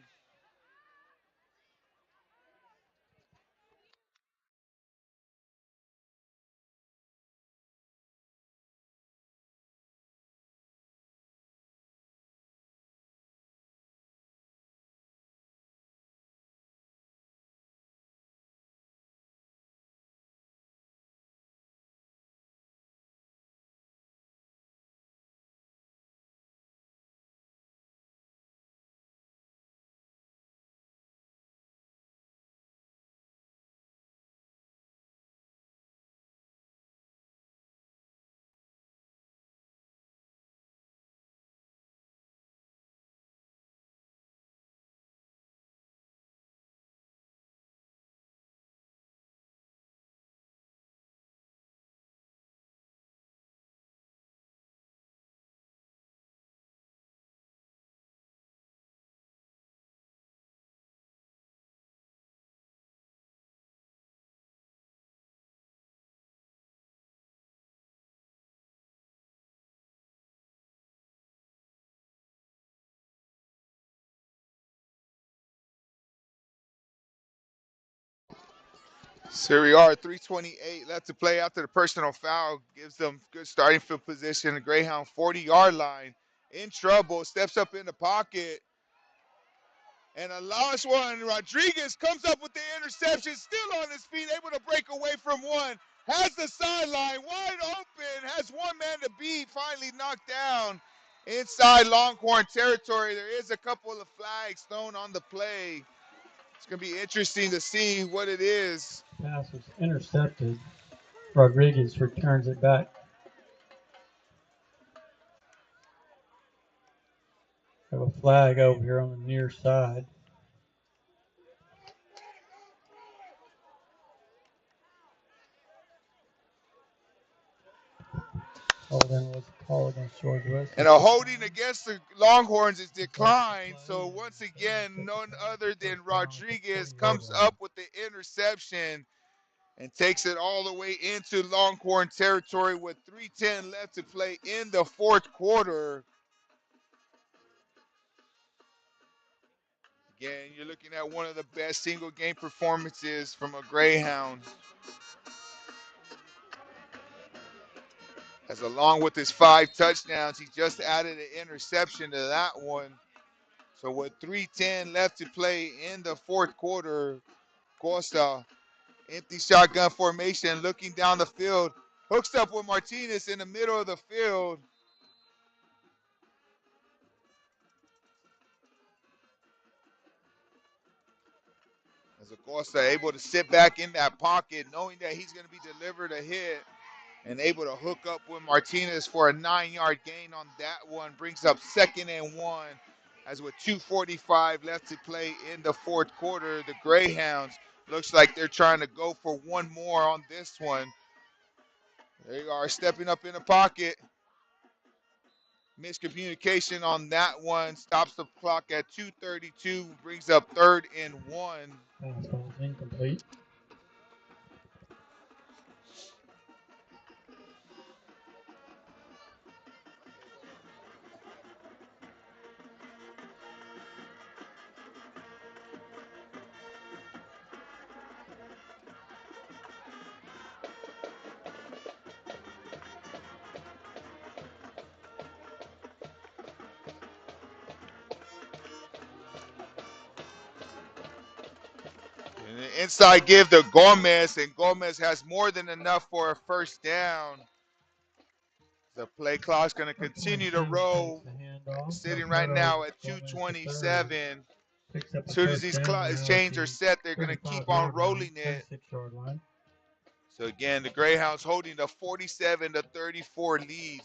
So here we are, 3:28 left to play after the personal foul. Gives them good starting field position. The Greyhound 40-yard line. In trouble, steps up in the pocket. And a last one, Rodriguez comes up with the interception, still on his feet, able to break away from one. Has the sideline wide open, has one man to beat, finally knocked down inside Longhorn territory. There is a couple of flags thrown on the play. It's going to be interesting to see what it is. Pass was intercepted. Rodriguez returns it back. Have a flag over here on the near side. Holding was called against George West. And a holding against the Longhorns is declined. So once again, none other than Rodriguez comes up with the interception and takes it all the way into Longhorn territory with 3:10 left to play in the fourth quarter. Again, you're looking at one of the best single game performances from a Greyhound. As along with his 5 touchdowns, he just added an interception to that one. So with 3:10 left to play in the fourth quarter, Costa, empty shotgun formation, looking down the field, hooks up with Martinez in the middle of the field. As Acosta able to sit back in that pocket, knowing that he's going to be delivered a hit, and able to hook up with Martinez for a 9-yard gain on that one, brings up 2nd and 1. As with 2:45 left to play in the fourth quarter, the Greyhounds looks like they're trying to go for one more on this one. They are stepping up in the pocket. Miscommunication on that one. Stops the clock at 2:32. Brings up 3rd and 1. Pass was incomplete. And the inside give to Gomez, and Gomez has more than enough for a first down. The play clock's going to continue to roll, sitting right now at 2:27. As soon as these chains are set, they're going to keep on rolling it. So again, the Greyhounds holding the 47-34 lead.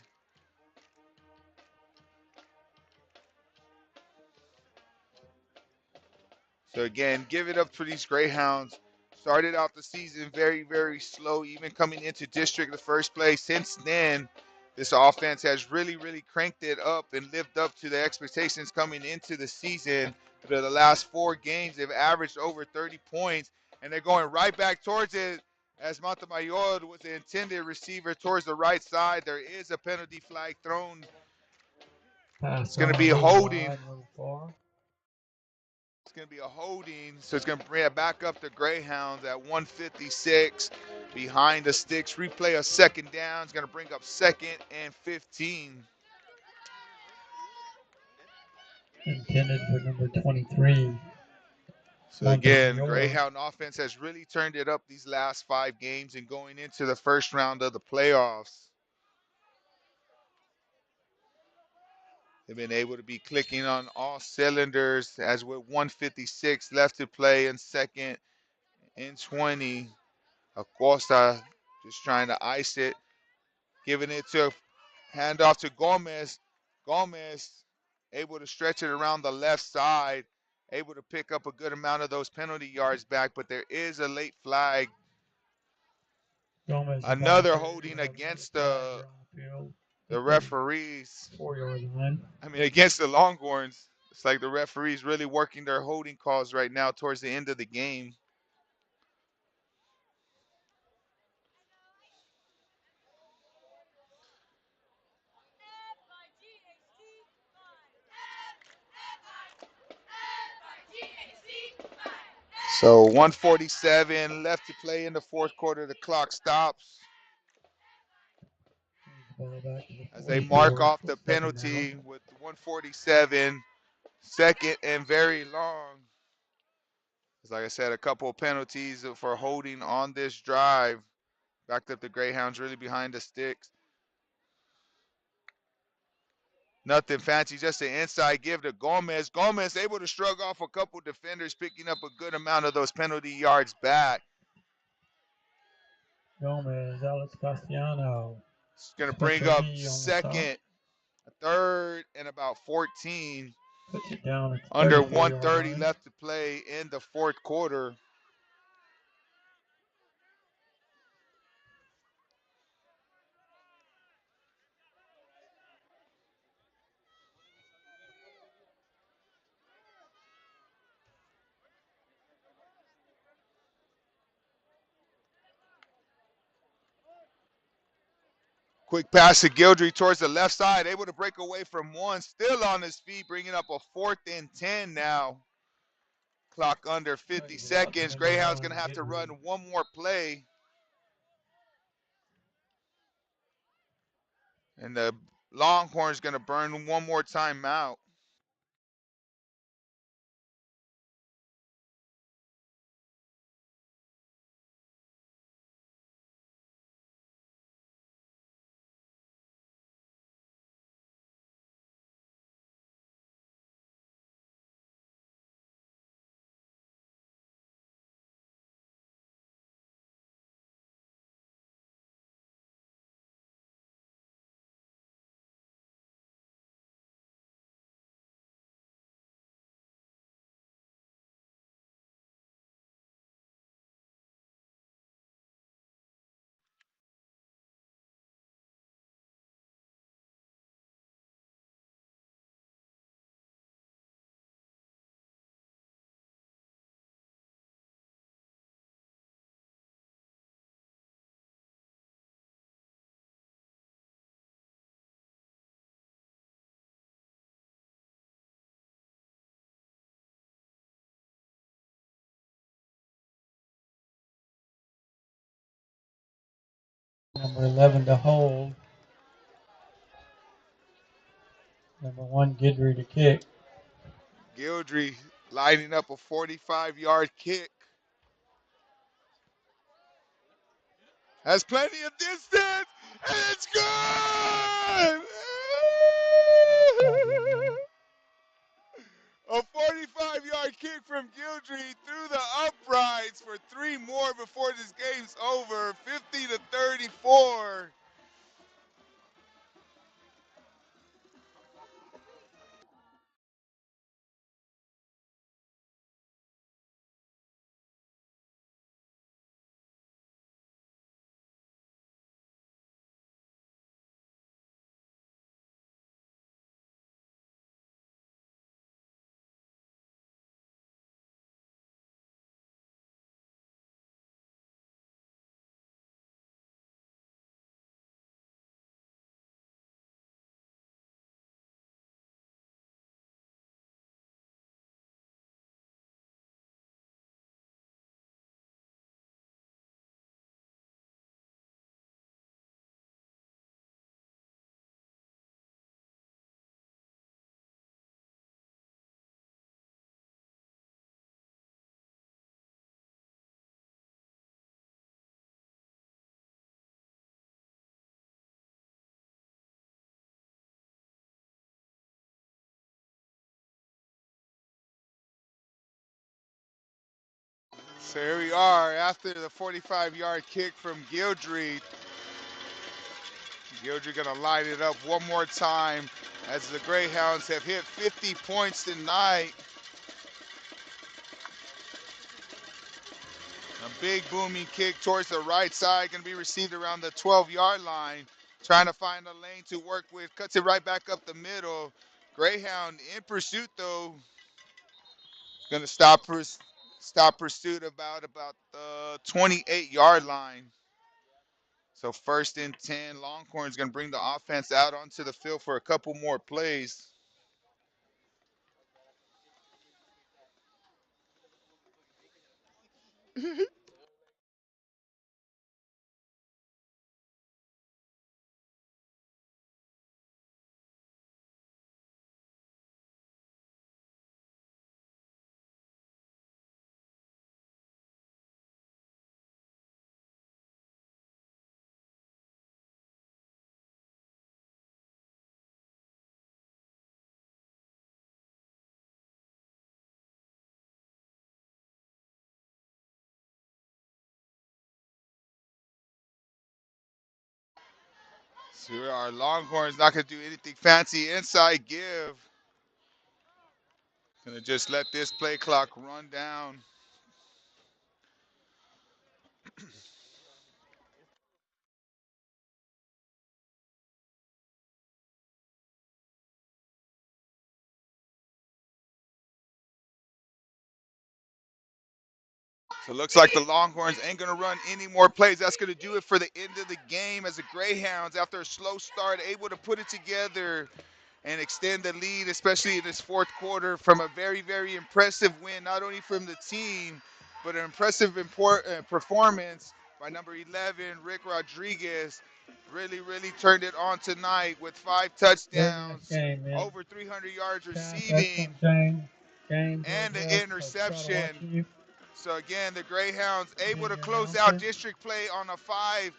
So again, give it up for these Greyhounds. Started out the season very, very slow, even coming into district the first place. Since then, this offense has really, really cranked it up and lived up to the expectations coming into the season. For the last 4 games, they've averaged over 30 points, and they're going right back towards it as Montemayor was the intended receiver towards the right side. There is a penalty flag thrown. It's going to be holding. It's going to be a holding, so it's going to bring it back up to Greyhounds at 156 behind the sticks. Replay a second down. It's going to bring up 2nd and 15. Intended for number 23. So again, Greyhound offense has really turned it up these last 5 games and going into the first round of the playoffs. They've been able to be clicking on all cylinders as with 156 left to play in 2nd and 20. Acosta just trying to ice it, giving it to handoff to Gomez. Gomez able to stretch it around the left side, able to pick up a good amount of those penalty yards back, but there is a late flag. Gomez Another holding against the referees. 4-yard line. I mean, against the Longhorns. It's like the referees really working their holding calls right now towards the end of the game. So 147 left to play in the 4th quarter. The clock stops as they mark off the penalty with 147. 2nd and very long. Like I said, a couple of penalties for holding on this drive. Backed up the Greyhounds really behind the sticks. Nothing fancy, just an inside give to Gomez. Gomez able to shrug off a couple defenders, picking up a good amount of those penalty yards back. Gomez, Alex Castellano. It's going to bring up 2nd, 3rd, and about 14. Puts it down. Under 130 left to play in the 4th quarter. Quick pass to Gildry towards the left side, able to break away from one, still on his feet, bringing up a 4th and 10 now. Clock under 50 seconds. Greyhound's going to have to run one more play. And the Longhorns going to burn one more timeout. Number 11 to hold. Number 1, Gidry to kick. Gildry lining up a 45-yard kick. Has plenty of distance, and it's good! A 45-yard kick from Gildry through the uprights for 3 more before this game's over. 50-34. So here we are after the 45-yard kick from Gildry. Gildry gonna light it up one more time as the Greyhounds have hit 50 points tonight. A big booming kick towards the right side, gonna be received around the 12-yard line. Trying to find a lane to work with, cuts it right back up the middle. Greyhound in pursuit though. Gonna stop pursuit about the 28-yard line. So 1st and 10, Longhorn's gonna bring the offense out onto the field for a couple more plays. So our Longhorns not gonna do anything fancy. Inside give. Gonna just let this play clock run down. So it looks like the Longhorns ain't gonna run any more plays. That's gonna do it for the end of the game as the Greyhounds, after a slow start, able to put it together and extend the lead, especially in this fourth quarter, from a very, very impressive win, not only from the team, but an impressive performance by number 11, Rick Rodriguez. Really, really turned it on tonight with 5 touchdowns, over 300 yards receiving, and an interception. So again, the Greyhounds able to close out district play on a 5-game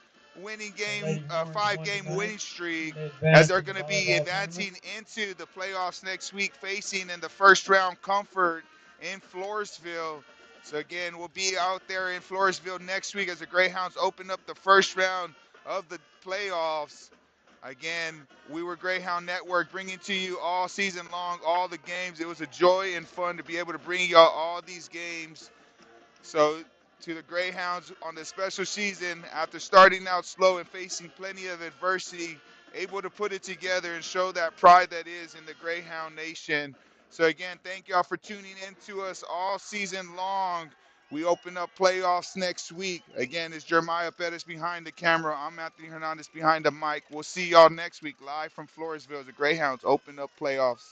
winning streak, as they're going to be advancing into the playoffs next week, facing in the first round Comfort in Floresville. So again, we'll be out there in Floresville next week as the Greyhounds open up the first round of the playoffs. Again, we were Greyhound Network, bringing to you all season long all the games. It was a joy and fun to be able to bring y'all all these games. So to the Greyhounds on this special season, after starting out slow and facing plenty of adversity, able to put it together and show that pride that is in the Greyhound Nation. So again, thank y'all for tuning in to us all season long. We open up playoffs next week. Again, it's Jeremiah Pettis behind the camera. I'm Anthony Hernandez behind the mic. We'll see y'all next week live from Floresville as the Greyhounds open up playoffs.